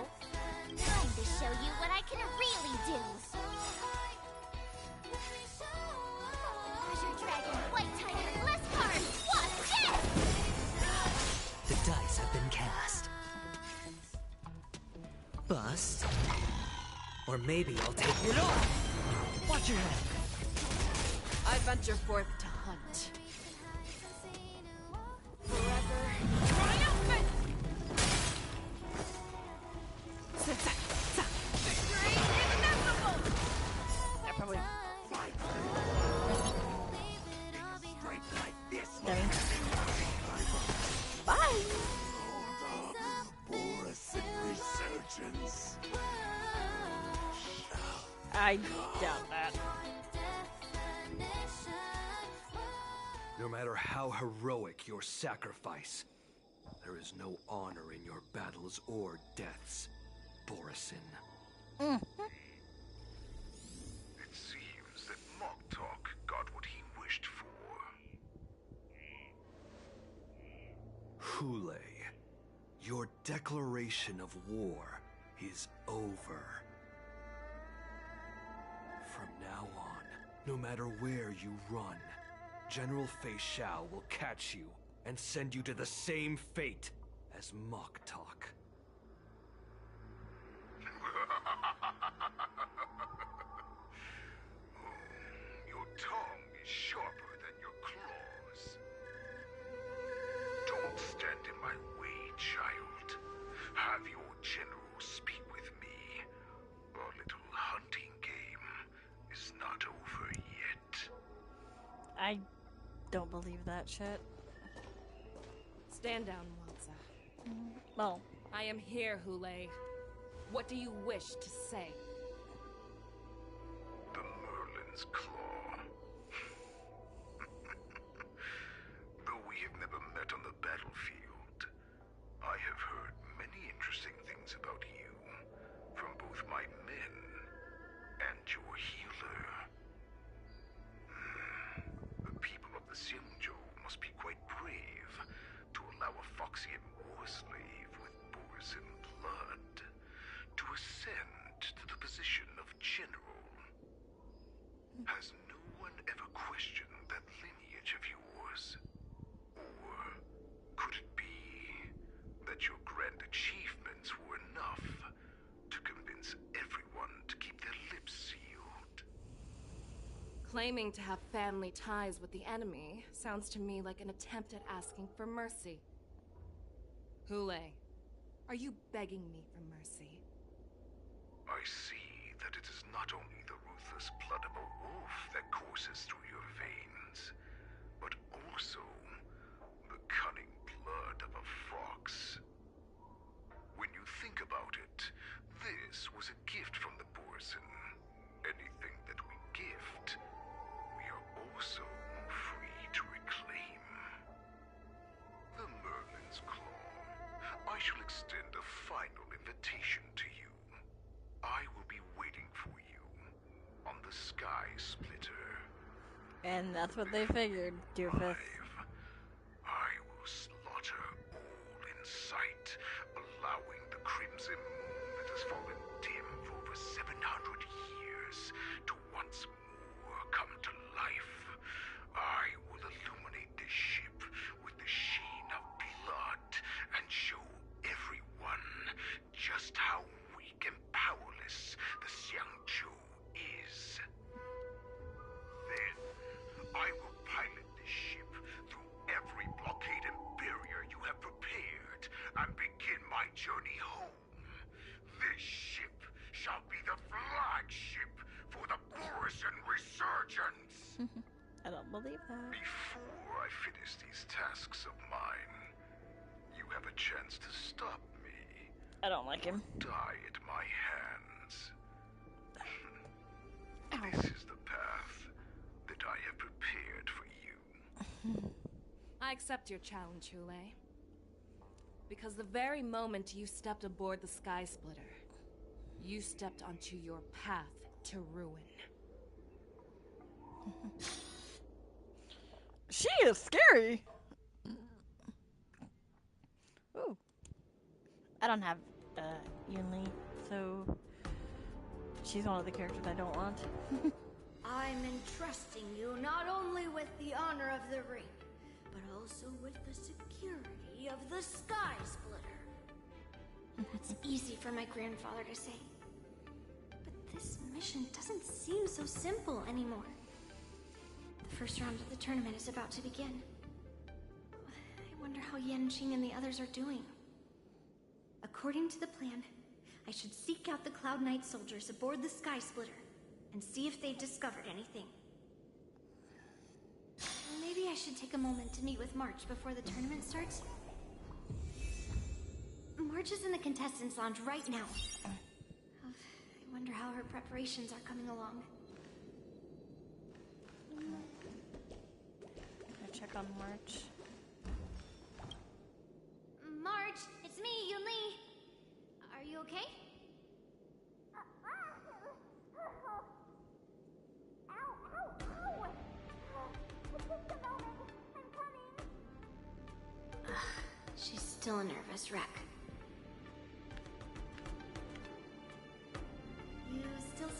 [SPEAKER 3] Time to show you what I can really do! Azure Dragon, White Tiger, less cards! Watch this!
[SPEAKER 11] The dice have been cast. Bust. Or maybe I'll take it off. Watch your head.
[SPEAKER 7] I venture forth to hunt. Forever triumphant! Victory is inevitable!
[SPEAKER 1] I probably... Bye!
[SPEAKER 15] Resurgence.
[SPEAKER 1] I doubt that.
[SPEAKER 13] No matter how heroic your sacrifice, there is no honor in your battles or deaths, Borisin.
[SPEAKER 16] It seems that Moktok got what he wished for.
[SPEAKER 13] Hule, Your declaration of war is over. From now on, no matter where you run, General Fei Xiao will catch you and send you to the same fate as Mok Talk.
[SPEAKER 16] Your tongue is sharper than your claws. Don't stand in my way, child. Have your general speak with me. Our little hunting game is not over yet.
[SPEAKER 1] I don't believe that shit.
[SPEAKER 7] Stand down, Wanza.
[SPEAKER 1] Well,
[SPEAKER 7] I am here, Hule. What do you wish to say?
[SPEAKER 16] The Merlin's Claw. Though we have never met on the battlefield, I have heard many interesting things about you from both my men and your healer. The people of the Xianzhou must be quite brave to allow a Foxian war slave with Borzan blood to ascend to the position of general. Has no one ever questioned that lineage of yours? Or could it be that your grand achievements were enough to convince everyone to keep their lips sealed?
[SPEAKER 7] Claiming to have family ties with the enemy sounds to me like an attempt at asking for mercy. Hule, are you begging me for mercy?
[SPEAKER 16] I see that it is not only the ruthless blood of a wolf that courses through your veins, but also the cunning blood of a fox. When you think about it, this was a gift from the Borzan. Anything that we gift, we are also free to reclaim. The Merlin's Claw. I shall extend a final invitation to you. I will be waiting for you on the Sky Splitter.
[SPEAKER 1] and that's what they figured, doofus.
[SPEAKER 16] I will slaughter all in sight, allowing the crimson moon that has fallen dim for over 700 years to once more come to life. I will illuminate this ship with the sheen of blood and show everyone just how weak and powerless the Xianzhou is. Then, I will pilot this ship through every blockade and barrier you have prepared and begin my journey home. This ship shall be the flagship for the Borzan Resurgence.
[SPEAKER 1] I don't believe that.
[SPEAKER 16] Before I finish these tasks of mine, you have a chance to stop me.
[SPEAKER 1] I don't like him.
[SPEAKER 16] Die at my hands. This is the path that I have prepared for you.
[SPEAKER 7] I accept your challenge, Hule. Because the very moment you stepped aboard the Sky Splitter, you stepped onto your path to ruin.
[SPEAKER 1] She is scary. Ooh. I don't have Yunli, so she's one of the characters I don't want.
[SPEAKER 9] I'm entrusting you not only with the honor of the ring, but also with the security of the Sky Splitter.
[SPEAKER 3] That's easy for my grandfather to say. But this mission doesn't seem so simple anymore. The first round of the tournament is about to begin. I wonder how Yanqing and the others are doing. According to the plan, I should seek out the Cloud Knight soldiers aboard the Sky Splitter and see if they've discovered anything. Maybe I should take a moment to meet with March before the tournament starts. March is in the contestants' lounge right now. I wonder how her preparations are coming along.
[SPEAKER 1] I'll check on March.
[SPEAKER 3] March, it's me, Yunli. Are you okay? She's still a nervous wreck.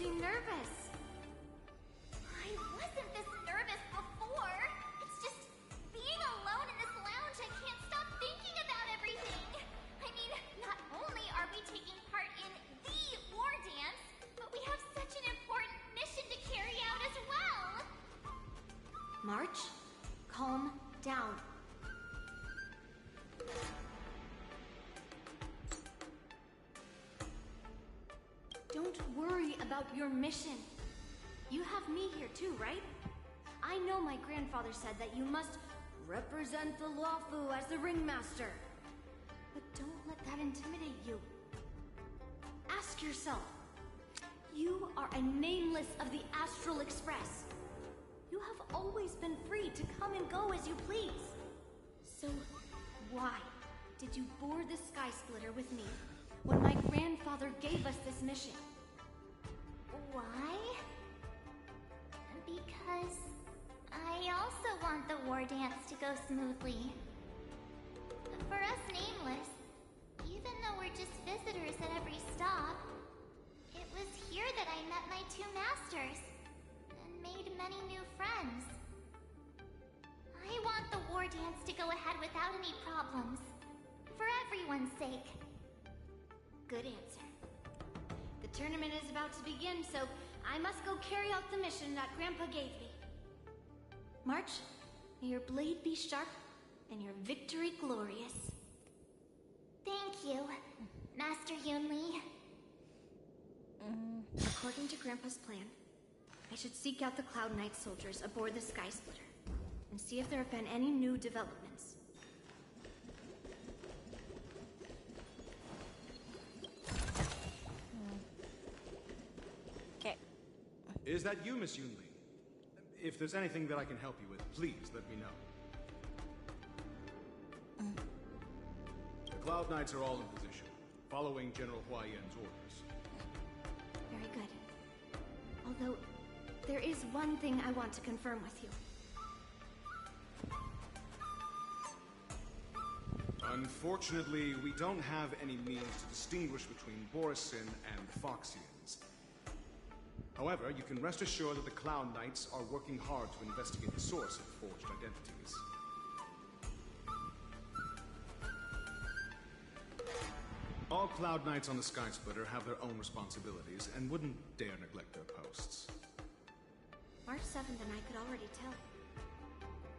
[SPEAKER 2] seem nervous.
[SPEAKER 10] I wasn't this nervous before. It's just being alone in this lounge, I can't stop thinking about everything. I mean, not only are we taking part in the war dance, but we have such an important mission to carry out as well.
[SPEAKER 2] March, calm down. Don't worry about your mission. You have me here too, right? I know my grandfather said that you must represent the Lawfu as the ringmaster. But don't let that intimidate you. Ask yourself, you are a nameless of the Astral Express. You have always been free to come and go as you please. So why did you board the Sky Splitter with me when my grandfather gave us this mission?
[SPEAKER 10] Why? Because I also want the war dance to go smoothly. For us Nameless, even though we're just visitors at every stop, it was here that I met my two masters and made many new friends. I want the war dance to go ahead without any problems, for everyone's sake.
[SPEAKER 2] Good answer. The tournament is about to begin, so I must go carry out the mission that Grandpa gave me. March, may your blade be sharp and your victory glorious.
[SPEAKER 10] Thank you, Master Yunli.
[SPEAKER 2] According to Grandpa's plan, I should seek out the Cloud Knight soldiers aboard the Sky Splitter and see if there have been any new developments.
[SPEAKER 1] Okay.
[SPEAKER 22] Is that you, Miss Yunli? If there's anything that I can help you with, please let me know. The Cloud Knights are all in position, following General Hua Yan's orders.
[SPEAKER 2] Very good. Although, there is one thing I want to confirm with you.
[SPEAKER 22] Unfortunately, we don't have any means to distinguish between Borisin and the Foxians. However, you can rest assured that the Cloud Knights are working hard to investigate the source of forged identities. All Cloud Knights on the Sky Splitter have their own responsibilities and wouldn't dare neglect their posts.
[SPEAKER 2] March 7th and I could already tell.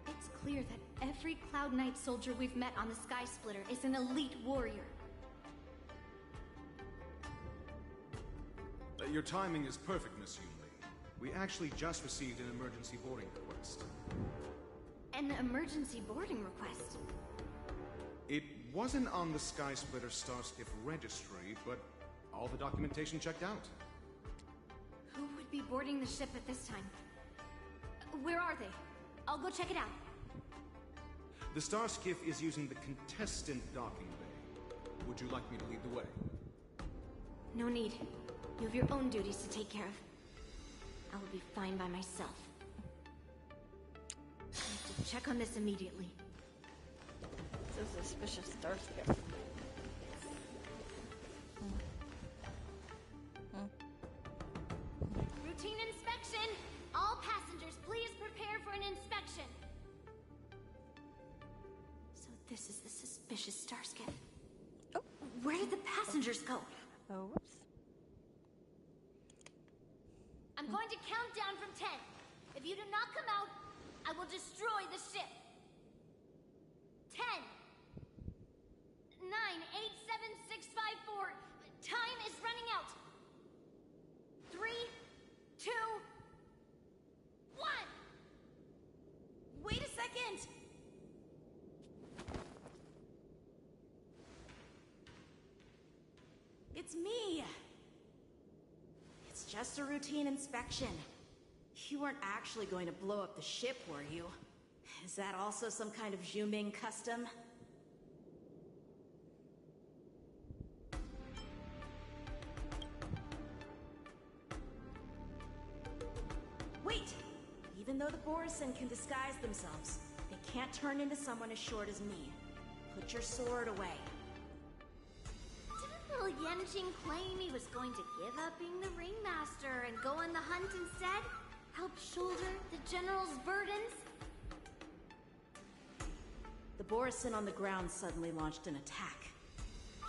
[SPEAKER 2] It's clear that every Cloud Knight soldier we've met on the Sky Splitter is an elite warrior.
[SPEAKER 22] Your timing is perfect, Miss Yunli. We actually just received an emergency boarding request.
[SPEAKER 2] An emergency boarding request?
[SPEAKER 22] It wasn't on the Sky Splitter Starskiff registry, but all the documentation checked out.
[SPEAKER 2] Who would be boarding the ship at this time? Where are they? I'll go check it out.
[SPEAKER 22] The Starskiff is using the contestant docking bay. Would you like me to lead the way?
[SPEAKER 2] No need. You have your own duties to take care of. I will be fine by myself. I have to check on this immediately.
[SPEAKER 1] It's a suspicious Starskiff.
[SPEAKER 2] Routine inspection! All passengers, please prepare for an inspection. So this is the suspicious Starskiff. Oh, where did the passengers go?
[SPEAKER 1] Oh, whoops.
[SPEAKER 2] I'm going to count down from 10. If you do not come out, I will destroy the ship. 10, 9, 8, 7, 6, 5, 4. Time is running out. 3, 2, 1. Wait a second.
[SPEAKER 6] It's me. It's just a routine inspection. You weren't actually going to blow up the ship, were you? Is that also some kind of Zhuming custom? Wait! Even though the Borisin can disguise themselves, they can't turn into someone as short as me. Put your sword away.
[SPEAKER 9] little Yanqing claim he was going to give up being the ringmaster and go on the hunt instead? Help shoulder the general's burdens?
[SPEAKER 6] The Borisin on the ground suddenly launched an attack.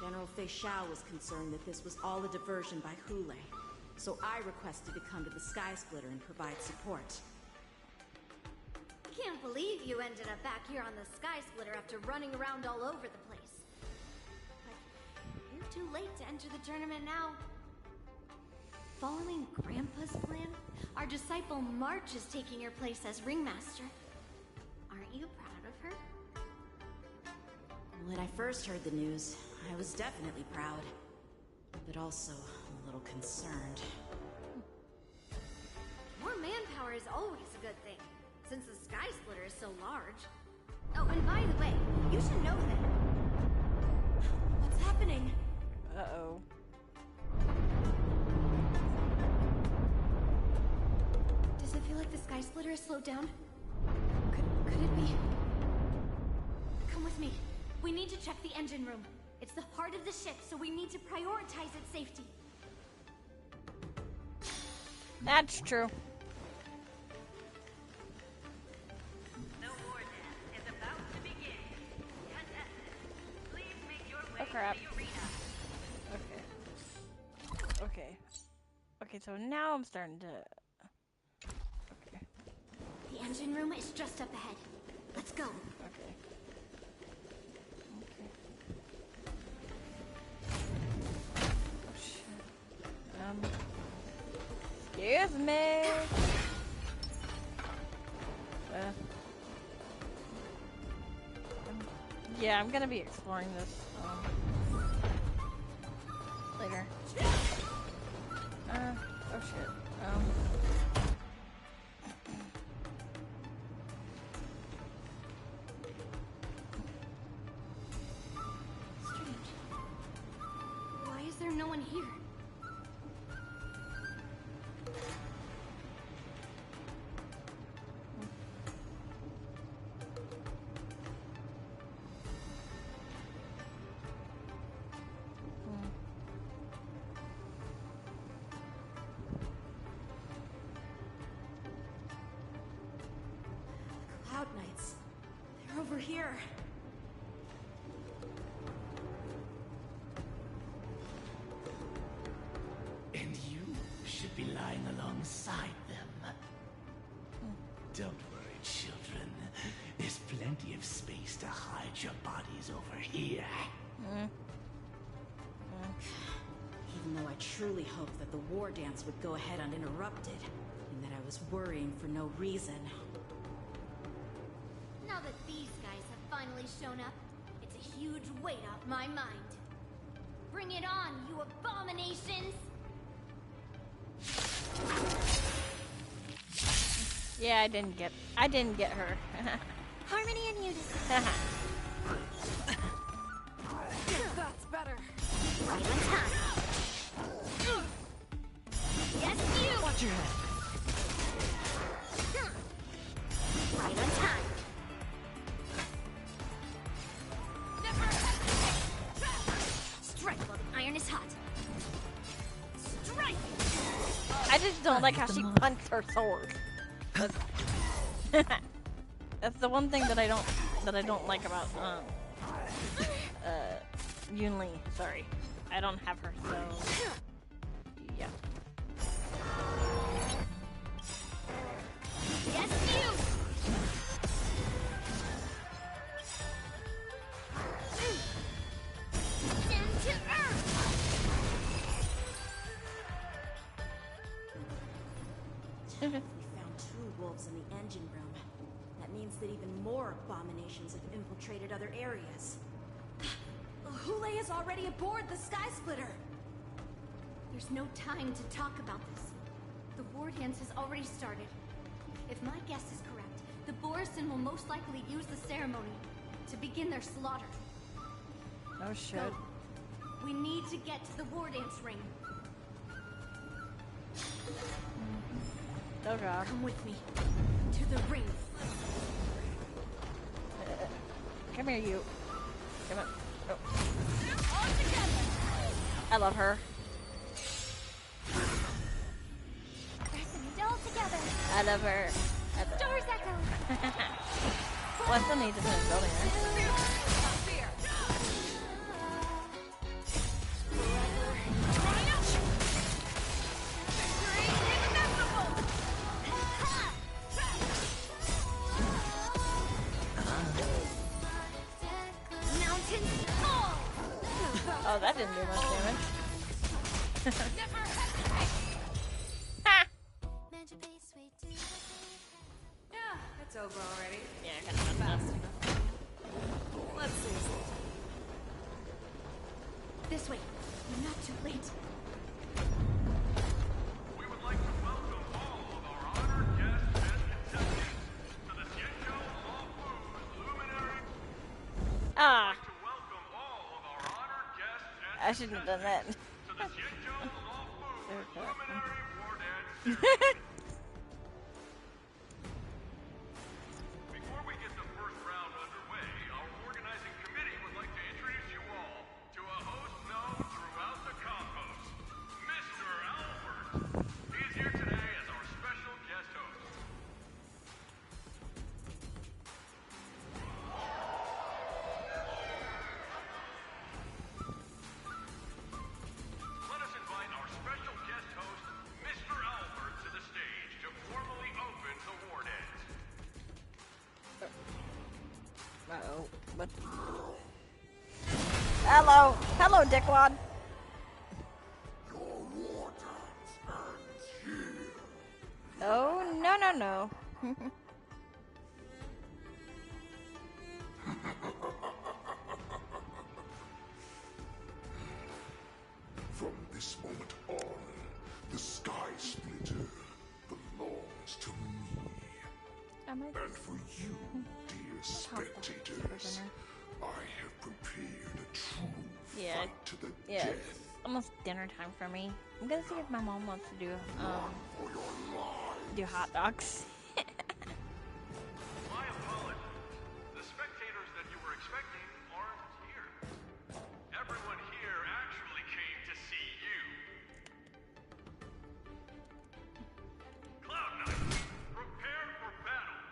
[SPEAKER 6] General Fei Xiao was concerned that this was all a diversion by Hule, so I requested to come to the Sky Splitter and provide support.
[SPEAKER 9] Can't believe you ended up back here on the Sky Splitter after running around all over the place. But you're too late to enter the tournament now. Following Grandpa's plan, our disciple March is taking your place as ringmaster. Aren't you proud of her?
[SPEAKER 6] When I first heard the news, I was definitely proud, but also a little concerned.
[SPEAKER 9] More manpower is always a good thing, since the Sky Splitter is so large. Oh, and by the way, you should know that... What's happening?
[SPEAKER 1] Uh-oh.
[SPEAKER 9] Does it feel like the Sky Splitter has slowed down? Could it be? Come with me. We need to check the engine room. It's the heart of the ship, so we need to prioritize its safety.
[SPEAKER 1] That's true. Oh crap. Okay. Okay, so now I'm starting to... Okay.
[SPEAKER 9] The engine room is just up ahead. Let's go.
[SPEAKER 1] Okay. Oh shit. Excuse me. Yeah, I'm gonna be exploring this later. Oh shit.
[SPEAKER 9] Strange. Why is there no one here?
[SPEAKER 6] Cloud Knights. They're over here.
[SPEAKER 15] And you should be lying alongside them. Don't worry, children. There's plenty of space to hide your bodies over here.
[SPEAKER 6] Even though I truly hoped that the war dance would go ahead uninterrupted, and that I was worrying for no reason.
[SPEAKER 9] Now that these guys have finally shown up, it's a huge weight off my mind. Bring it on, you abominations!
[SPEAKER 1] Yeah, I didn't get her.
[SPEAKER 9] Harmony and unity.
[SPEAKER 4] That's better.
[SPEAKER 9] Right on time. Yes, you!
[SPEAKER 11] Watch your head.
[SPEAKER 9] Right on time. Strike while the iron is hot. Strike!
[SPEAKER 1] I just don't like how she punched her sword. That's the one thing that I don't like about Yunli. Sorry, I don't have her, so yeah.
[SPEAKER 9] Yes, you! Down to earth!
[SPEAKER 6] We found 2 wolves in the engine room. That means that even more abominations have infiltrated other areas.
[SPEAKER 9] Hule is already aboard the Sky Splitter! There's no time to talk about this. The war dance has already started. If my guess is correct, the Borisin will most likely use the ceremony to begin their slaughter.
[SPEAKER 1] Oh shit.
[SPEAKER 9] Go. We need to get to the war dance ring.
[SPEAKER 1] Oh god.
[SPEAKER 9] Come with me. To the ring.
[SPEAKER 1] Come here, you. Come on. Oh.
[SPEAKER 9] All together!
[SPEAKER 1] I love her.
[SPEAKER 3] Pressing it all together.
[SPEAKER 1] I love her.
[SPEAKER 3] Doors echo.
[SPEAKER 1] Well, I still need to finish building her. Oh, that didn't do much damage.
[SPEAKER 7] Yeah, it's over already.
[SPEAKER 1] Yeah, I got
[SPEAKER 7] fast enough. Let's see.
[SPEAKER 3] This way. You're not too late.
[SPEAKER 19] We would like to welcome all of our honored guests and contestants to the Xianzhou Law Food Luminary.
[SPEAKER 1] Ah.
[SPEAKER 19] To welcome all of our honored guests and
[SPEAKER 1] I shouldn't have done that.
[SPEAKER 19] to the Xianzhou Law Food Luminary War Dance. Before we get the first round underway, our organizing committee would like to introduce you all to a host known throughout the cosmos, Mr. Albert. He is here today as our special guest host. Let us invite our special guest host, Mr. Albert, to the stage to formally open the war dance.
[SPEAKER 1] Uh-oh. What? Hello. Hello, dickwad. Oh, no, no, no.
[SPEAKER 16] From this moment on, the Sky Splitter belongs to me. And for you, dear spectators, I have prepared a true
[SPEAKER 1] Yeah.
[SPEAKER 16] fight to the
[SPEAKER 1] Yeah.
[SPEAKER 16] death.
[SPEAKER 1] It's almost dinner time for me. I'm gonna see if my mom wants to do hot dogs.
[SPEAKER 19] My apologies. The spectators that you were expecting aren't here. Everyone here actually came to see you. Cloud Knight, prepare for battle.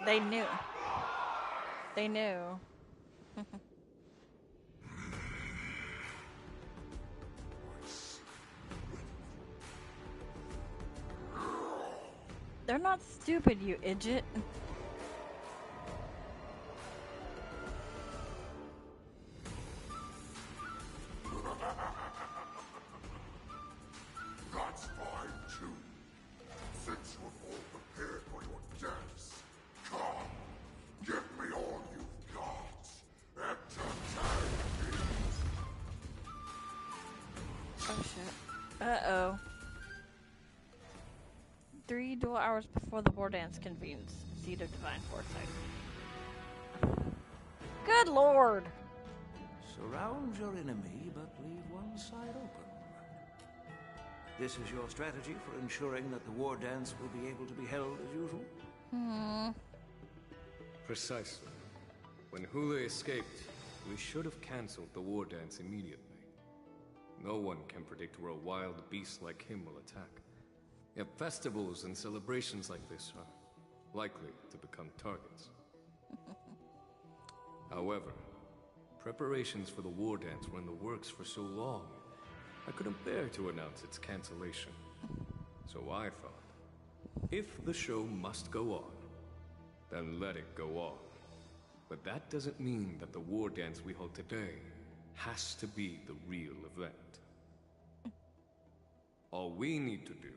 [SPEAKER 1] They knew. They knew. They're not stupid, you idiot.
[SPEAKER 16] That's fine too. Since you're all prepared for your deaths, come, give me all you've got. Entertain me.
[SPEAKER 1] Oh shit. Uh-oh. 3 dual hours before the war dance convenes. Seed of Divine Foresight. Good lord!
[SPEAKER 17] Surround your enemy, but leave one side open. This is your strategy for ensuring that the war dance will be able to be held as usual?
[SPEAKER 20] Precisely. When Hule escaped, we should have cancelled the war dance immediately. No one can predict where a wild beast like him will attack. Yet festivals and celebrations like this are likely to become targets. However, preparations for the war dance were in the works for so long, I couldn't bear to announce its cancellation. So I thought, if the show must go on, then let it go on. But that doesn't mean that the war dance we hold today has to be the real event. All we need to do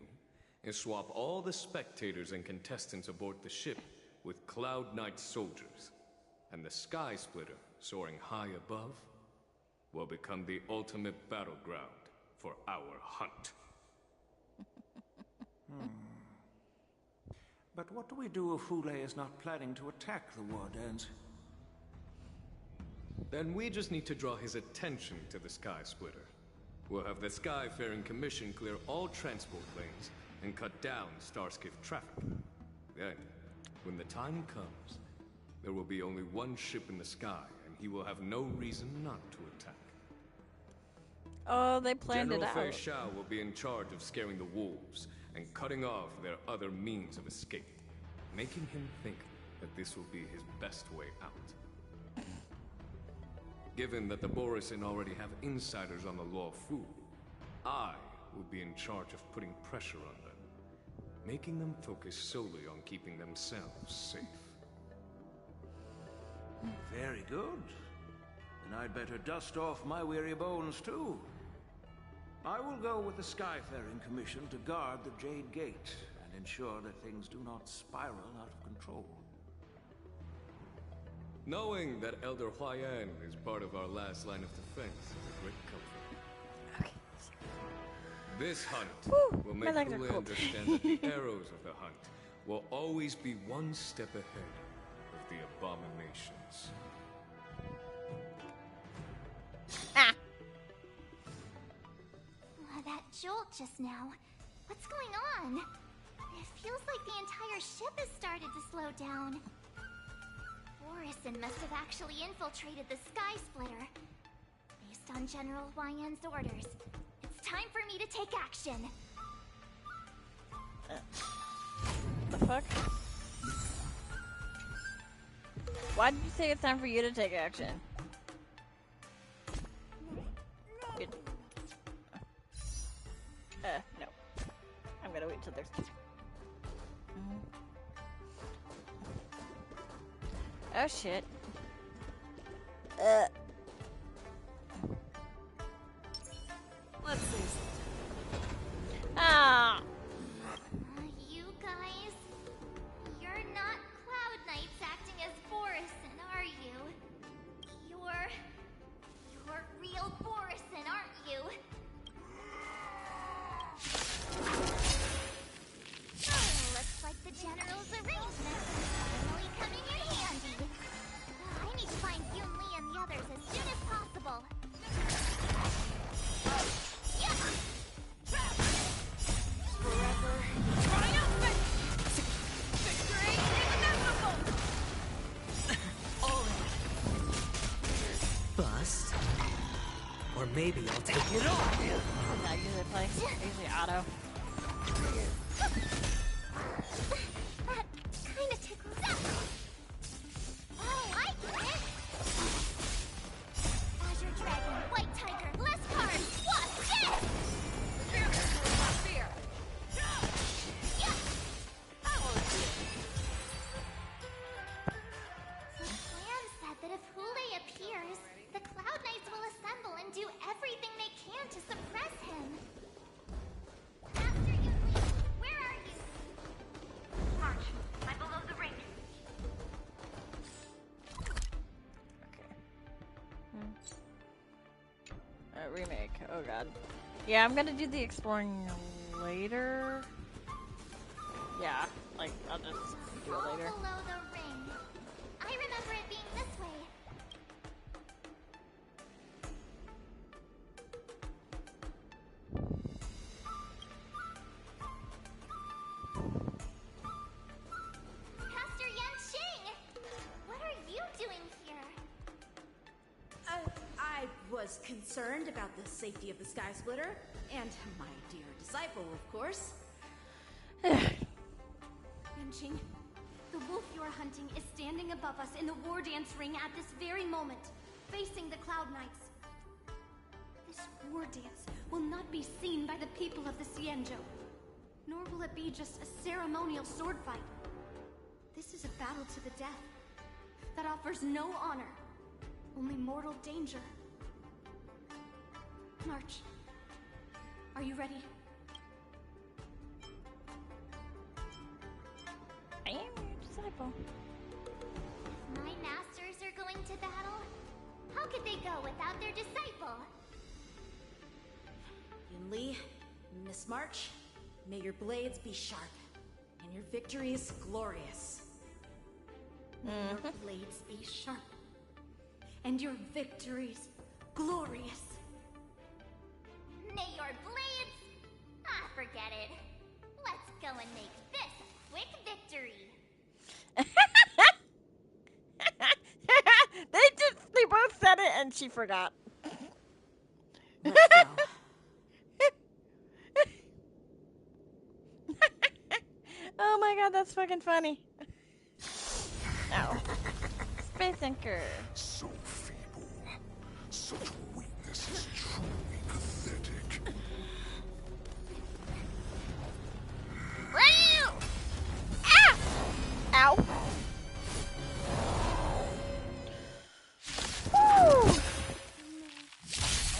[SPEAKER 20] is swap all the spectators and contestants aboard the ship with Cloud Knight soldiers, and the Sky Splitter, soaring high above, will become the ultimate battleground for our hunt.
[SPEAKER 17] But what do we do if Hule is not planning to attack the war dance?
[SPEAKER 20] Then we just need to draw his attention to the Sky Splitter. We'll have the Skyfaring Commission clear all transport lanes and cut down Starskiff traffic. Then, when the time comes, there will be only one ship in the sky, and he will have no reason not to attack.
[SPEAKER 1] Oh, they planned
[SPEAKER 20] General
[SPEAKER 1] it out.
[SPEAKER 20] Fei Shao will be in charge of scaring the wolves and cutting off their other means of escape, making him think that this will be his best way out. Given that the Borisin already have insiders on the Law Fu, I will be in charge of putting pressure on them, making them focus solely on keeping themselves safe.
[SPEAKER 17] Very good. Then I'd better dust off my weary bones, too. I will go with the Skyfaring Commission to guard the Jade Gate and ensure that things do not spiral out of control.
[SPEAKER 20] Knowing that Elder Huayan is part of our last line of defense is a great comfort.
[SPEAKER 1] Okay.
[SPEAKER 20] This hunt will
[SPEAKER 1] my
[SPEAKER 20] make
[SPEAKER 1] legs are
[SPEAKER 20] Hule
[SPEAKER 1] cold.
[SPEAKER 20] understand that the arrows of the hunt will always be one step ahead of the abominations.
[SPEAKER 1] Ah!
[SPEAKER 10] That jolt just now. What's going on? It feels like the entire ship has started to slow down. Borisin must have actually infiltrated the Sky Splitter. Based on General Huayan's orders, it's time for me to take action.
[SPEAKER 1] The fuck? Why did you say it's time for you to take action? Good. No. I'm gonna wait till there's two. Oh shit.
[SPEAKER 7] Let's see.
[SPEAKER 1] Ah!
[SPEAKER 10] You guys, you're not Cloud Knights acting as Borisin, are you? You're real Borisin, aren't you? Oh, looks like the General's arrangements are finally coming in handy. I need to find Yun Li and the others as soon as possible.
[SPEAKER 7] Forever triumphant! Victory inevitable!
[SPEAKER 11] Bust. Or maybe I'll take it all.
[SPEAKER 1] I usually play. Usually auto.
[SPEAKER 10] That kinda tickles. I like it! Azure Dragon, White Tiger, less cards! What's this?
[SPEAKER 7] Fear!
[SPEAKER 10] The plan said that if Hule appears, the Cloud Knights will assemble and do everything they can to suppress him. Master Yunli, where are you? March, I'm below the ring.
[SPEAKER 1] Remake. Oh god. Yeah, I'm gonna do the exploring later. Yeah, like, I'll just do it
[SPEAKER 10] All
[SPEAKER 1] later.
[SPEAKER 10] below the ring. I remember it being this way. Pastor Yanqing! What are you doing here?
[SPEAKER 6] I was concerned about the safety of the Sky Splitter, and my dear disciple, of course.
[SPEAKER 9] Yanqing, the wolf you're hunting is standing above us in the war dance ring at this very moment, facing the Cloud Knights. This war dance will not be seen by the people of the Xianzhou, nor will it be just a ceremonial sword fight. This is a battle to the death that offers no honor, only mortal danger. March, are you ready?
[SPEAKER 1] I am your disciple.
[SPEAKER 10] If my masters are going to battle, how could they go without their disciple?
[SPEAKER 6] Yun Li, Miss March, may your blades be sharp, and your victories glorious.
[SPEAKER 9] May your blades be sharp, and your victories glorious.
[SPEAKER 10] your blades? Ah, forget it. Let's go and make this a quick victory.
[SPEAKER 1] They both said it and she forgot.
[SPEAKER 6] Let's go.
[SPEAKER 1] Oh my god, that's fucking funny. Ow. Space Anchor.
[SPEAKER 16] So feeble. Such weakness is truly pathetic.
[SPEAKER 1] Ah! Ow. Woo!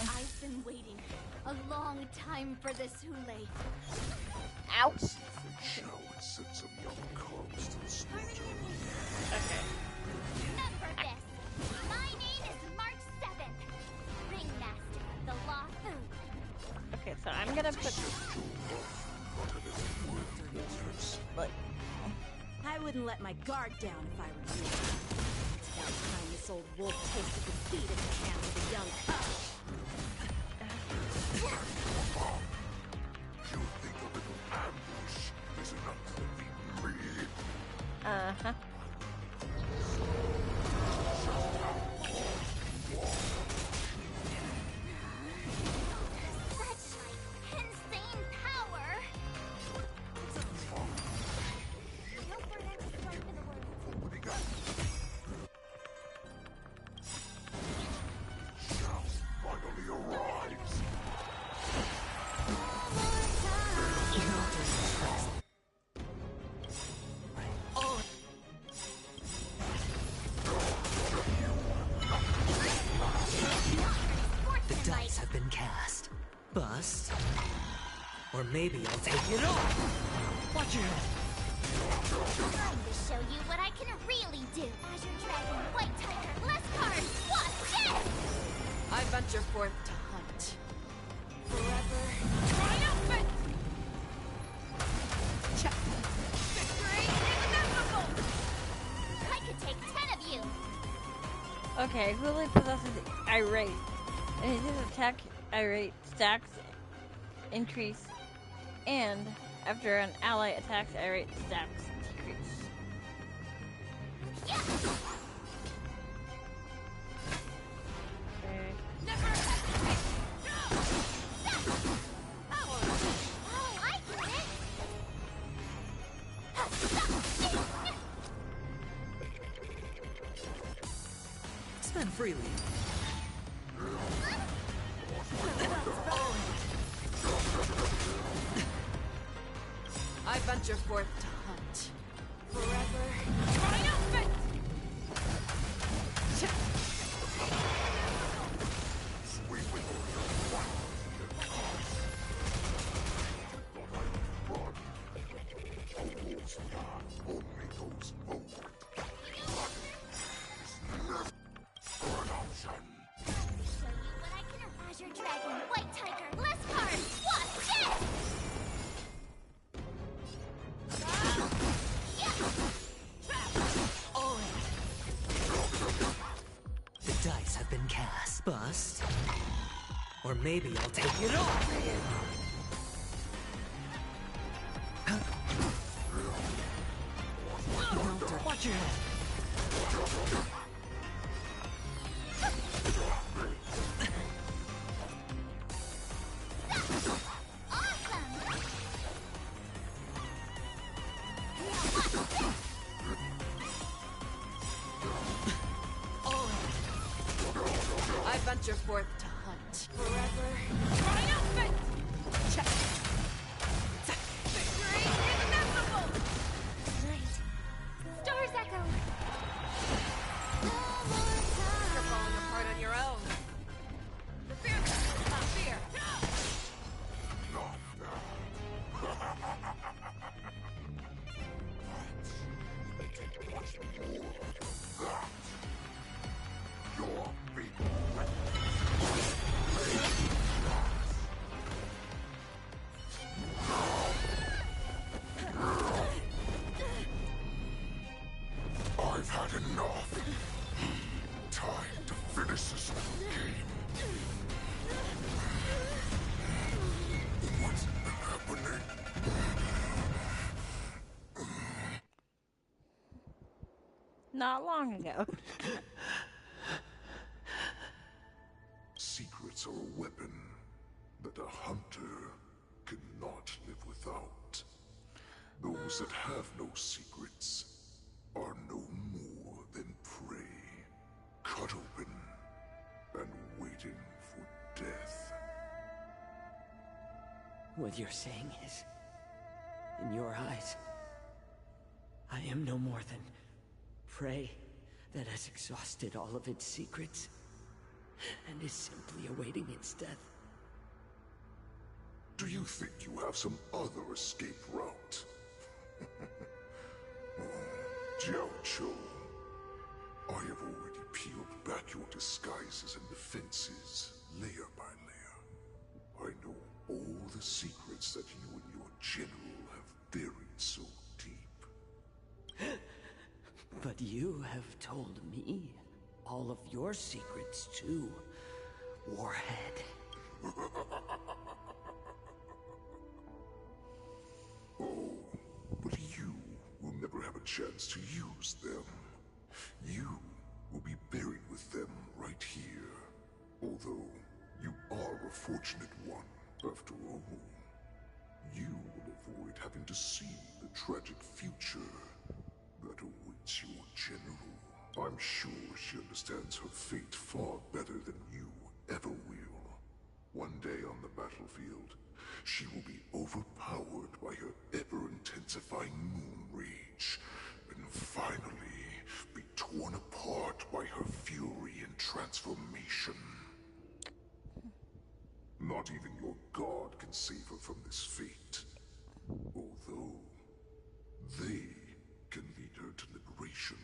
[SPEAKER 9] I've been waiting a long time for this, Hule.
[SPEAKER 1] Ow.
[SPEAKER 16] Shall we send some young cubs to the slaughter?
[SPEAKER 1] Okay.
[SPEAKER 10] Remember this. My name is March 7th, Ringmaster of the Law Food.
[SPEAKER 1] Okay, so I'm gonna put. Look.
[SPEAKER 6] I wouldn't let my guard down if I were you. It's about time this old wolf tasted defeat at the hands of a young cub.
[SPEAKER 16] You think a little ambush is enough to defeat me?
[SPEAKER 1] Uh-huh.
[SPEAKER 10] Such insane power. No word ever spoke in the world.
[SPEAKER 16] Shall finally arrives.
[SPEAKER 11] The dice have been cast. Bust. Or maybe I'll take it off. Watch your head.
[SPEAKER 10] Time to show you what I can really do. Azure Dragon, White Tiger, less cards. Watch this!
[SPEAKER 6] I venture forth to hunt. Forever.
[SPEAKER 9] Triumphant!
[SPEAKER 10] Victory is inevitable! I could take 10 of you.
[SPEAKER 1] Okay, Hulu possesses Irate. And his attack Irate stacks increase. And after an ally attacks, Irate stacks decrease. Okay.
[SPEAKER 10] Never hesitate! Oh, I get it!
[SPEAKER 11] Spend freely.
[SPEAKER 6] I venture forth to hunt. Forever.
[SPEAKER 9] Triumphant!
[SPEAKER 10] Show you what I can. Azure Dragon, White Tiger, less cards. Watch this!
[SPEAKER 11] The dice have been cast. Bust. Or maybe I'll take it off. Watch your head.
[SPEAKER 6] I venture forth to hunt. Forever.
[SPEAKER 9] Triumphant!
[SPEAKER 10] Victory is inevitable! Right. Stars echo.
[SPEAKER 6] You're falling apart on your own.
[SPEAKER 9] The fierceness is not fear.
[SPEAKER 16] I've had enough. Time to finish this game.
[SPEAKER 1] not long ago.
[SPEAKER 16] Secrets are a weapon that a hunter cannot live without. Those that have no secrets are no more than prey, cut open and waiting for death.
[SPEAKER 5] What you're saying is, in your eyes, I am no more than prey that has exhausted all of its secrets and is simply awaiting its death.
[SPEAKER 16] Do you think you have some other escape route? Jiao Cho, I have already peeled back your disguises and defenses, layer by layer. I know all the secrets that you and your general have buried so deep.
[SPEAKER 5] But you have told me all of your secrets too, Warhead.
[SPEAKER 16] Oh, but you will never have a chance to use them. You will be buried with them right here. Although, you are a fortunate one, after all. You will avoid having to see the tragic future that awaits your general. I'm sure she understands her fate far better than you ever will. One day on the battlefield, she will be overpowered by her ever-intensifying moon rage, and finally be torn apart by her fury and transformation. Not even your god can save her from this fate, although they can lead her to liberation,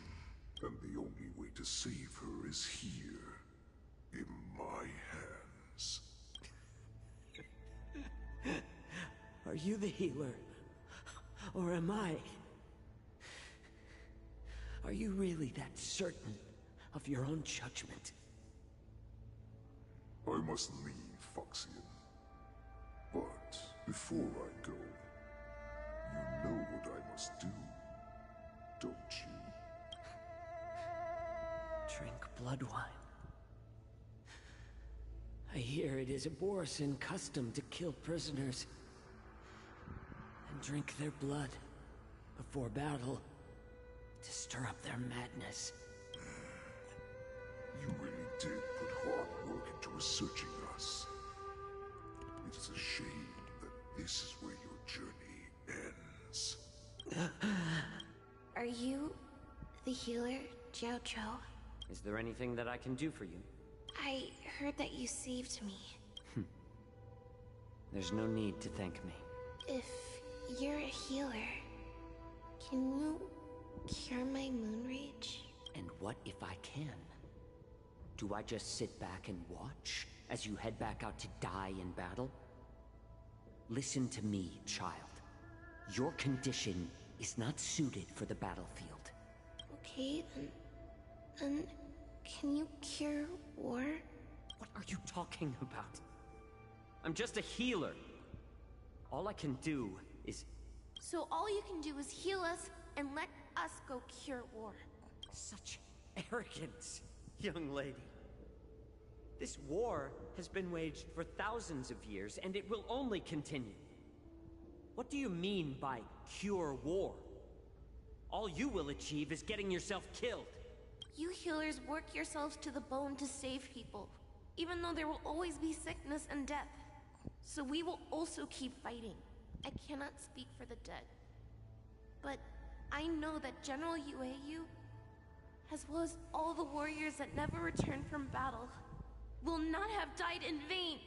[SPEAKER 16] and the only way to save her is here, in my hands.
[SPEAKER 5] Are you the healer? Or am I? Are you really that certain of your own judgment?
[SPEAKER 16] I must leave, Foxian. But before I go, you know what I must do, don't you?
[SPEAKER 5] Drink blood wine. I hear it is a Borisan custom to kill prisoners and drink their blood before battle to stir up their madness.
[SPEAKER 16] You really did put hard work into researching us. It is a shame that this is where your journey ends.
[SPEAKER 3] Are you the healer, Jiao Cho?
[SPEAKER 5] Is there anything that I can do for you?
[SPEAKER 3] I heard that you saved me.
[SPEAKER 5] There's no need to thank me.
[SPEAKER 3] If you're a healer, can you cure my moon rage?
[SPEAKER 5] And what if I can? Do I just sit back and watch as you head back out to die in battle? Listen to me, child. Your condition is not suited for the battlefield.
[SPEAKER 3] Okay, then can you cure war?
[SPEAKER 5] What are you talking about? I'm just a healer. All I can do is...
[SPEAKER 3] So all you can do is heal us and let us go cure war.
[SPEAKER 5] Such arrogance, young lady. This war has been waged for thousands of years, and it will only continue. What do you mean by cure war? All you will achieve is getting yourself killed.
[SPEAKER 3] You healers work yourselves to the bone to save people, even though there will always be sickness and death. So we will also keep fighting. I cannot speak for the dead, but I know that General Yueyu, as well as all the warriors that never returned from battle, will not have died in vain.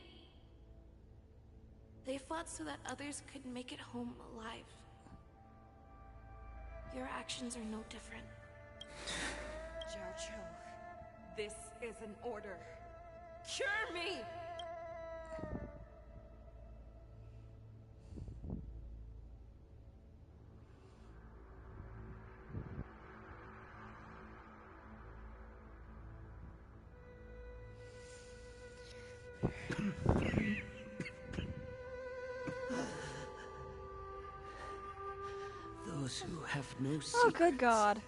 [SPEAKER 3] They fought so that others could make it home alive. Your actions are no different.
[SPEAKER 4] Jiao Cho, this is an order. Cure me!
[SPEAKER 5] Those who have no secrets
[SPEAKER 1] Oh, good God.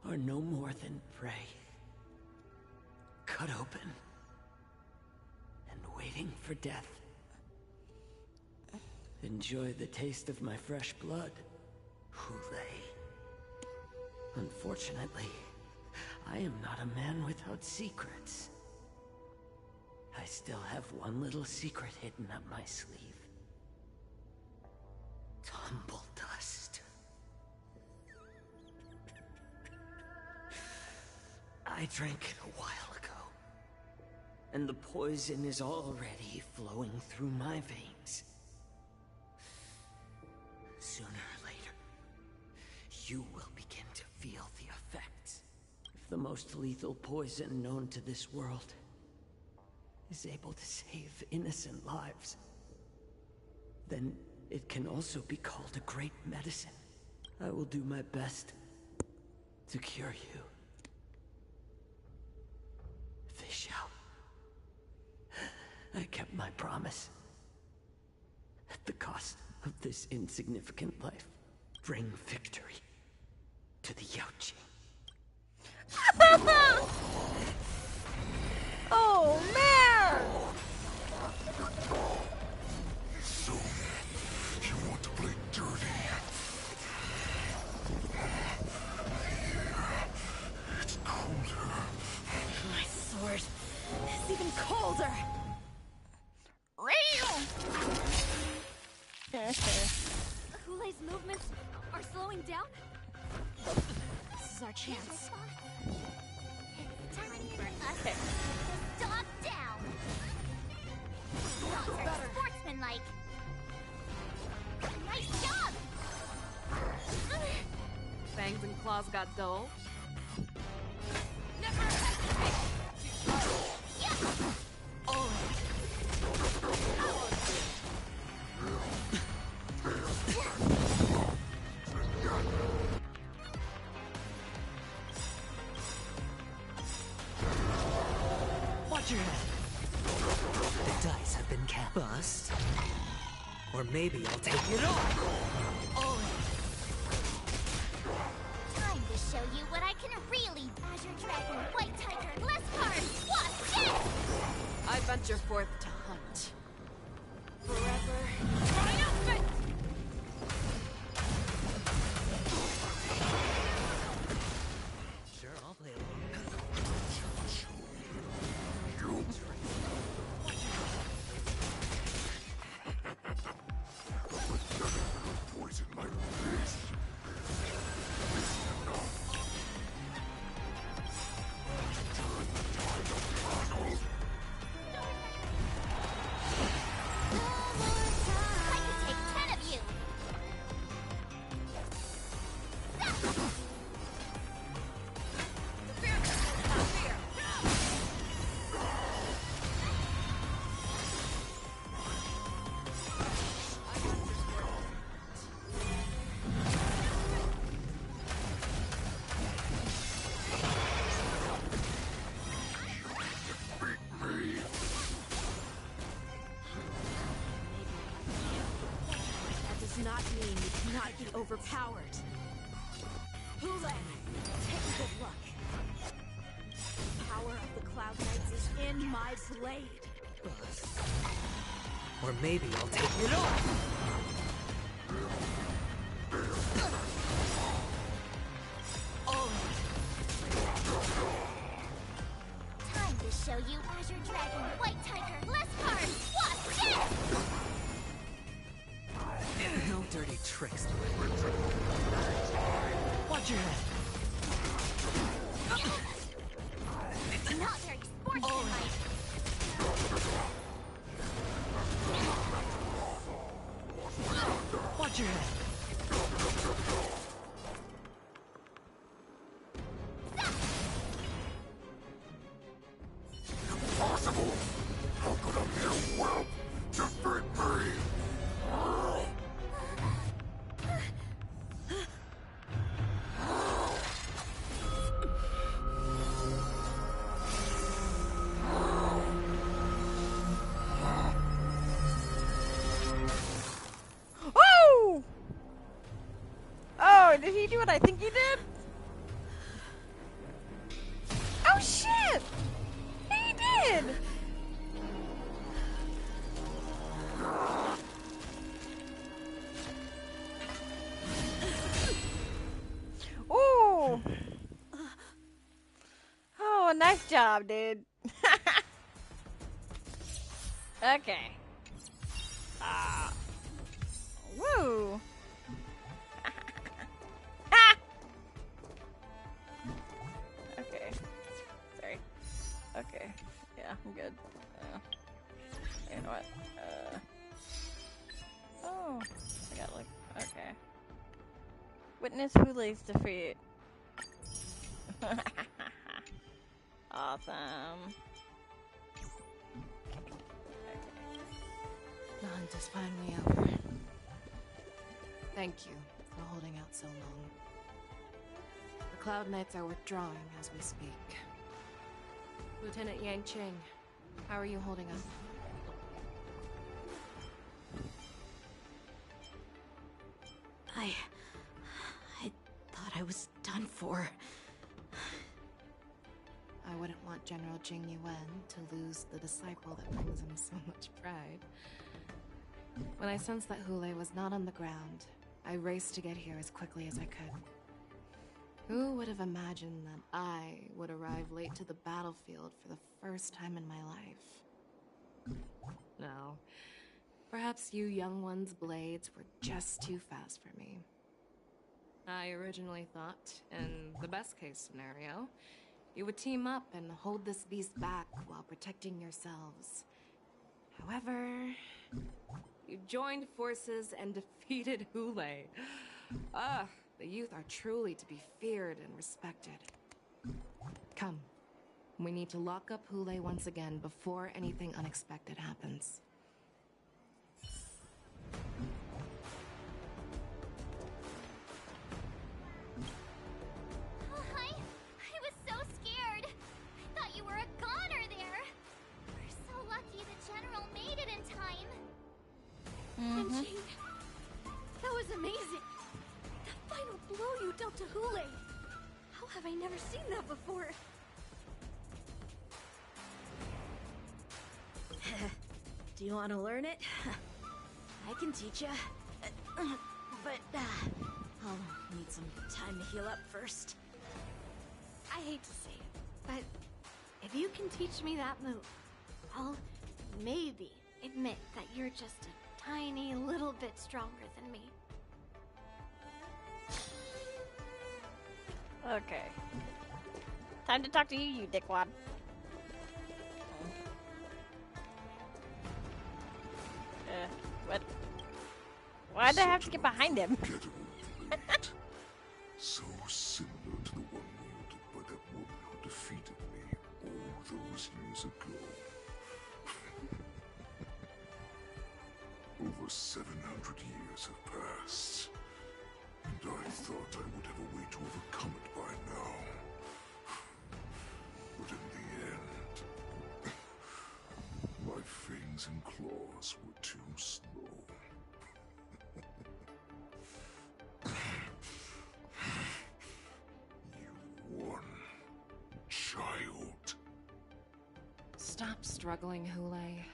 [SPEAKER 5] are no more than prey. Cut open. And waiting for death. Enjoy the taste of my fresh blood, Hule. Unfortunately, I am not a man without secrets. I still have one little secret hidden up my sleeve. Tumble dust. I drank it a while ago, and the poison is already flowing through my veins. Sooner or later, you will begin to feel the effects. If the most lethal poison known to this world is able to save innocent lives, then it can also be called a great medicine. I will do my best to cure you. Fish out. I kept my promise. At the cost of this insignificant life, bring victory to the Yaoqing.
[SPEAKER 1] Oh, man!
[SPEAKER 16] So, you want to play dirty? It's colder.
[SPEAKER 6] My sword is even colder.
[SPEAKER 2] Hule's movements are slowing down? This is our chance.
[SPEAKER 9] It's time for us to stop down. Not very sportsmanlike. Nice job!
[SPEAKER 7] Fangs and claws got dull.
[SPEAKER 9] Never hesitate!
[SPEAKER 11] Watch your head. The dice have been cast. Bust. Or maybe I'll take it all.
[SPEAKER 9] Time to show you what I can really. Azure Dragon, White Tiger, less cards. What's this?
[SPEAKER 7] I venture forth to hunt.
[SPEAKER 9] Forever triumphant!
[SPEAKER 11] Sure, I'll play along.
[SPEAKER 16] Poison my face.
[SPEAKER 9] I can take 10 of you!
[SPEAKER 6] That does not mean you cannot be overpowered. Hule, take a good look. The power of the Cloud Knights is in my blade.
[SPEAKER 11] Bust. Or maybe I'll take it all.
[SPEAKER 9] Time to show you Azure Dragon, White Tiger, less cards. What's this?
[SPEAKER 11] No dirty tricks. Watch your head.
[SPEAKER 9] Not very sportsmanlike.
[SPEAKER 11] Watch your head.
[SPEAKER 16] Impossible! How could a mere whelp defeat me?
[SPEAKER 1] Oh! Oh, did he do what I think he did? Oh, nice job, dude. Okay. Woo. Okay. Sorry. Okay. Yeah, I'm good. You know what? Oh, I got like. Okay. Witness Hulay's defeat. Awesome.
[SPEAKER 4] The hunt is finally over. Thank you for holding out so long. The Cloud Knights are withdrawing as we speak. Lieutenant Yanqing, how are you holding up?
[SPEAKER 6] I thought I was done for.
[SPEAKER 4] I wouldn't want General Jing Yuan to lose the disciple that brings him so much pride. When I sensed that Hulay was not on the ground, I raced to get here as quickly as I could. Who would have imagined that I would arrive late to the battlefield for the first time in my life? No. Perhaps you young ones' blades were just too fast for me. I originally thought, in the best-case scenario, you would team up and hold this beast back while protecting yourselves. However, you joined forces and defeated Hulay. The youth are truly to be feared and respected. Come. We need to lock up Hulay once again before anything unexpected happens.
[SPEAKER 3] I was so scared. I thought you were a goner there. We're so lucky the General made it in time.
[SPEAKER 9] Yanqing, that was amazing. That final blow you dealt to Hulay. How have I never seen that before?
[SPEAKER 6] Do you want to learn it? I can teach you. But I'll need some time to heal up first.
[SPEAKER 9] I hate to say it, but if you can teach me that move, I'll maybe admit that you're just a tiny little bit stronger than me.
[SPEAKER 1] Okay. Time to talk to you, dickwad. What? Why'd I have to get behind him?
[SPEAKER 16] So similar to the one wielded by that woman who defeated me all those years ago. Over 700 years have passed, and I thought I would have a way to overcome it by now. But in the end, my fangs and claws were too slow. You won, child.
[SPEAKER 4] Stop struggling, Hulay.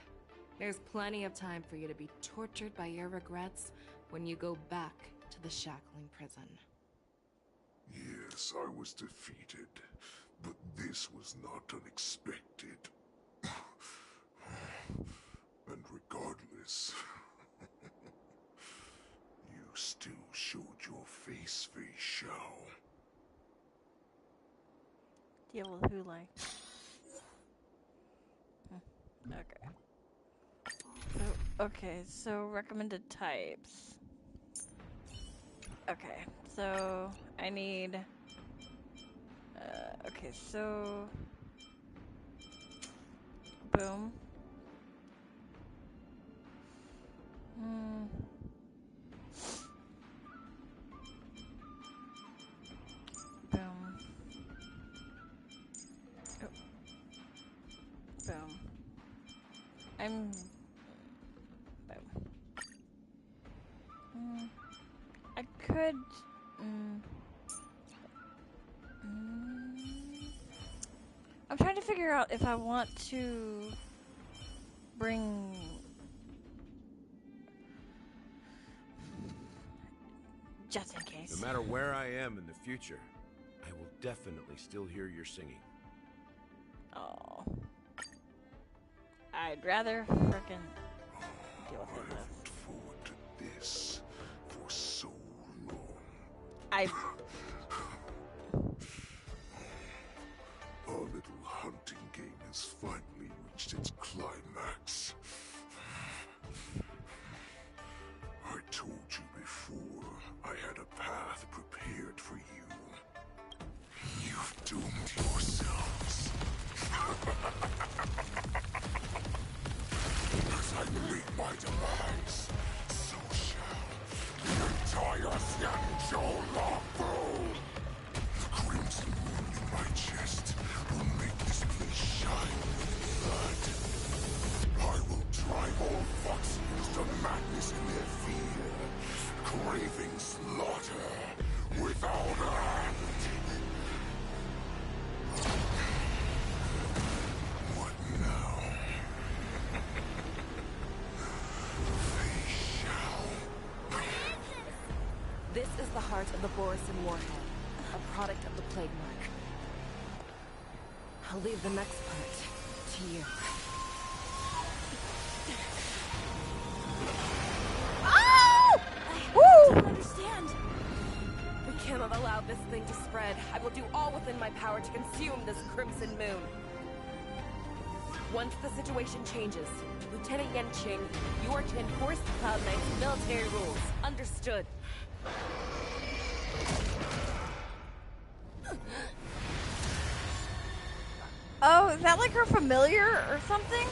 [SPEAKER 4] There's plenty of time for you to be tortured by your regrets when you go back to the shackling prison.
[SPEAKER 16] Yes, I was defeated, but this was not unexpected. And regardless, you still showed your face, Fei Xiao.
[SPEAKER 1] Deal with Hulay. Okay. Okay, so recommended types. Okay, so I need. Okay, so. Boom. Boom. Oh. Boom. I'm. Boom. I could. I'm trying to figure out if I want to bring. Just in case.
[SPEAKER 14] No matter where I am in the future, I will definitely still hear your singing.
[SPEAKER 1] Oh. I'd rather frickin' deal with it.
[SPEAKER 16] Looked forward to this for so long. Our little hunting game has finally reached its climax. I told you before, I had a path prepared for you. You've doomed yourselves. As I meet my demise, so shall the entire Xianzhou Longbow. The crimson moon in my chest will make this place shine with blood. I will drive all Foxians to madness in their fear, craving slaughter without end. What now? They shall.
[SPEAKER 7] This is the heart of the Borisin Warhead, a product of the Plague Mark. I'll leave the next part to you.
[SPEAKER 1] Oh!
[SPEAKER 7] I don't understand. We cannot allow this thing to spread. I will do all within my power to consume this Crimson Moon. Once the situation changes, Lieutenant Yanqing, you are to enforce the Cloud Knight's military rules. Understood.
[SPEAKER 1] Oh, is that like her familiar or something?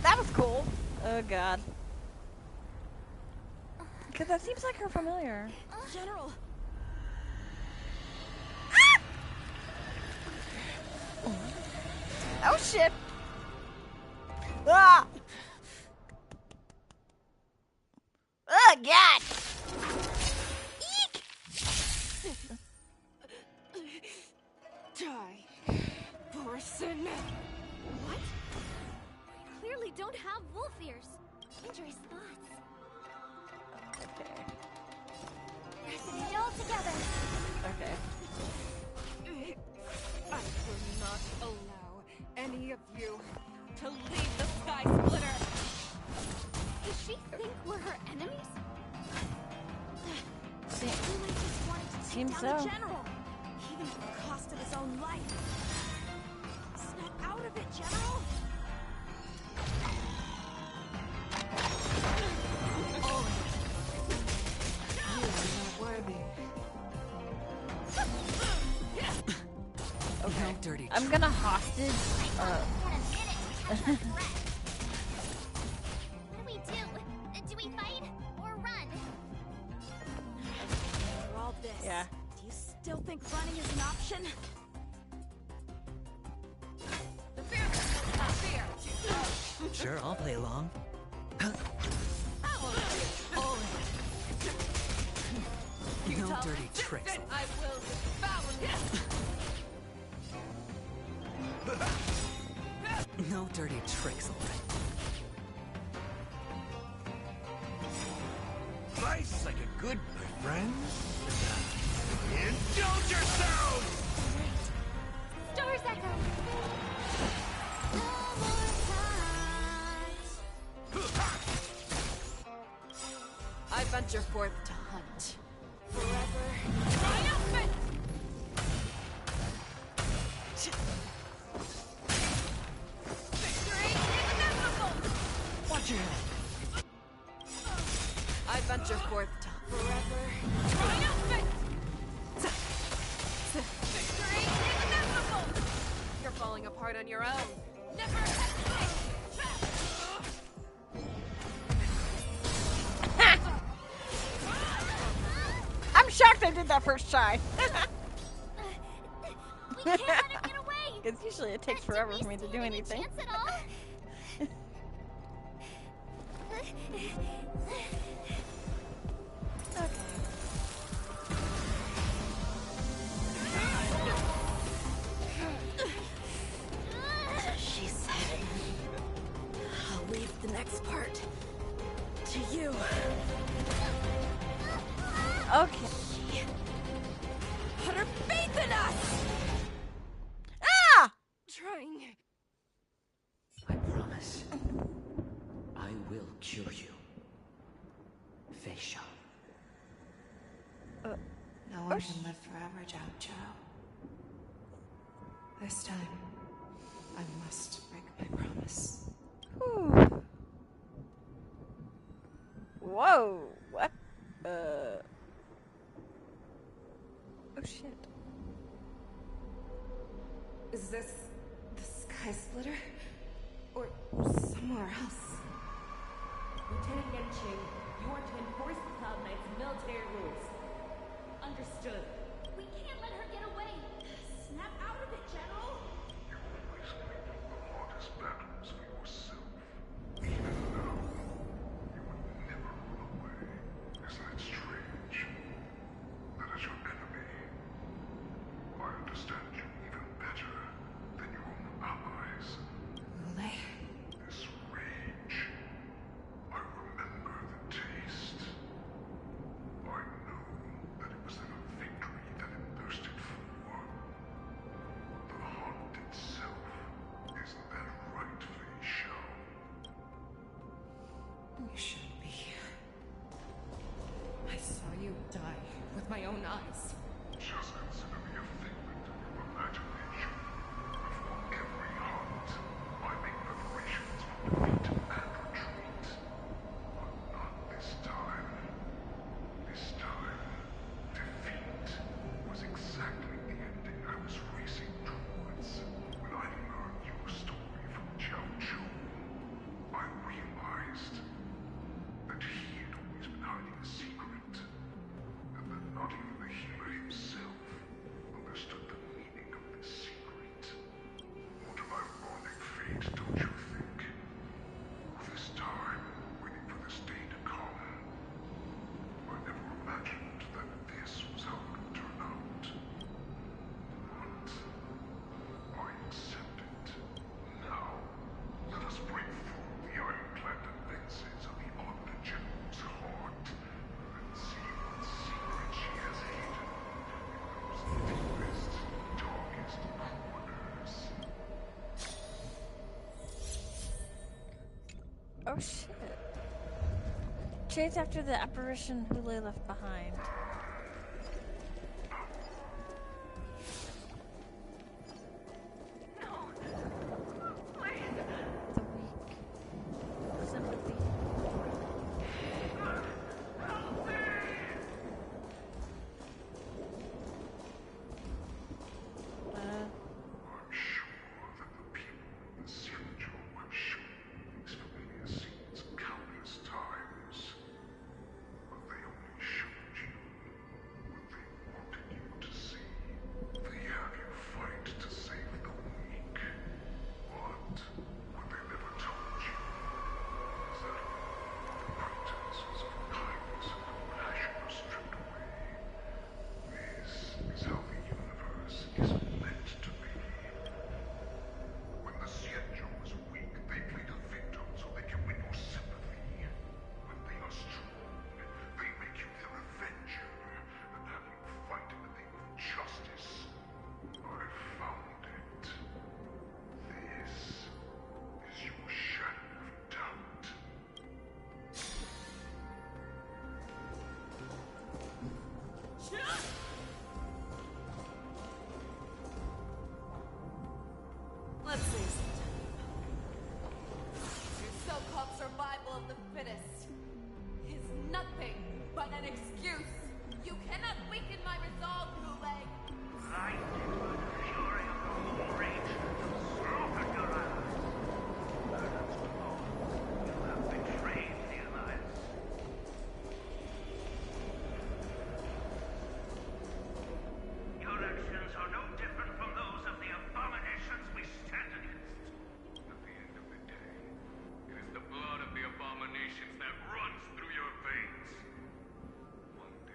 [SPEAKER 1] That was cool. Oh god. Because that seems like her familiar.
[SPEAKER 7] General!
[SPEAKER 1] Oh shit! Ah! Oh god! Eek!
[SPEAKER 7] Die, Borisin.
[SPEAKER 9] What? We clearly don't have wolf ears. Dangerous thoughts.
[SPEAKER 1] Okay.
[SPEAKER 9] Pressing it all together.
[SPEAKER 1] Okay.
[SPEAKER 7] I will not allow any of you to leave the Sky Splitter.
[SPEAKER 9] Does she think we're her enemies?
[SPEAKER 1] Se-
[SPEAKER 9] He might just wanted to take
[SPEAKER 1] Seems
[SPEAKER 9] down
[SPEAKER 1] so.
[SPEAKER 9] the general, even at the cost of his own life. Snap out of it, General!
[SPEAKER 7] You are not worthy.
[SPEAKER 1] Okay.
[SPEAKER 11] Dirty
[SPEAKER 1] I'm gonna hostage.
[SPEAKER 9] What do we do? Do we fight or run?
[SPEAKER 6] For all this,
[SPEAKER 1] Yeah.
[SPEAKER 6] do you still think running is an option?
[SPEAKER 11] Sure, I'll play along. No dirty tricks.
[SPEAKER 7] I will devour you.
[SPEAKER 11] No dirty tricks.
[SPEAKER 15] Life's like a good, my friends. Indulge yourselves!
[SPEAKER 9] Stars echo!
[SPEAKER 7] I venture forth to hunt. Forever. Triumphant! Victory is inevitable!
[SPEAKER 11] Watch your head.
[SPEAKER 7] I venture forth to forever. Triumphant! Victory is inevitable! You're falling apart on your own. Never hesitate!
[SPEAKER 1] I'm shocked I did that first try.
[SPEAKER 9] We can't let him get away!
[SPEAKER 1] Because usually it takes forever for me to do anything.
[SPEAKER 9] Chance at all?
[SPEAKER 6] She said, I'll leave the next part to you.
[SPEAKER 1] Okay.
[SPEAKER 7] Put her faith in us!
[SPEAKER 4] Jiao Jiao. This time, I must break my promise.
[SPEAKER 1] Whew. Whoa! What? Oh shit.
[SPEAKER 4] Is this the Sky Splitter? Or somewhere else?
[SPEAKER 14] Lieutenant Yanqing, you are to enforce the Cloud Knight's military rules. Understood.
[SPEAKER 9] We can't let her get away. Snap out of it, General.
[SPEAKER 16] Hardest battles for yourself. Even now, you would never run away. Isn't it strange? That as your enemy, I understand you even better than your own allies.
[SPEAKER 4] Lulei?
[SPEAKER 16] This rage, I remember the taste. I know that it was never victory that it thirsted for. The hunt itself, isn't that right, Fei Xiao?
[SPEAKER 4] You shouldn't be here. I saw you die with my own eyes.
[SPEAKER 16] Just consider me a figment of your imagination. Before every hunt, I make preparations for defeat and retreat. But not this time. This time, defeat was exactly the ending I was racing towards. When I learned your story from Jiao Zhou, I realized that he had always been hiding a secret, and that not even the healer himself understood the meaning of this secret. What an ironic fate, don't you think? This time, waiting for this day to come. I never imagined that this was how it would turn out. But I accept it. Now, let us break through the ironclad defenses of the Omni General's heart and see what secret she has hidden in those deepest, darkest corners.
[SPEAKER 1] Oh shit. Chase after the apparition Hule left behind. The weak. Sympathy.
[SPEAKER 16] I'm sure that the people of the Xianzhou have shown these familiar scenes countless times. But they only showed you what they wanted you to see. They have you fight to save the weak. But what they never told you is that all the pretenses of kindness and compassion are stripped away. This is how the universe is meant to be. When the Xianzhou is weak, they play the victim so they can win your sympathy. When they are strong, they make you their avenger and have you fight in the name of justice. I found it. This is your shadow of doubt.
[SPEAKER 4] Let's face it. Your so-called survival of the fittest is nothing but an excuse. You cannot weaken my resolve, Hule.
[SPEAKER 19] Blinded by the fury of the whole rage, you'll open your eyes. Perhaps alone, you have betrayed the Alliance. Your actions are no different from those of the abominations we stand against.
[SPEAKER 16] At the end of the day, it is the blood of the abominations that runs through your veins. One day,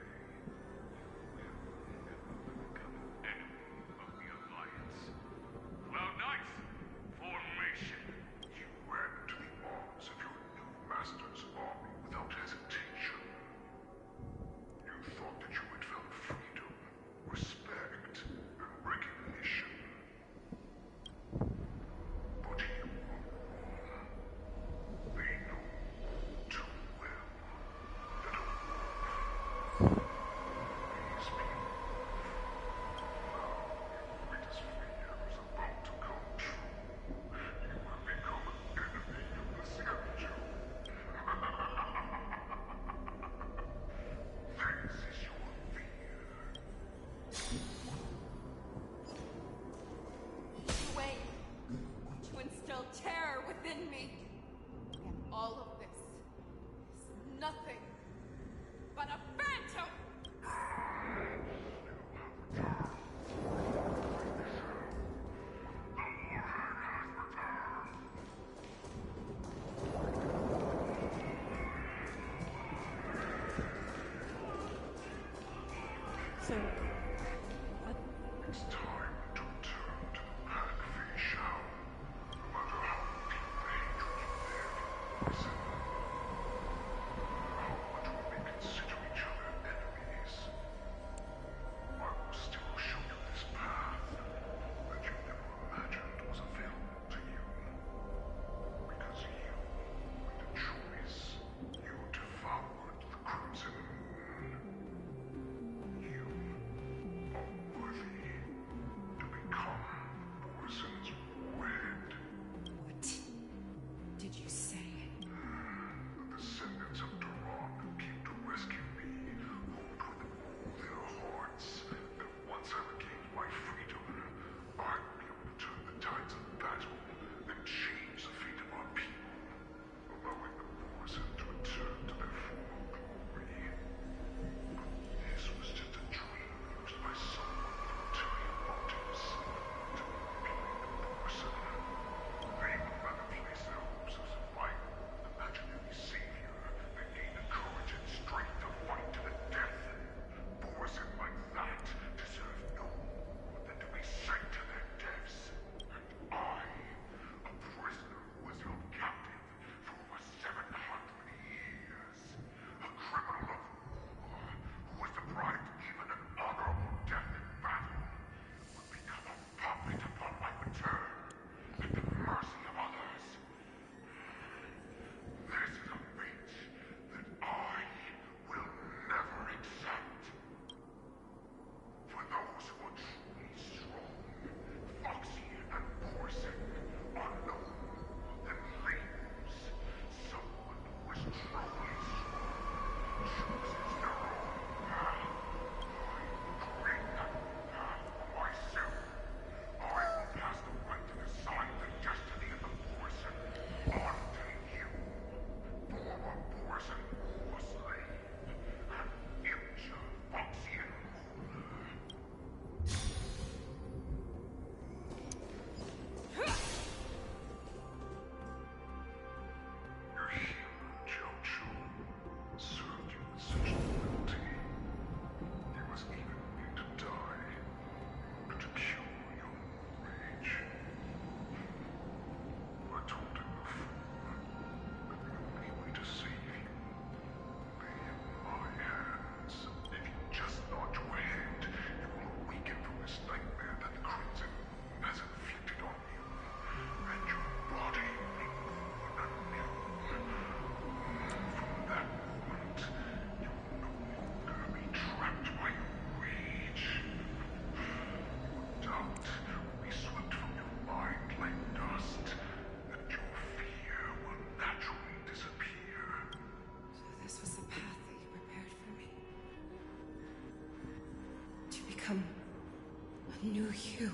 [SPEAKER 4] knew you.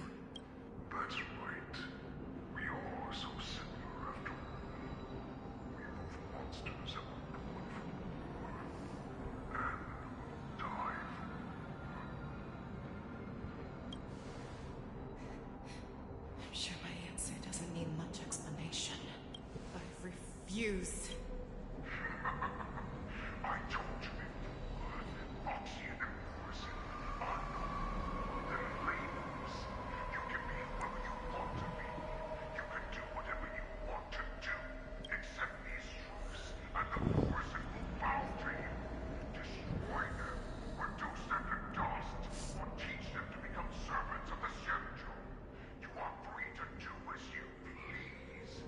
[SPEAKER 16] That's right. We are so similar after all. We're both monsters that were born for war, and will die for war.
[SPEAKER 4] I'm sure my answer doesn't need much explanation. I refuse.
[SPEAKER 16] I told you before, Foxian and Morrison are no more than labels. You can be whoever you want to be. You can do whatever you want to do. Accept these truths, and the Morrison will bow to you. Destroy them, reduce them to dust, or teach them to become servants of the Shenzhou. You are free to do as you please.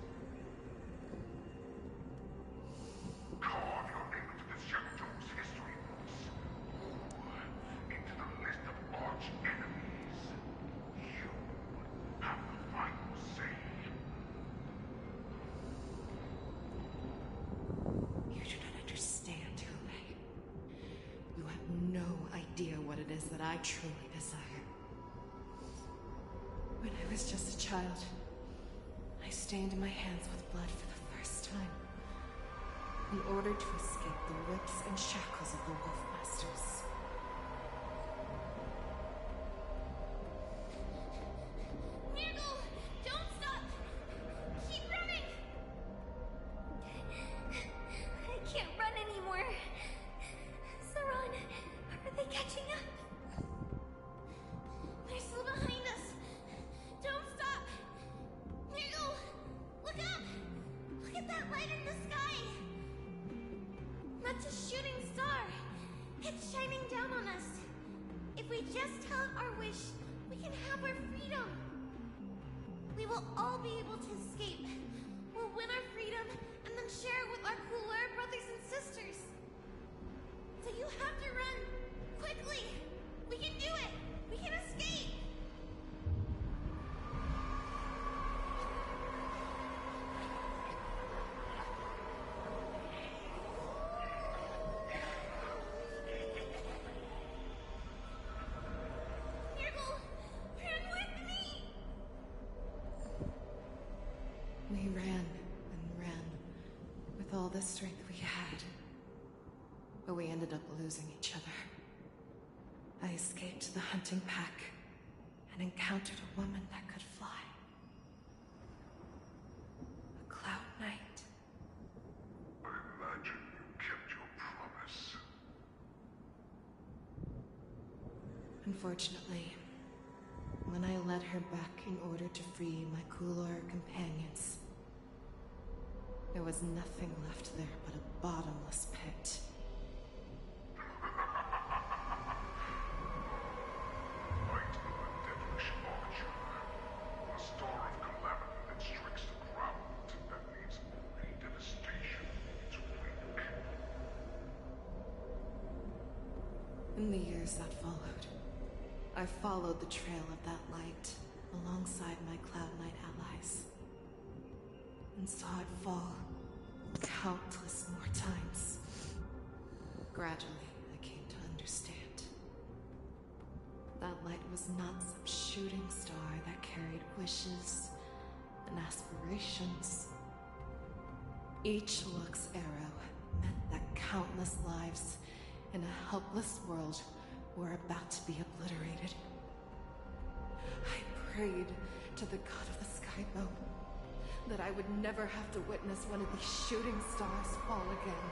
[SPEAKER 16] Carve your name into the Shenzhou's history books, or into the list of arch enemies. You have the final say.
[SPEAKER 4] You do not understand, Hule. You have no idea what it is that I truly desire. When I was just a child, I stained my hands with blood for the first time, in order to escape the whips and shackles of the Wolf Masters.
[SPEAKER 9] Niggle! Don't stop! Keep running! I can't run anymore. Saran, are they catching up? They're still behind us. Don't stop! Niggle! Look up! Look at that light in the sky! That's a shooting star. It's shining down on us. If we just tell it our wish, we can have our freedom. We will all be able to escape. We'll win our freedom and then share it with our cooler brothers and sisters. So you have to run. Quickly! We can do it! We can escape! Niggle! Run with me!
[SPEAKER 4] We ran and ran with all the strength we had. But we ended up losing each other. I escaped the hunting pack and encountered a woman that could fly. A Cloud Knight.
[SPEAKER 16] I imagine you kept your promise.
[SPEAKER 4] Unfortunately, when I led her back in order to free my cooler companions, there was nothing left there but a bottomless pit.
[SPEAKER 16] Light of a devilish archer. A star of calamity that strikes the ground and leaves only devastation in its wake.
[SPEAKER 4] In the years that followed, I followed the trail of that light alongside my Cloud Knight allies, and saw it fall countless more times. Gradually, I came to understand. That light was not some shooting star that carried wishes and aspirations. Each Lux arrow meant that countless lives in a helpless world were about to be obliterated. I prayed to the god of the Skybone that I would never have to witness one of these shooting stars fall again.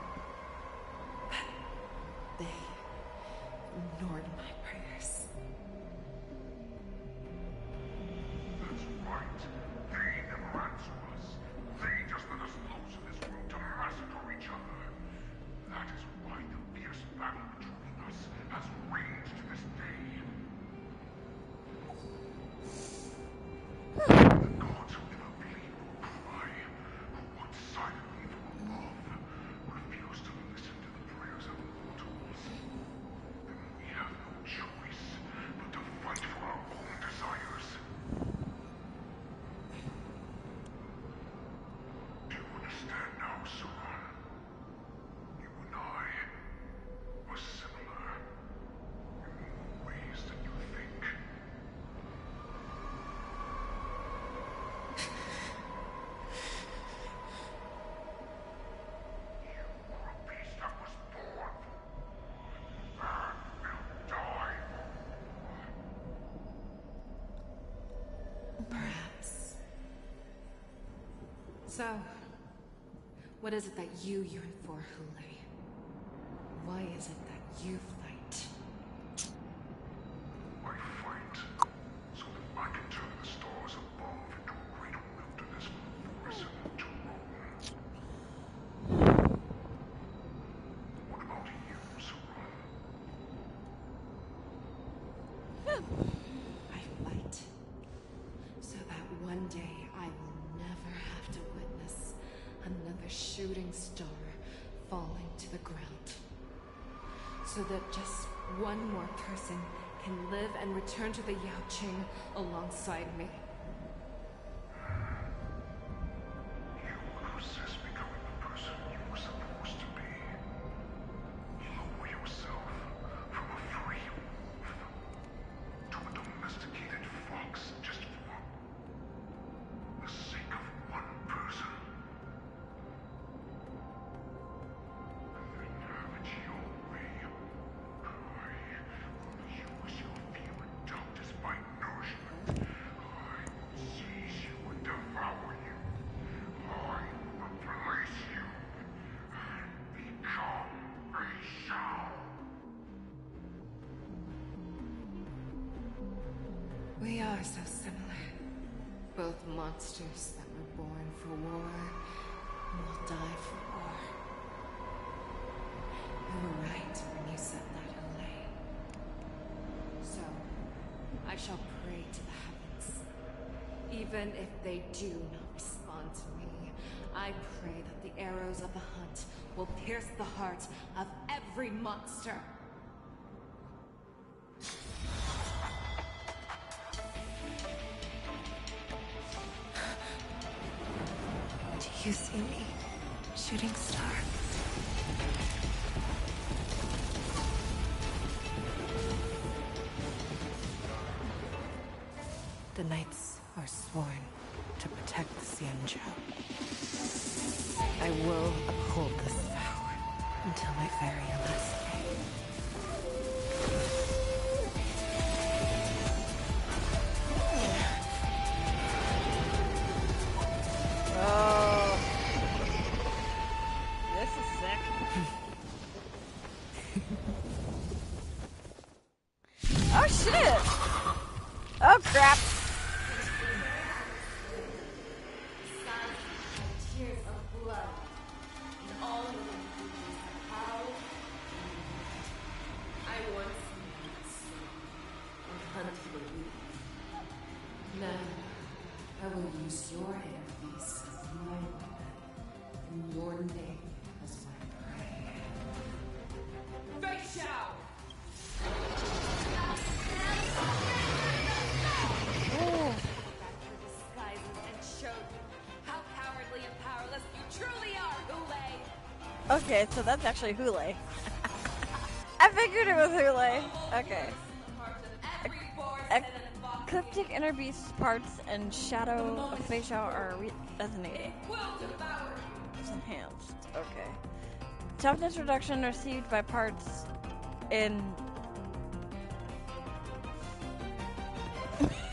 [SPEAKER 4] But they ignored my prayers.
[SPEAKER 16] That's right. They never answer us. They just let us loose in this world to massacre each other. That is why the fierce battle between us has raged to this day. The gods who never plead or cry, who watch silently from above, refuse to listen to the prayers of mortals. Then we have no choice.
[SPEAKER 4] So, what is it that you yearn for, Hule? Why is it that you fight?
[SPEAKER 16] I fight so that I can turn the stars above into a great wilderness for to roam. What about you, Saran?
[SPEAKER 4] I fight so that one day I will never have to witness another shooting star falling to the ground. So that just one more person can live and return to the Yaoqing alongside me.
[SPEAKER 16] You will resist becoming the person you were supposed to be. Lower yourself from a free wolf to a domesticated fox just for the sake of one person. And then have it your way. I will use your fear and doubt as my nourishment. I will seize you and devour you. I will replace you and become a shell.
[SPEAKER 4] We are so similar. Both monsters that were born for war and will die for war. You were right when you said that, Hule. So, I shall pray to the heavens. Even if they do not respond to me, I pray that the arrows of the hunt will pierce the heart of every monster. Do you see me, shooting star? The knights are sworn to protect the Xianzhou. I will uphold this vow until my very last day.
[SPEAKER 1] Oh. This is sick. Oh shit! Oh crap!
[SPEAKER 14] Tears of blood, and all of them how I once knew and hunted the weak.
[SPEAKER 4] Now, I will use your hand beast as my weapon, and your name as my prey.
[SPEAKER 14] Fei Xiao!
[SPEAKER 1] Oh.
[SPEAKER 14] Disguises and showed you how cowardly and powerless you truly are, Hule!
[SPEAKER 1] Okay, so that's actually Hule. I figured it was Hule. Okay. Ecliptic inner beast parts and shadow of Fei Xiao are resonating. It's enhanced. Okay. Toughness reduction received by parts in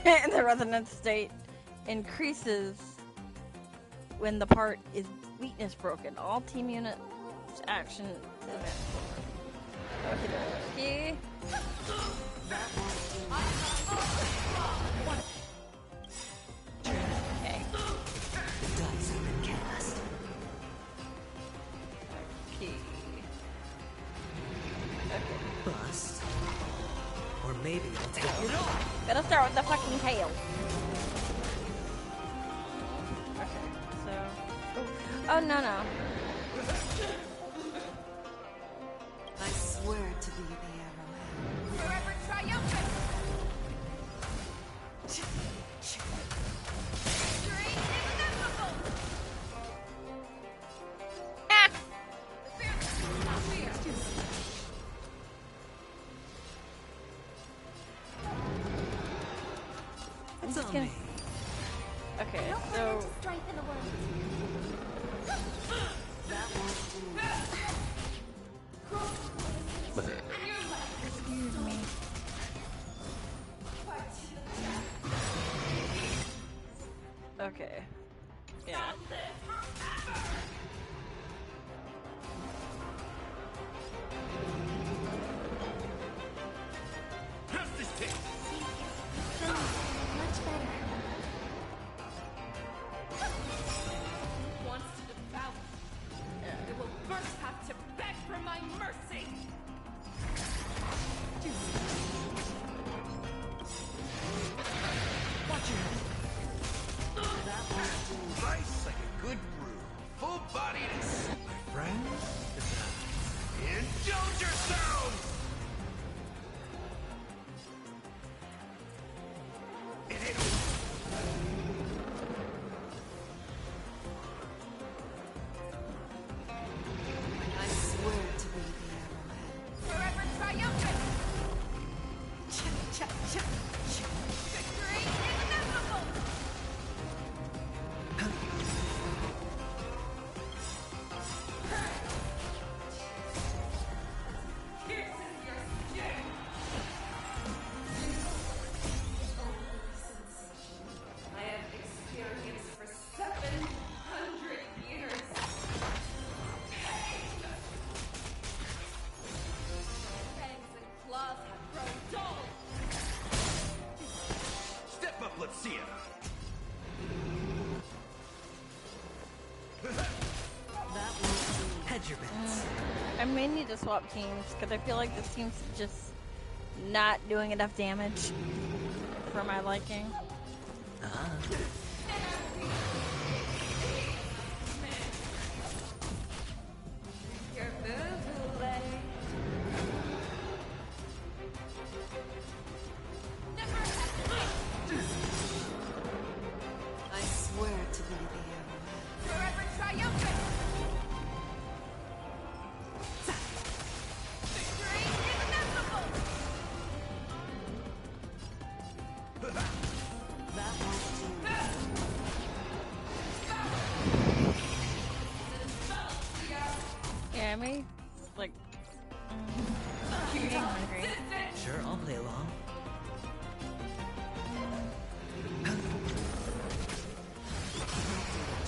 [SPEAKER 1] in the resonance state increases when the part is weakness broken. All team units action advance forward. Okay. Okay.
[SPEAKER 11] Dice have been cast.
[SPEAKER 1] Okay.
[SPEAKER 11] Bust. Or maybe I'll take it off.
[SPEAKER 1] Gotta start with the fucking tail. Okay, so. Oh, no, no.
[SPEAKER 4] I swear to be the arrowhead.
[SPEAKER 14] Forever triumphant!
[SPEAKER 1] I'm just gonna. Okay, so.
[SPEAKER 3] Strength in the world.
[SPEAKER 1] Excuse me. Okay. Yeah.
[SPEAKER 22] How's this taste?
[SPEAKER 9] Much better.
[SPEAKER 14] Wants to devour. It will first have to beg for my mercy.
[SPEAKER 11] Watch your head. That won't do.
[SPEAKER 13] Rice like a good brew. Full-bodied and... My friends? Indulge yourselves!
[SPEAKER 4] I swear to be the arrowhead.
[SPEAKER 14] Forever triumphant.
[SPEAKER 11] Cha, cha, cha.
[SPEAKER 14] Victory is inevitable. Pierces your skin. I have experienced for 700 years. Pain! Fangs and claws have grown dull.
[SPEAKER 13] Step up, let's see it.
[SPEAKER 11] That won't do. Hedge your bets.
[SPEAKER 1] I may need to swap teams because I feel like this team's just not doing enough damage for my liking.
[SPEAKER 14] Your move, Lay.
[SPEAKER 4] I swear to be the arrowhead.
[SPEAKER 14] Forever triumphant. Victory is inevitable.
[SPEAKER 4] That won't do.
[SPEAKER 1] Yeah, I may like. I'm getting hungry.
[SPEAKER 11] Sure, I'll play along.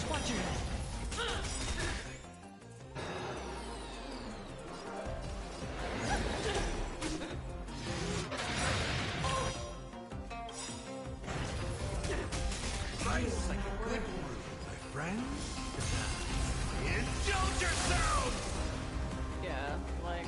[SPEAKER 11] Watch your head.
[SPEAKER 13] Rice like a good brew. My friends? Indulge yourselves!
[SPEAKER 1] Yeah, like.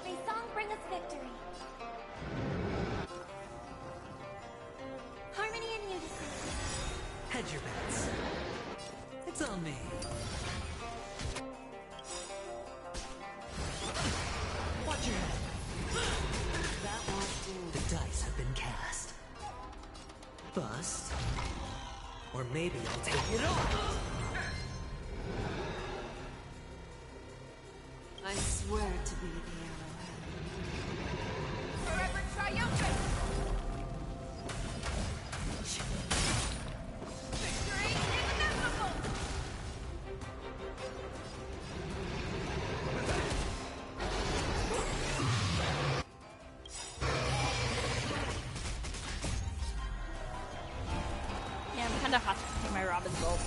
[SPEAKER 9] May song bring us victory. Harmony and unison.
[SPEAKER 11] Hedge your bets. It's on me. Watch your head.
[SPEAKER 4] That won't do.
[SPEAKER 11] The dice have been cast. Bust. Or maybe I'll take it all.
[SPEAKER 4] I swear to be the arrowhead.
[SPEAKER 14] Forever triumphant. Victory is inevitable.
[SPEAKER 1] Yeah, I'm kind of hot to see my Robin's bolt.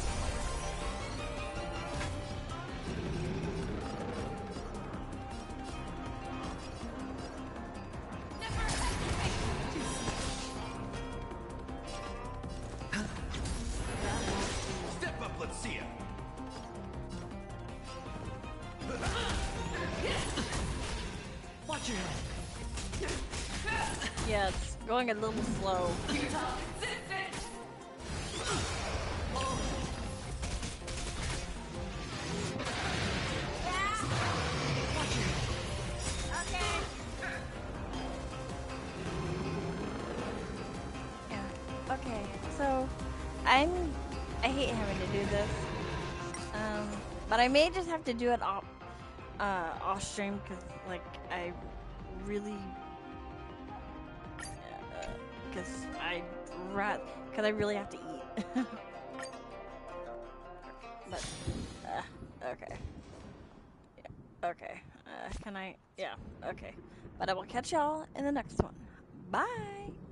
[SPEAKER 13] Step up, let's see it.
[SPEAKER 11] Watch your head.
[SPEAKER 1] Yeah, it's going a little slow. Yeah. Okay, so I hate having to do this. But I may just have to do it off stream because like I really because I really have to eat. But, okay. Yeah, okay. Can I? Yeah, okay. But I will catch y'all in the next one. Bye!